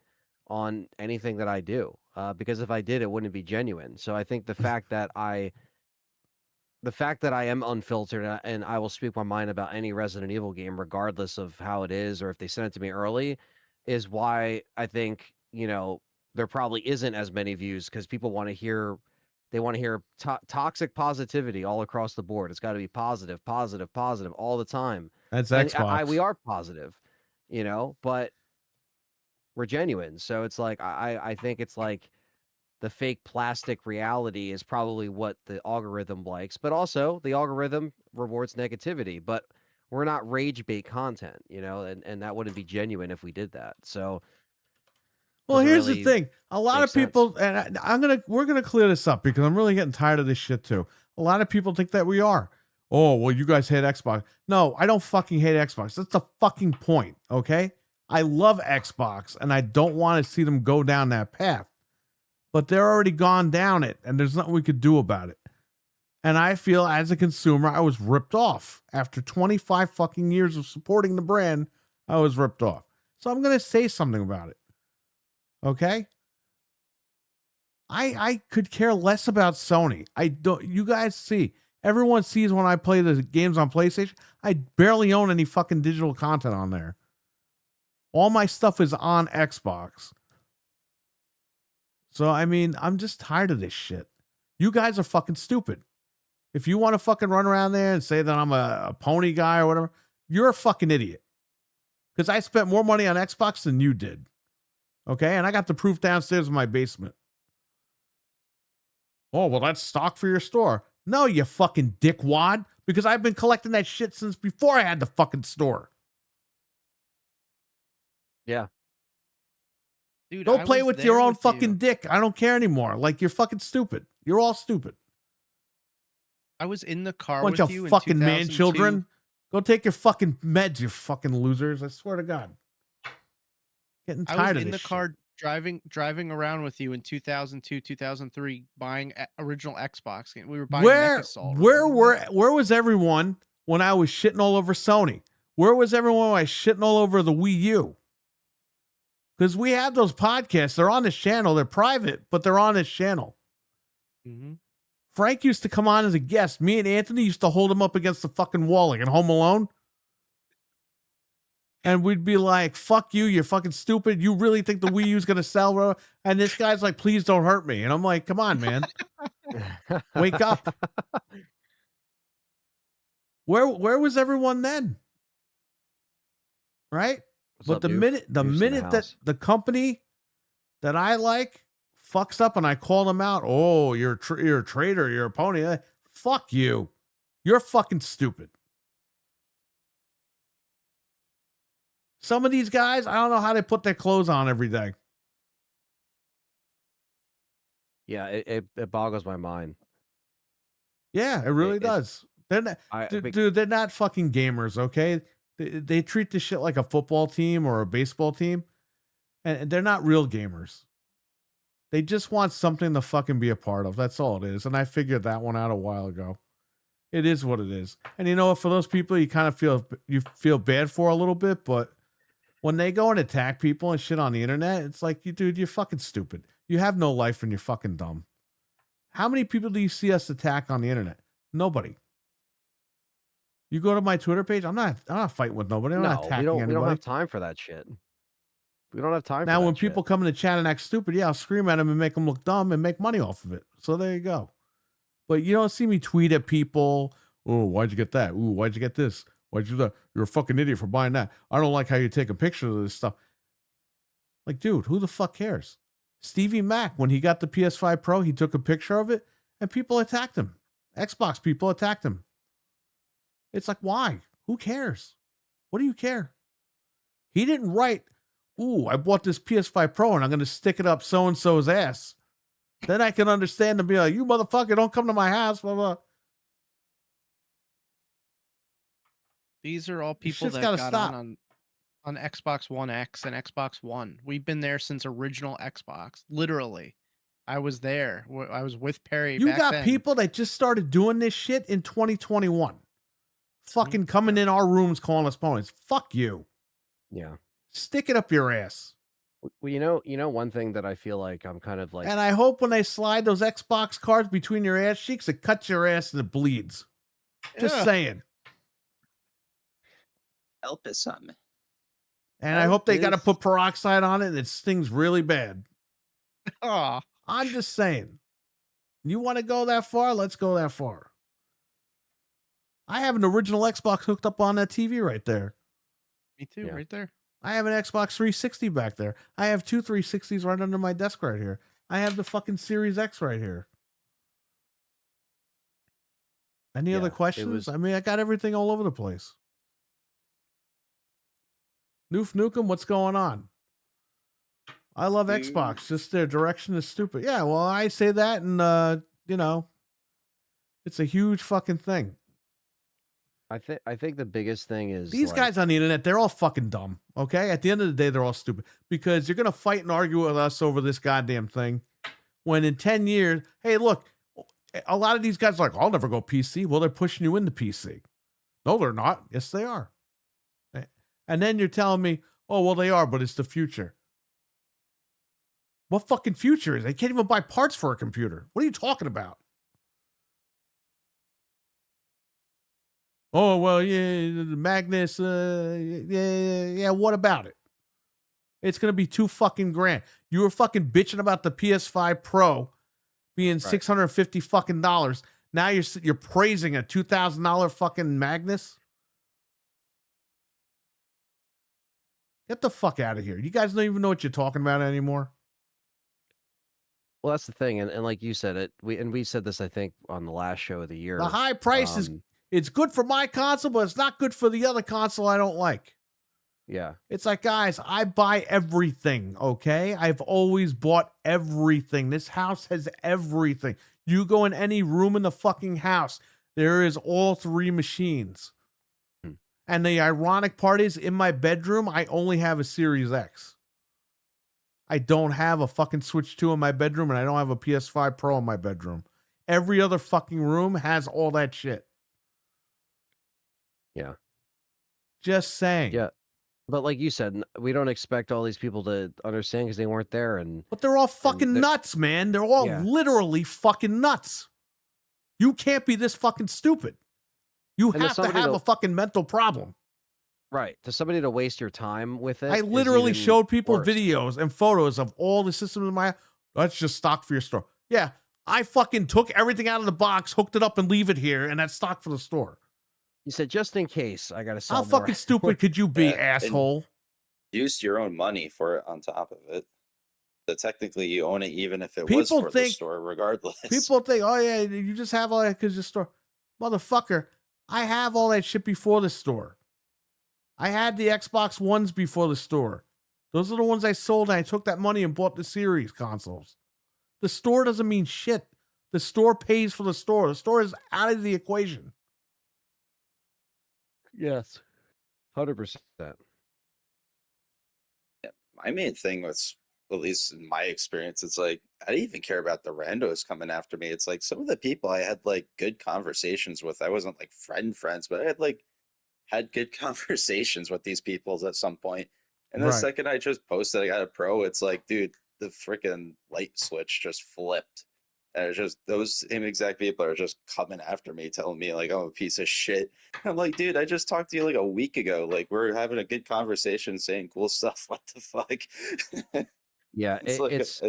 on anything that I do. Because if I did, it wouldn't be genuine. So I think the fact that I the fact that I am unfiltered and I will speak my mind about any Resident Evil game, regardless of how it is or if they send it to me early, is why I think, there probably isn't as many views because people want to hear, toxic positivity all across the board. It's got to be positive, positive, positive all the time.
That's
And
Xbox.
we are positive, but we're genuine. So it's like, I think it's like, the fake plastic reality is probably what the algorithm likes, but also the algorithm rewards negativity. But we're not rage bait content, and that wouldn't be genuine if we did that. So,
Well,
doesn't
here's the
really
thing. A lot
make
of people, and we're gonna clear this up because I'm really getting tired of this shit too. A lot of people think that we are. Oh, well, you guys hate Xbox. No, I don't fucking hate Xbox. That's the fucking point. Okay. I love Xbox and I don't want to see them go down that path. But they're already gone down it, and there's nothing we could do about it. And I feel as a consumer, I was ripped off. After 25 fucking years of supporting the brand, I was ripped off. So I'm gonna say something about it. Okay? I could care less about Sony. I don't. You guys see. Everyone sees when I play the games on PlayStation. I barely own any fucking digital content on there. All my stuff is on Xbox. So, I mean, I'm just tired of this shit. You guys are fucking stupid. If you want to fucking run around there and say that I'm a pony guy or whatever, you're a fucking idiot. Because I spent more money on Xbox than you did. Okay? And I got the proof downstairs in my basement. Oh, well, that's stock for your store. No, you fucking dickwad. Because I've been collecting that shit since before I had the fucking store.
Yeah.
Dude,
Go
I
play
was
with your
there
own
with
fucking
you.
dick. I don't care anymore. Like, you're fucking stupid. You're all stupid.
I was in the car
Bunch
with
of
you in
fucking man
2002.
children. Go take your fucking meds, you fucking losers. I swear to God. Getting
I
tired
was
of
in
this
the car driving around with you in 2002, 2003, buying original Xbox game. We were buying
Where
MechAssault.
where was everyone when I was shitting all over Sony? Where was everyone when I was shitting all over the Wii U? Because we have those podcasts. They're on this channel. They're private, but they're on this channel.
Mm-hmm.
Frank used to come on as a guest. Me and Anthony used to hold him up against the fucking wall like in Home Alone. And we'd be like, fuck you, you're fucking stupid. You really think the Wii U's going to sell, bro? And this guy's like, please don't hurt me. And I'm like, come on, man. Wake up. Where was everyone then? Right?
What's
But
up,
the
Noof?
minute
Noof's in the
that
house.
the company that I like fucks up and I call them out, oh, you're a traitor, you're a pony. Fuck you. You're fucking stupid. Some of these guys, I don't know how they put their clothes on every day.
Yeah, it boggles my mind.
Yeah, it really
It-
does. They're not,
I be-
dude, they're not fucking gamers, okay? They treat this shit like a football team or a baseball team, and they're not real gamers. They just want something to fucking be a part of. That's all it is. And I figured that one out a while ago. It is what it is. And you know what? For those people, you kind of feel bad for a little bit, but when they go and attack people and shit on the internet, it's like, dude, you're fucking stupid. You have no life and you're fucking dumb. How many people do you see us attack on the internet? Nobody. You go to my Twitter page. I'm not fighting with nobody. I'm not
No,
attacking
we don't
anybody.
have time for that shit. We don't have time
Now,
for
when
that
people
shit.
come in the chat and act stupid, yeah, I'll scream at them and make them look dumb and make money off of it. So there you go. But you don't see me tweet at people. Oh, why'd you get that? Ooh, why'd you get this? Why'd you do that? You're a fucking idiot for buying that. I don't like how you take a picture of this stuff. Like, dude, who the fuck cares? Stevie Mac, when he got the PS5 Pro, he took a picture of it and people attacked him. Xbox people attacked him. It's like, why? Who cares? What do you care? He didn't write, ooh, I bought this PS5 Pro and I'm going to stick it up so-and-so's ass. Then I can understand and be like, you motherfucker, don't come to my house, blah, blah.
These are all
This
people
shit's
that
gotta
got
stop.
on Xbox One X and Xbox One. We've been there since original Xbox. Literally. I was there. I was with Perry.
You
back
got
then.
people that just started doing this shit in 2021. Fucking coming in our rooms calling us ponies. Fuck you.
Yeah.
Stick it up your ass.
Well, one thing that I feel like I'm kind of like,
And I hope when they slide those Xbox cards between your ass cheeks, it cuts your ass and it bleeds. Just
Yeah.
saying.
Help us some.
And I
As
hope they got to
is-
put peroxide on it and it stings really bad.
Aw.
I'm just saying. You want to go that far? Let's go that far. I have an original Xbox hooked up on that TV right there.
Me too,
Yeah.
right there.
I have an Xbox 360 back there. I have two 360s right under my desk right here. I have the fucking Series X right here. Any
Yeah,
other
it
questions?
was-
I mean, I got everything all over the place. Noof Nukem, what's going on? I love Xbox. Just their direction is stupid. Yeah, well, I say that, and it's a huge fucking thing.
I think the biggest thing is
These
like,
guys on the internet, they're all fucking dumb. Okay, at the end of the day, they're all stupid because you're gonna fight and argue with us over this goddamn thing. When in 10 years, hey, look, a lot of these guys are like, I'll never go PC. Well, they're pushing you into PC. No, they're not. Yes, they are. And then you're telling me, oh, well, they are, but it's the future. What fucking future is it? They can't even buy parts for a computer. What are you talking about? Oh, well, yeah, the Magnus, yeah, what about it? It's going to be $2 fucking grand. You were fucking bitching about the PS5 Pro being $650 fucking dollars. Now you're praising a $2,000 fucking Magnus? Get the fuck out of here. You guys don't even know what you're talking about anymore.
well, that's the thing, and like you said, we said this, I think, on the last show of the year.
The high price is it's good for my console, but it's not good for the other console I don't like.
Yeah.
It's like, guys, I buy everything, okay? I've always bought everything. This house has everything. You go in any room in the fucking house, there is all three machines. And the ironic part is, in my bedroom, I only have a Series X. I don't have a fucking Switch 2 in my bedroom, and I don't have a PS5 Pro in my bedroom. Every other fucking room has all that shit.
Yeah.
Just saying.
Yeah. But like you said, we don't expect all these people to understand because they weren't there. And
But they're all fucking
they're-
nuts, man. They're all
Yeah.
literally fucking nuts. You can't be this fucking stupid. You
And to
have to
somebody
have
to-
a fucking mental problem.
right, to somebody to waste your time with it.
I
is
literally
even
showed people
worse.
videos and photos of all the systems in my. That's just stock for your store. Yeah, I fucking took everything out of the box, hooked it up, and leave it here, and that's stock for the store.
You said just in case I got to sell
How
more.
fucking stupid could you be,
Yeah, and-
asshole?
Used your own money for it on top of it. So technically, you own it, even if it was
People
for the
think-
store, regardless.
People think, oh yeah, you just have all that because your store. Motherfucker, I have all that shit before the store. I had the Xbox Ones before the store. Those are the ones I sold, and I took that money and bought the Series consoles. The store doesn't mean shit. The store pays for the store. The store is out of the equation.
Yes, 100%.
My main thing was, at least in my experience, it's like I didn't even care about the randos coming after me. It's like some of the people I had like good conversations with. I wasn't like friends, but I had good conversations with these people at some point. And the
Right.
second I just posted I got a Pro, it's like, dude, the freaking light switch just flipped. And it's just those same exact people are just coming after me, telling me like I'm a piece of shit. I'm like, dude, I just talked to you like a week ago. Like we're having a good conversation, saying cool stuff. What the fuck?
Yeah,
It's like
it's
so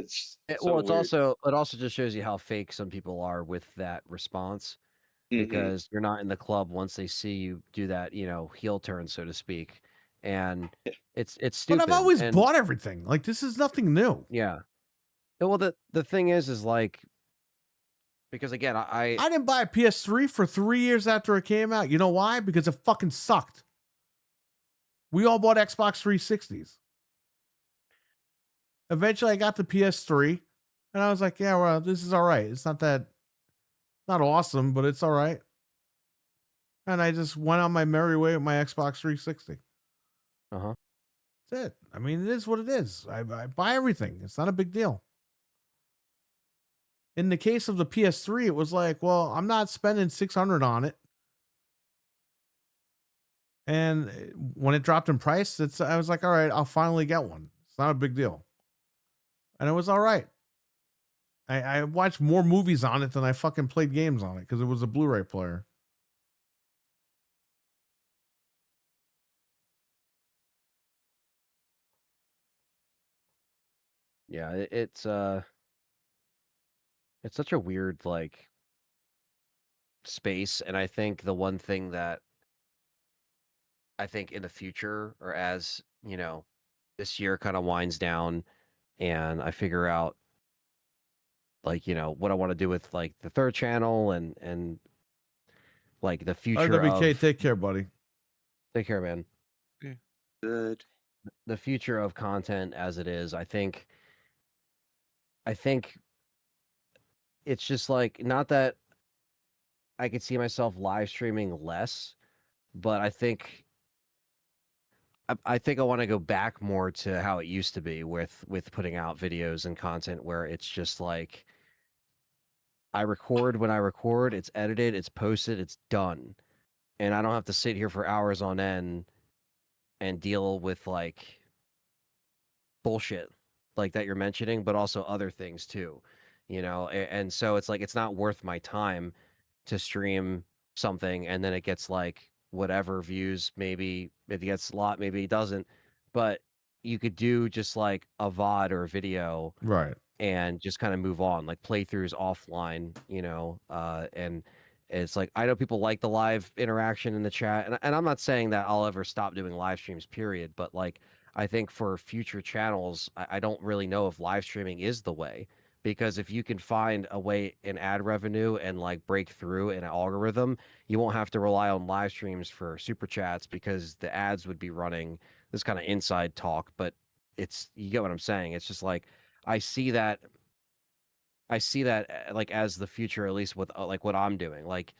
well, it's
weird.
also just shows you how fake some people are with that response
Mhm.
because you're not in the club once they see you do that, heel turn, so to speak. And
Yeah.
it's
But
stupid.
I've always
and,
bought everything. Like, this is nothing new.
Yeah. Well, the thing is like, because again, I
I didn't buy a PS3 for 3 years after it came out. You know why? Because it fucking sucked. We all bought Xbox 360s. Eventually, I got the PS3, and I was like, yeah, well, this is all right. It's not not awesome, but it's all right. And I just went on my merry way with my Xbox 360.
Uh-huh.
That's it. I mean, it is what it is. I buy everything. It's not a big deal. In the case of the PS3, it was like, well, I'm not spending $600 on it. And when it dropped in price, I was like, all right, I'll finally get one. It's not a big deal. And it was all right. I watched more movies on it than I fucking played games on it because it was a Blu-ray player.
Yeah, it's such a weird like space, and I think the one thing that I think in the future, or as this year kind of winds down, and I figure out like what I want to do with like the third channel and like the future
RWK,
of
take care, buddy.
take care, man.
Good.
The future of content as it is, I think it's just like, not that I could see myself live streaming less, but I think I want to go back more to how it used to be with putting out videos and content, where it's just like I record when I record, it's edited, it's posted, it's done. And I don't have to sit here for hours on end and deal with like bullshit like that you're mentioning, but also other things too, and so it's like it's not worth my time to stream something and then it gets like whatever views, maybe it gets a lot, maybe it doesn't, but you could do just like a VOD or a video
Right.
and just kind of move on, like playthroughs offline, and it's like I know people like the live interaction in the chat, and I'm not saying that I'll ever stop doing live streams, period, but like I think for future channels, I don't really know if live streaming is the way, because if you can find a way in ad revenue and like break through in an algorithm, you won't have to rely on live streams for super chats because the ads would be running. This kind of inside talk, but you get what I'm saying. It's just like I see that like as the future, at least with like what I'm doing. Like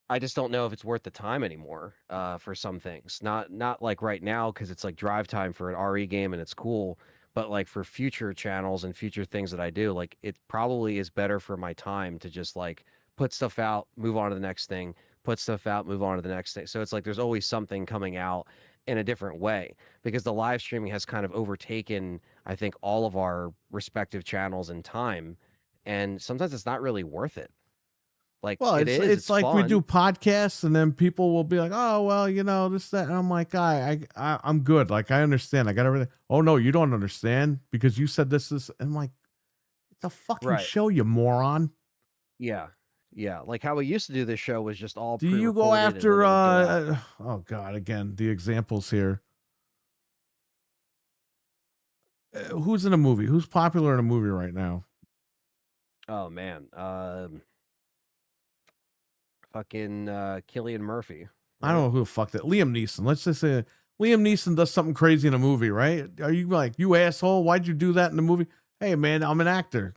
I just don't know if it's worth the time anymore for some things. Not like right now because it's like drive time for an RE game and it's cool, but like for future channels and future things that I do, like it probably is better for my time to just like put stuff out, move on to the next thing, put stuff out, move on to the next thing. So it's like there's always something coming out in a different way, because the live streaming has kind of overtaken, I think, all of our respective channels in time, and sometimes it's not really worth it. Like
Well, it's like we do
fun.
podcasts, and then people will be like, "Oh, well, this, that," and I'm like, I'm good. Like, I understand. I got everything. Oh no, you don't understand because you said this is. And I'm like, it's a fucking
Right.
show, you moron.
Yeah. Yeah. Like how we used to do this show was just all
Do you go
pre-recorded and then
after?
it would go out.
Oh God, again, the examples here. Who's in a movie? Who's popular in a movie right now?
Oh man. Fucking Cillian Murphy.
I don't know who the fuck that. Liam Neeson. Let's just say Liam Neeson does something crazy in a movie, right? Are you like, you asshole? Why'd you do that in the movie? Hey man, I'm an actor.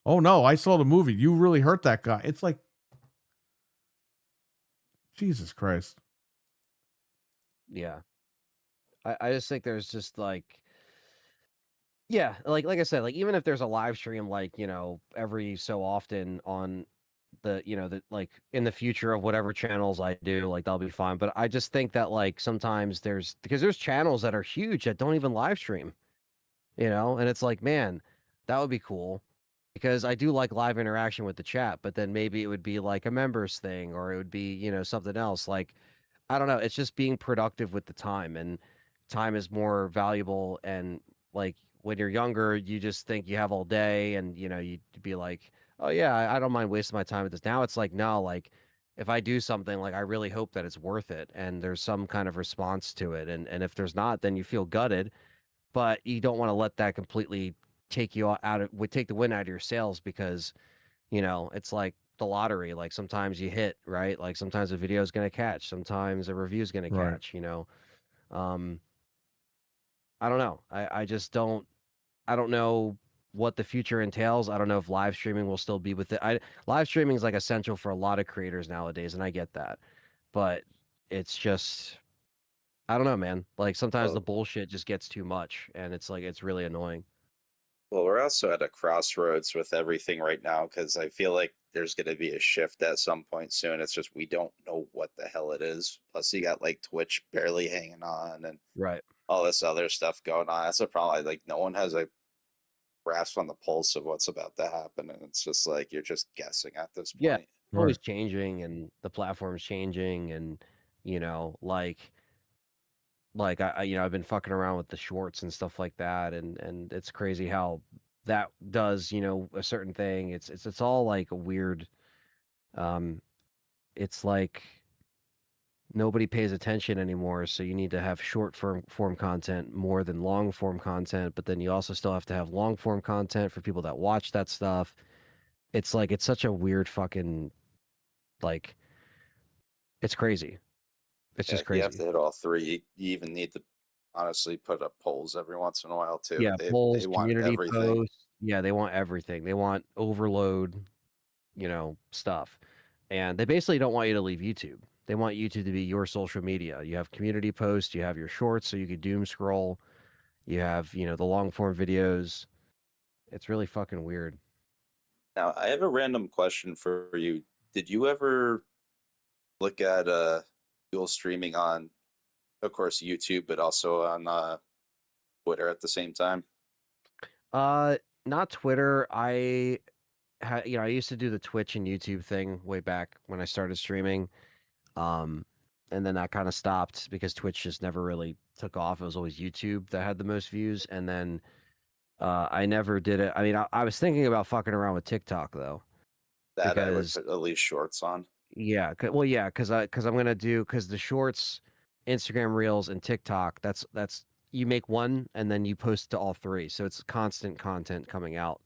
Oh no, I saw the movie. You really hurt that guy. It's like, Jesus Christ.
Yeah. I just think there's just like, yeah, like I said, like even if there's a live stream, like, every so often on the like in the future of whatever channels I do, like that'll be fine. But I just think that like sometimes because there's channels that are huge that don't even live stream, and it's like, man, that would be cool, because I do like live interaction with the chat, but then maybe it would be like a members thing, or it would be, something else. Like, I don't know. It's just being productive with the time, and time is more valuable. And like when you're younger, you just think you have all day, and you'd be like, oh yeah, I don't mind wasting my time with this. Now it's like, no, like if I do something, like I really hope that it's worth it and there's some kind of response to it. And if there's not, then you feel gutted, but you don't want to let that completely take you take the wind out of your sails, because it's like the lottery. Like sometimes you hit, right? Like sometimes a video is going to catch, sometimes a review is going to
Right.
catch, I don't know. I just don't, I don't know what the future entails. I don't know if live streaming will still be with it. Live streaming is like essential for a lot of creators nowadays, and I get that. But it's just, I don't know, man. Like sometimes
Well-
the bullshit just gets too much, and it's like it's really annoying.
Well, we're also at a crossroads with everything right now because I feel like there's going to be a shift at some point soon. It's just we don't know what the hell it is. Plus, you got like Twitch barely hanging on, and
Right.
all this other stuff going on. That's a problem. Like no one has a grasp on the pulse of what's about to happen, and it's just like you're just guessing at this
Yeah.
point.
Always
Right.
changing, and the platform's changing, and you know, like I've been fucking around with the shorts and stuff like that, and it's crazy how that does, a certain thing. It's all like a weird. Um, it's like nobody pays attention anymore, so you need to have short form content more than long form content, but then you also still have to have long form content for people that watch that stuff. It's like it's such a weird fucking like it's crazy. It's
Yeah,
just
you have to
crazy.
hit all three. You even need to honestly put up polls every once in a while too.
Yeah,
They
polls,
want
community
everything.
posts. Yeah, they want everything. They want overload, stuff. And they basically don't want you to leave YouTube. They want YouTube to be your social media. You have community posts, you have your shorts so you could doom scroll, you have, the long form videos. It's really fucking weird.
Now, I have a random question for you. Did you ever look at dual streaming on, of course, YouTube, but also on Twitter at the same time?
Uh Not Twitter. I used to do the Twitch and YouTube thing way back when I started streaming. Um, and then that kind of stopped because Twitch just never really took off. It was always YouTube that had the most views. And then I never did it. I mean, I was thinking about fucking around with TikTok though,
That I would
because
put at least shorts on.
yeah, well, yeah, because I'm gonna do because the shorts, Instagram Reels, and TikTok. That's you make one and then you post to all three, so it's constant content coming out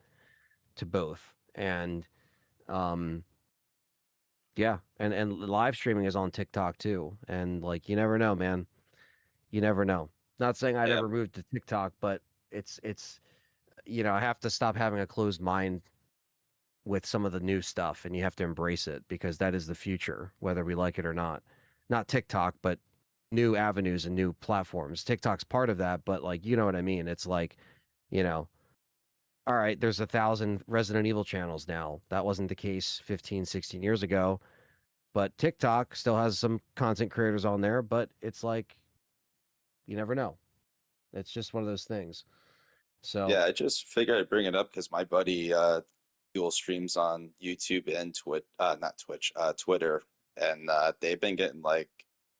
to both. And um, yeah, and live streaming is on TikTok too. And like you never know, man. You never know. Not saying I'd
Yeah,
ever move to TikTok, but it's I have to stop having a closed mind with some of the new stuff, and you have to embrace it because that is the future, whether we like it or not. Not TikTok, but new avenues and new platforms. TikTok's part of that, but like you know what I mean. It's like, you know, all right, there's 1,000 Resident Evil channels now. That wasn't the case 15, 16 years ago. But TikTok still has some content creators on there, but it's like you never know. It's just one of those things. So
yeah. I just figured I'd bring it up because my buddy dual streams on YouTube and not Twitch, Twitter, and they've been getting like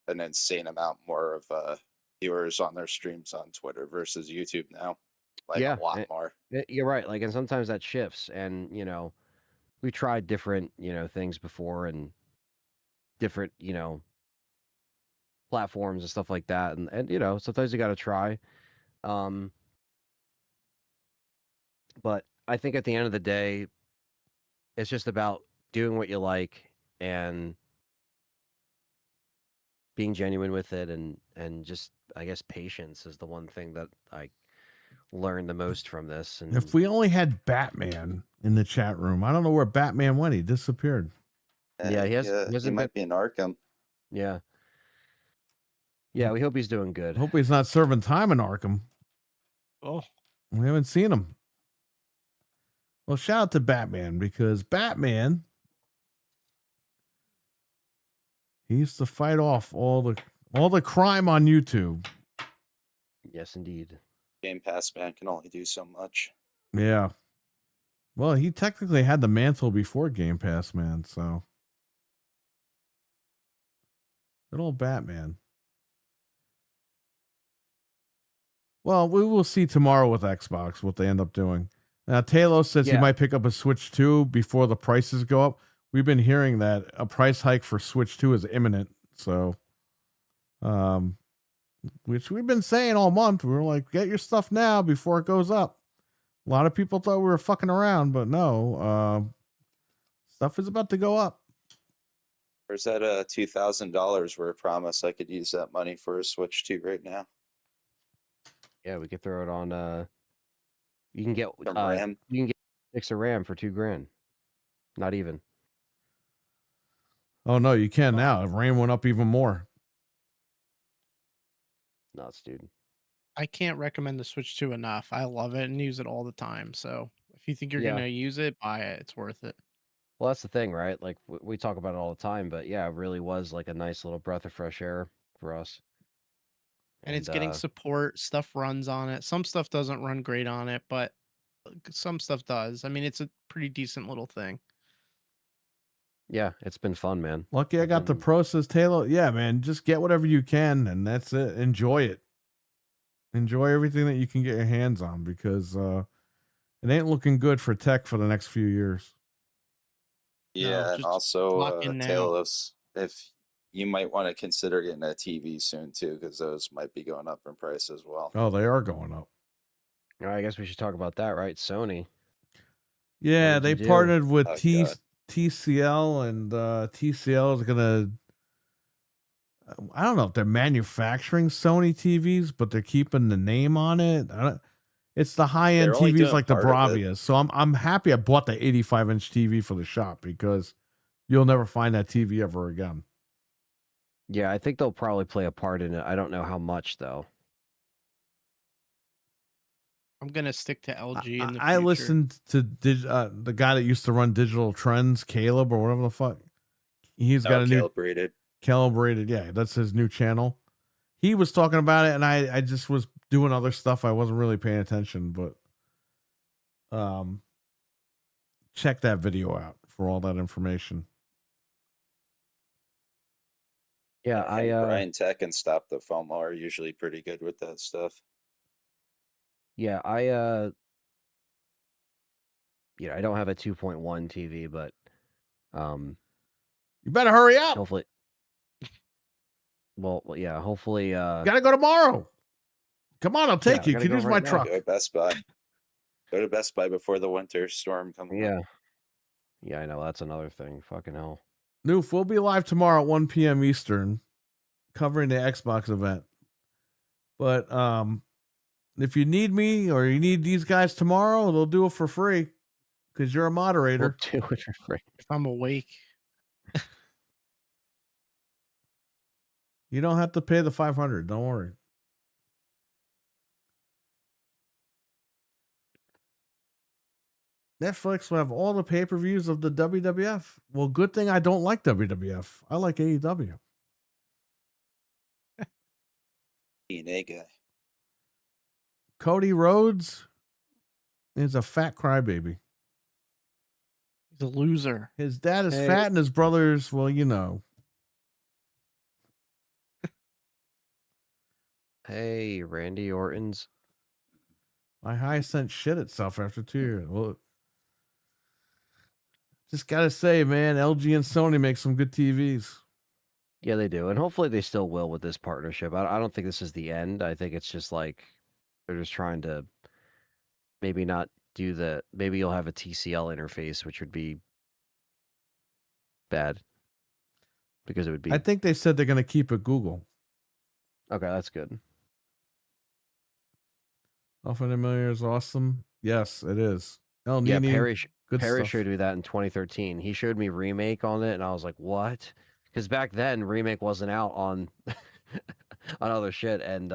an insane amount more of viewers on their streams on Twitter versus YouTube now, like
yeah,
a lot more.
you're right. Like, and sometimes that shifts, and we tried different things before and different platforms and stuff like that, and sometimes you got to try. Um, but I think at the end of the day, it's just about doing what you like and being genuine with it, and just I guess patience is the one thing that I learned the most from this. And
If we only had Batman in the chat room, I don't know where Batman went. He disappeared.
yeah, he
He
hasn't been.
might be in Arkham.
Yeah, yeah. We hope he's doing good.
Hope he's not serving time in Arkham.
Oh,
We haven't seen him. Well, shout out to Batman because Batman, he used to fight off all the crime on YouTube.
Yes, indeed.
Game Pass man can only do so much.
Yeah. Well, he technically had the mantle before Game Pass, man. So good old Batman. Well, we will see tomorrow with Xbox what they end up doing. Now, Taylor says he
Yeah.
might pick up a Switch 2 before the prices go up. We've been hearing that a price hike for Switch 2 is imminent. So, which we've been saying all month. We were like, get your stuff now before it goes up. A lot of people thought we were fucking around, but no. Stuff is about to go up.
Where's that $2,000 where I promised I could use that money for a Switch 2 right now?
Yeah, we could throw it on. You can get
Some RAM.
you can get 6 of RAM for $2,000. Not even.
Oh, no, you can now. RAM went up even more.
Nuts, dude.
I can't recommend the Switch 2 enough. I love it and use it all the time. So if you think you're
Yeah.
gonna use it, buy it. It's worth it.
Well, that's the thing, right? Like we talk about it all the time, but yeah, it really was like a nice little breath of fresh air for us.
and it's getting support. Stuff runs on it. Some stuff doesn't run great on it, but some stuff does. I mean, it's a pretty decent little thing.
Yeah, it's been fun, man.
Lucky I got the Pro, says Taylor. Yeah, man, just get whatever you can, and that's it. Enjoy it. Enjoy everything that you can get your hands on, because it ain't looking good for tech for the next few years.
Yeah, and
just
also
lock in now.
Taylor, if you might want to consider getting a TV soon too, because those might be going up in price as well.
Oh, they are going up.
All right, I guess we should talk about that, right? Sony.
Yeah,
What'd
they
you do?
partnered with
Oh, God.
TCL, and TCL is gonna. I don't know if they're manufacturing Sony TVs, but they're keeping the name on it. It's the high end
They're only
TVs
doing
like the
part of it.
Bravias. So I'm happy I bought the 85-inch TV for the shop, because you'll never find that TV ever again.
Yeah, I think they'll probably play a part in it. I don't know how much though.
I'm gonna stick to LG in the
I
future.
listened to the guy that used to run Digital Trends, Caleb, or whatever the fuck. He's got a new Calibrated. Yeah, that's his new channel. He was talking about it, and I just was doing other stuff. I wasn't really paying attention, but check that video out for all that information.
Yeah,
Brian Tech and Stop the FOMO are usually pretty good with that stuff.
Yeah, I don't have a 2.1 TV, but
you better hurry up.
Hopefully, yeah, hopefully.
Gotta go tomorrow. Come on, I'll take you.
gotta
Can
go
use
right
my
now.
truck.
Go to Best Buy. Go to Best Buy before the winter storm comes.
Yeah, I know that's another thing. Fucking hell.
Noof, we'll be live tomorrow at 1 p.m. Eastern, covering the Xbox event. But if you need me or you need these guys tomorrow, they'll do it for free, because you're a moderator.
We'll do it for free.
If I'm awake.
You don't have to pay the $500. Don't worry. Netflix will have all the pay-per-views of the WWF. Well, good thing I don't like WWF. I like AEW.
TNA guy.
Cody Rhodes is a fat crybaby.
He's a loser.
His dad is
Hey.
fat, and his brothers, well, you know.
Hey, Randy Orton's.
My high sent shit itself after 2 years. Well, just gotta say, man, LG and Sony make some good TVs.
Yeah, they do, and hopefully they still will with this partnership. I don't think this is the end. I think it's just like they're just trying to maybe not do the. Maybe you'll have a TCL interface, which would be bad because it would be.
I think they said they're gonna keep it Google.
Okay, that's good.
Off in a Million is awesome. Yes, it is. El
Yeah,
Nini,
Perry
good
Perry
stuff.
showed me that in 2013. He showed me Remake on it, and I was like, "What?" Because back then Remake wasn't out on on other shit, and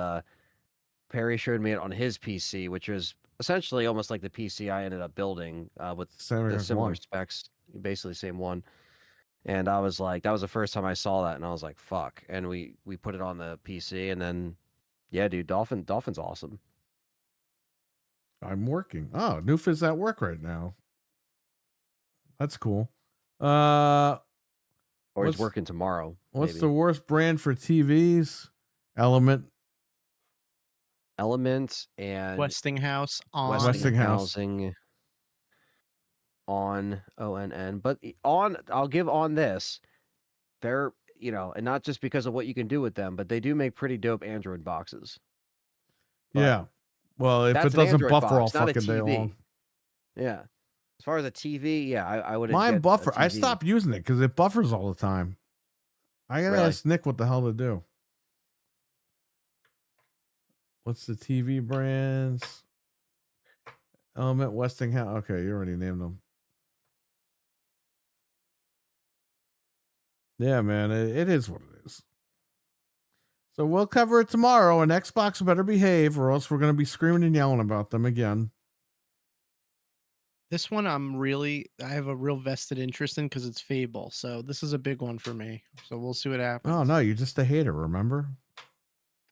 Perry showed me it on his PC, which was essentially almost like the PC I ended up building with
Same
the
as
similar
one.
specs, basically same one. And I was like, that was the first time I saw that, and I was like, "Fuck!" And we put it on the PC, and then, yeah, dude, Dolphin's awesome.
I'm working. Oh, Noof is at work right now. That's cool.
Or
What's-
he's working tomorrow.
What's
maybe.
the worst brand for TVs? Element.
Element and
Westinghouse on.
Westinghouse.
Housing on ONN, but I'll give on this. They're and not just because of what you can do with them, but they do make pretty dope Android boxes. But
Yeah. Well, if
that's
it
an
doesn't
Android
buffer all
box, not a
fucking day
TV.
long.
Yeah. As far as a TV, yeah, I would.
Mine buffer. I
TV.
stopped using it because it buffers all the time. I gotta
Really?
ask Nick what the hell to do. What's the TV brands? Element, Westinghouse. Okay, you already named them. Yeah, man, it is what it is. So we'll cover it tomorrow, and Xbox better behave, or else we're going to be screaming and yelling about them again.
This one I have a real vested interest in because it's Fable. So this is a big one for me. So we'll see what happens.
Oh, no, you're just a hater, remember?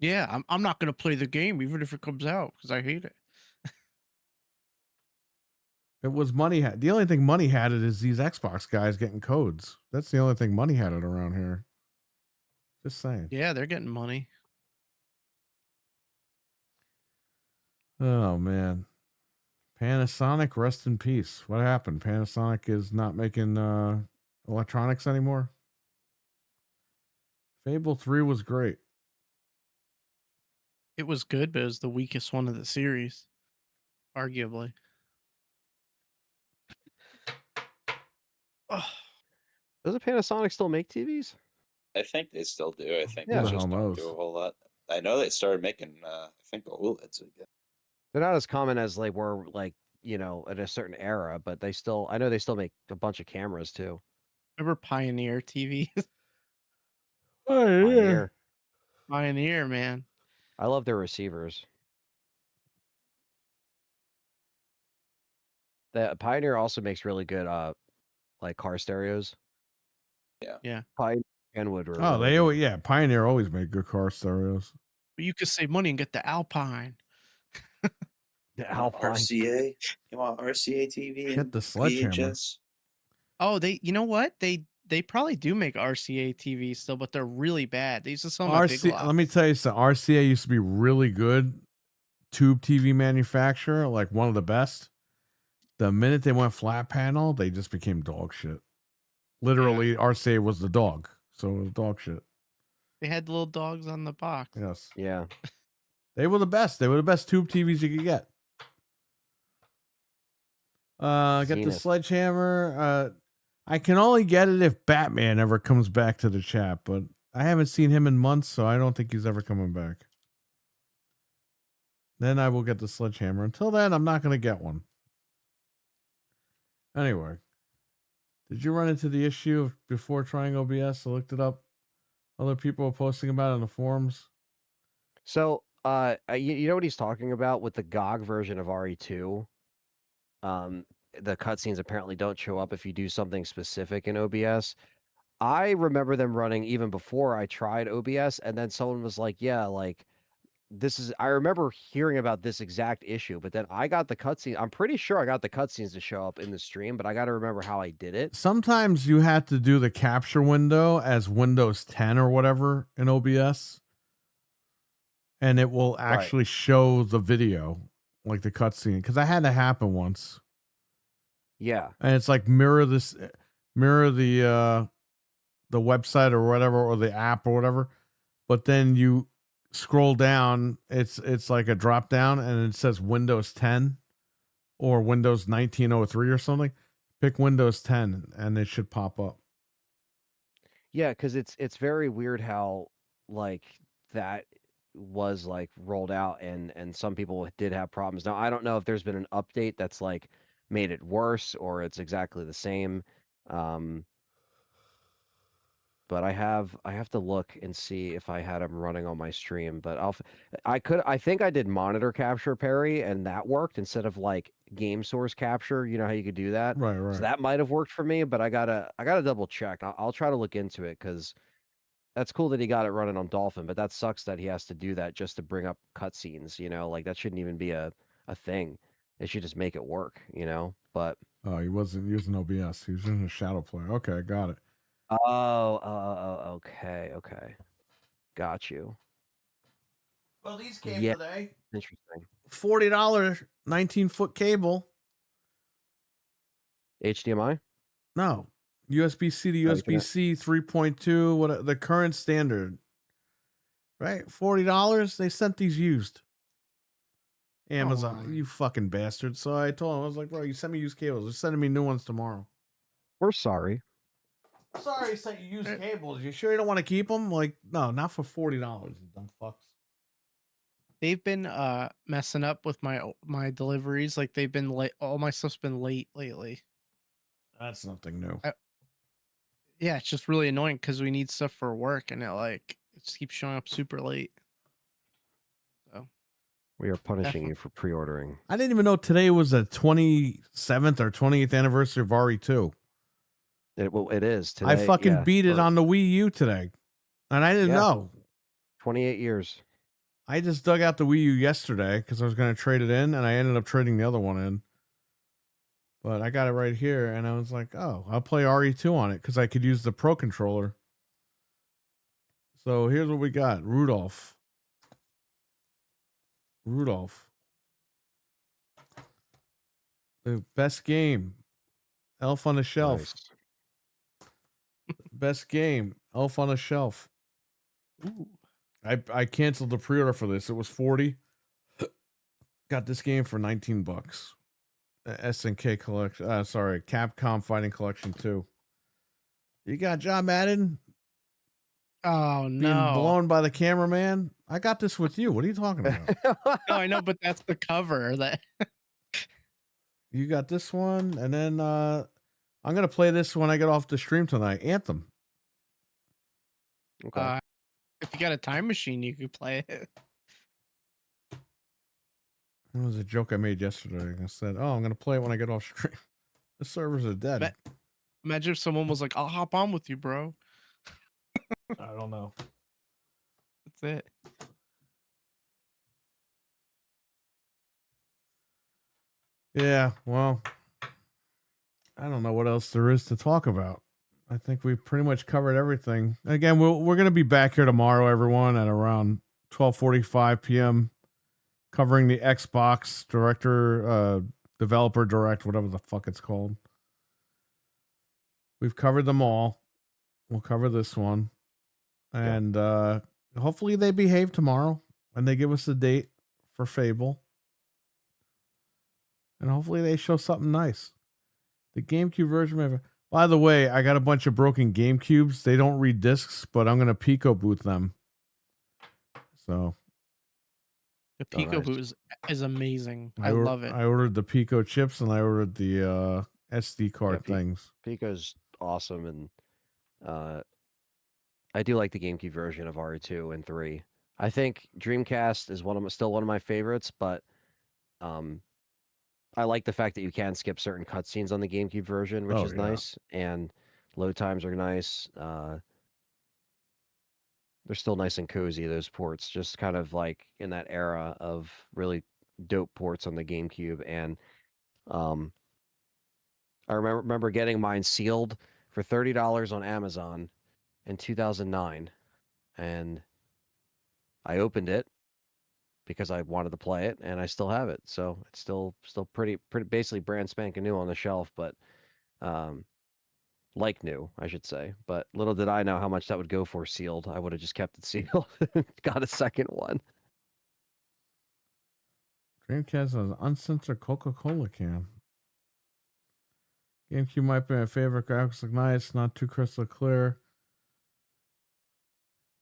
Yeah, I'm not gonna play the game even if it comes out because I hate it.
It was Money had. The only thing Money had it is these Xbox guys getting codes. That's the only thing Money had it around here. Just saying.
Yeah, they're getting money.
Oh man. Panasonic, rest in peace. What happened? Panasonic is not making electronics anymore. Fable 3 was great.
It was good, but it was the weakest one of the series, arguably. Ugh.
Doesn't Panasonic still make TVs?
I think they still do. I think
Yeah.
they
Who the
just
hell
don't do
knows?
a whole lot. I know they started making, I think, OLEDs again.
They're not as common as they were, like, you know, at a certain era, but they still, I know they still make a bunch of cameras too.
Remember Pioneer TV?
Oh
Pioneer.
Pioneer, man.
I love their receivers. The Pioneer also makes really good, like car stereos.
Yeah.
Pioneer and Kenwood were
Oh,
really
they
good.
always, yeah, Pioneer always made good car stereos.
But you could save money and get the Alpine.
The Alpine.
RCA? You want RCA TV
Get
and
the sledgehammer.
VHS?
Oh, you know what? They probably do make RCA TV still, but they're really bad. They used to sell them at Big
RC,
Lots.
let me tell you something. RCA used to be really good tube TV manufacturer, like one of the best. The minute they went flat panel, they just became dog shit. Literally, RCA was the dog, so it was dog shit.
They had little dogs on the box.
Yes,
Yeah.
they were the best. They were the best tube TVs you could get. Get the
Zenith.
sledgehammer. I can only get it if Batman ever comes back to the chat, but I haven't seen him in months, so I don't think he's ever coming back. Then I will get the sledgehammer. Until then, I'm not going to get one. Anyway, did you run into the issue of before trying OBS? I looked it up. Other people were posting about it in the forums.
So, you know what he's talking about with the GOG version of RE2? The cutscenes apparently don't show up if you do something specific in OBS. I remember them running even before I tried OBS, and then someone was like, yeah, like, I remember hearing about this exact issue, but then I got the cutscene. I'm pretty sure I got the cutscenes to show up in the stream, but I got to remember how I did it.
Sometimes you have to do the capture window as Windows 10 or whatever in OBS, and it will actually show the video, like the cutscene. Because I had that happen once.
Yeah.
And it's like mirror the website or whatever, or the app or whatever, but then you scroll down, it's like a drop down and it says Windows 10 or Windows 1903 or something. Pick Windows 10 and it should pop up.
Yeah, because it's very weird how, like, that was, like, rolled out and some people did have problems. Now, I don't know if there's been an update that's, like, made it worse or it's exactly the same. But I have to look and see if I had them running on my stream. But I think I did monitor capture, Perry, and that worked instead of like game source capture. You know how you could do that?
Right.
So that might have worked for me, but I gotta double check. I'll try to look into it because that's cool that he got it running on Dolphin, but that sucks that he has to do that just to bring up cutscenes. You know, like that shouldn't even be a thing. They should just make it work. You know, but
Oh, he wasn't using OBS. He was using a shadow player. Okay, got it.
Okay. Got you.
Well, these came
Yeah.
today.
Interesting.
$40 19-foot cable.
HDMI?
No. USB-C to
Oh, you can-
USB-C 3.2, what the current standard. Right? $40. They sent these used. Amazon,
my.
you fucking bastard. So I told him, I was like, bro, you sent me used cables. They're sending me new ones tomorrow.
We're sorry.
Sorry, I sent you used cables. You sure you don't want to keep them? Like, no, not for $40, you dumb fucks.
They've been messing up with my deliveries. Like they've been late. All my stuff's been late lately.
That's nothing new.
Yeah, it's just really annoying because we need stuff for work, and it just keeps showing up super late. So
We are punishing you for pre-ordering.
I didn't even know today was the 27th or 20th anniversary of RE2.
It is today.
I fucking
yeah,
beat it
for
on the Wii U today. And I didn't
Yeah.
know.
28 years.
I just dug out the Wii U yesterday because I was going to trade it in, and I ended up trading the other one in. But I got it right here, and I was like, oh, I'll play RE2 on it because I could use the Pro Controller. So here's what we got. Rudolph. The best game. Elf on the Shelf.
Nice.
Best game. Elf on a Shelf.
Ooh.
I canceled the pre-order for this. It was $40. Got this game for $19. SNK collection. Sorry, Capcom Fighting Collection 2. You got John Madden
Oh
being
no.
blown by the cameraman. I got this with you. What are you talking about?
No, I know, but that's the cover. That
You got this one, and then I'm gonna play this when I get off the stream tonight. Anthem.
Okay.
if you got a time machine, you could play it.
It was a joke I made yesterday. I said, "Oh, I'm gonna play it when I get off stream." The servers are dead.
Bet- Imagine if someone was like, "I'll hop on with you, bro."
I don't know.
That's it.
Yeah, well, I don't know what else there is to talk about. I think we've pretty much covered everything. Again, we're going to be back here tomorrow, everyone, at around 12:45 p.m. covering the Xbox Developer Direct, whatever the fuck it's called. We've covered them all. We'll cover this one. And hopefully they behave tomorrow and they give us a date for Fable. And hopefully they show something nice. The GameCube version. By the way, I got a bunch of broken GameCubes. They don't read discs, but I'm going to Pico boot them. So
The Pico
nice.
boot is amazing. I love it.
I ordered the Pico chips and I ordered the SD card
Yeah,
things.
Pico's awesome, and I do like the GameCube version of RE2 and 3. I think Dreamcast is still one of my favorites, but I like the fact that you can skip certain cutscenes on the GameCube version, which is nice, and load times are nice. They're still nice and cozy, those ports, just kind of like in that era of really dope ports on the GameCube. And I remember getting mine sealed for $30 on Amazon in 2009, and I opened it because I wanted to play it, and I still have it. So it's still pretty basically brand spanking new on the shelf, but like new, I should say. But little did I know how much that would go for sealed. I would have just kept it sealed. Got a second one.
Dreamcast has an uncensored Coca-Cola can. GameCube might be my favorite. Graphics look nice, not too crystal clear.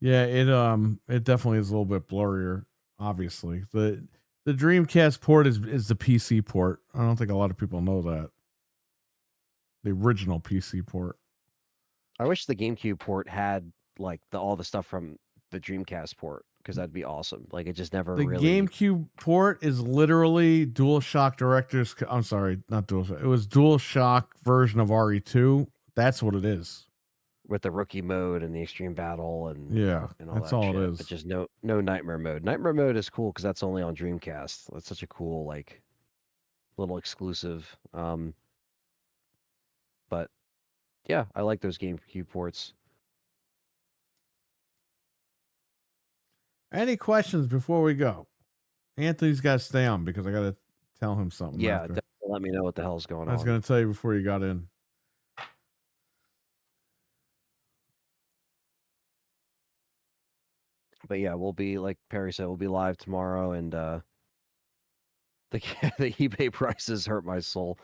Yeah, it definitely is a little bit blurrier. Obviously, the Dreamcast port is the PC port. I don't think a lot of people know that. The original PC port.
I wish the GameCube port had like all the stuff from the Dreamcast port, because that'd be awesome. Like it just never
The
really.
GameCube port is literally DualShock Director's. I'm sorry, not DualShock. It was DualShock version of RE2. That's what it is.
With the rookie mode and the extreme battle and
Yeah,
and all
that's
that
all
shit,
it is.
but just no nightmare mode. Nightmare mode is cool because that's only on Dreamcast. That's such a cool like little exclusive. But yeah, I like those GameCube ports.
Any questions before we go? Anthony's got to stay on because I got to tell him something.
Yeah,
after.
definitely let me know what the hell's going
I was
on.
going to tell you before you got in.
But yeah, we'll be, like Perry said, we'll be live tomorrow, and the eBay prices hurt my soul.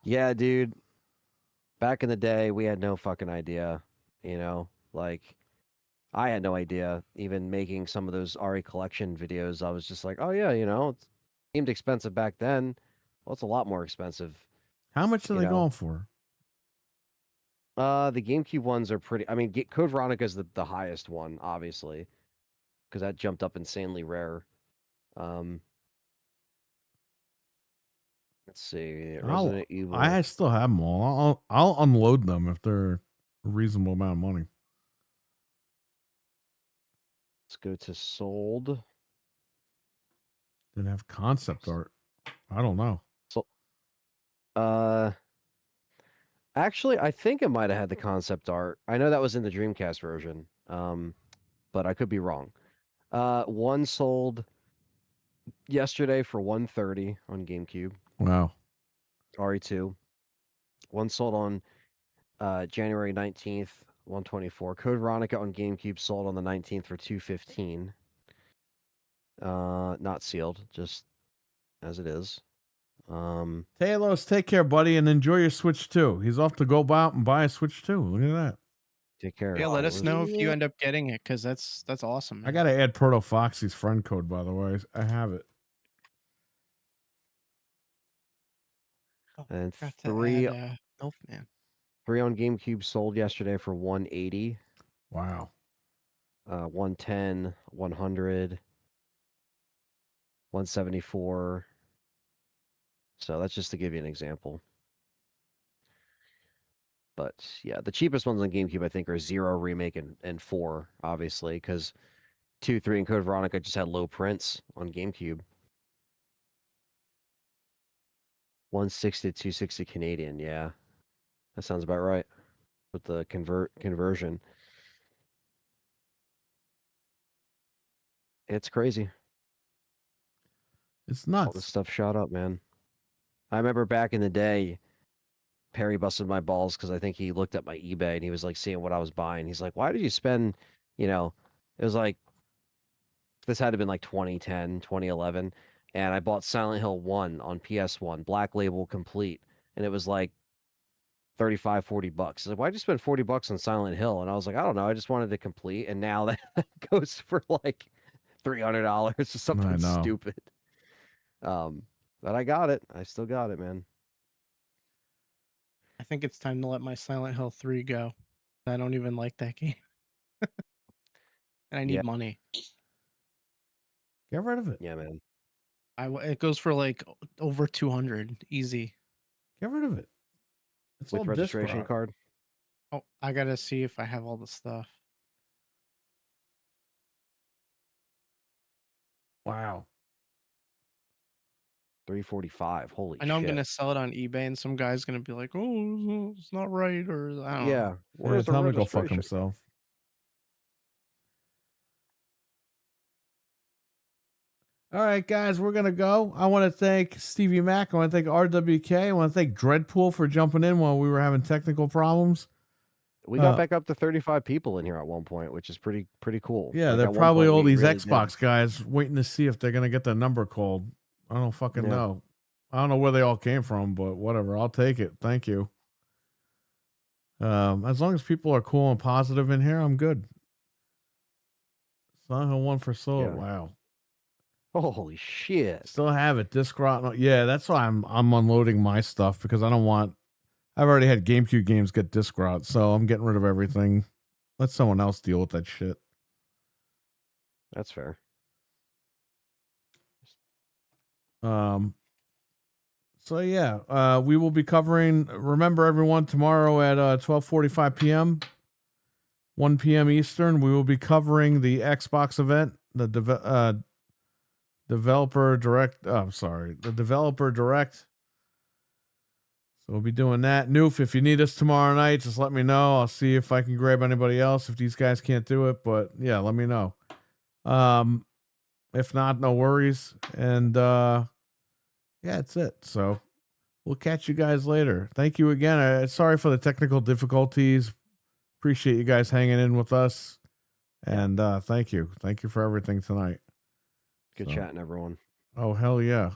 Yeah, dude. Back in the day, we had no fucking idea. You know, like I had no idea. Even making some of those RE collection videos, I was just like, oh yeah, you know, it seemed expensive back then. Well, it's a lot more expensive.
How much are they going for?
The GameCube ones are pretty. I mean, Code Veronica is the highest one, obviously, because that jumped up insanely rare. Let's see. Resident Evil.
I still have them all. I'll unload them if they're a reasonable amount of money.
Let's go to sold.
Didn't have concept art. I don't know.
Actually, I think it might have had the concept art. I know that was in the Dreamcast version. But I could be wrong. One sold yesterday for $130 on GameCube.
Wow.
RE2. One sold on January 19th, $124. Code Veronica on GameCube sold on the 19th for $215. Not sealed, just as it is.
Talos, take care, buddy, and enjoy your Switch 2. He's off to go out and buy a Switch 2. Look at that.
Take care.
Yeah, let us
Talos.
know if you end up getting it, because that's awesome.
I
Man.
got to add Proto Foxy's friend code, by the way. I have it.
And
Forgot to
three
add, Milkman.
3 on GameCube sold yesterday for $180.
Wow.
110, 100, 174. So that's just to give you an example. But yeah, the cheapest ones on GameCube I think are 0 Remake and 4, obviously, because 2, 3, and Code Veronica just had low prints on GameCube. 160 to 260 Canadian, yeah. That sounds about right. With the conversion. It's crazy.
It's
All this
nuts.
stuff shot up, man. I remember back in the day, Perry busted my balls because I think he looked at my eBay and he was like seeing what I was buying. He's like, why did you spend, it was like, this had to have been like 2010, 2011. And I bought Silent Hill 1 on PS1, Black Label complete. And it was like 35, 40 bucks. He's like, why'd you spend 40 bucks on Silent Hill? And I was like, I don't know. I just wanted to complete. And now that goes for like $300 or something
know.
stupid. But I got it. I still got it, man.
I think it's time to let my Silent Hill 3 go. I don't even like that game. And I need
Yeah.
money.
Get rid of it.
Yeah, man.
It goes for like over 200 easy.
Get rid of it. It's
With
all
registration
disc
card.
Oh, I gotta see if I have all the stuff.
Wow.
345. Holy
I know
shit.
I'm gonna sell it on eBay, and some guy's gonna be like, "Oh, it's not right," or I don't know.
Yeah. Where's the
Tell him to go fuck
registration?
himself. All right, guys, we're gonna go. I want to thank Stevie Mac. I want to thank RWK. I want to thank Dreadpool for jumping in while we were having technical problems.
We got back up to 35 people in here at one point, which is pretty cool.
Yeah,
Like,
they're
at one
probably
point,
all
we
these
really
Xbox guys waiting to see if they're gonna get their number called. I don't fucking
Yeah.
know. I don't know where they all came from, but whatever. I'll take it. Thank you. As long as people are cool and positive in here, I'm good. Silent Hill 1 for Soul.
Yeah.
Wow.
Holy shit.
Still have it. Disc rot. Yeah, that's why I'm unloading my stuff because I don't want. I've already had GameCube games get disc rot, so I'm getting rid of everything. Let someone else deal with that shit.
That's fair.
So yeah, we will be covering. Remember, everyone, tomorrow at 12:45 p.m., 1 p.m. Eastern, we will be covering the Xbox event, the developer direct. The developer direct. So we'll be doing that. Noof, if you need us tomorrow night, just let me know. I'll see if I can grab anybody else if these guys can't do it. But yeah, let me know. If not, no worries. And yeah, that's it. So we'll catch you guys later. Thank you again. Sorry for the technical difficulties. Appreciate you guys hanging in with us. And thank you. Thank you for everything tonight.
Good chatting, everyone.
Oh, hell yeah.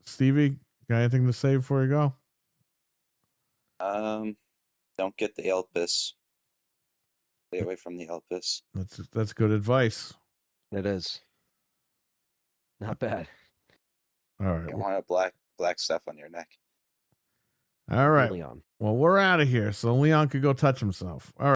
Stevie, got anything to say before you go?
Don't get the Elpis. Stay away from the Elpis.
That's good advice.
It is. Not bad.
All right.
You don't want a black stuff on your neck.
All right.
Leon.
Well, we're out of here, so Leon could go touch himself. All right.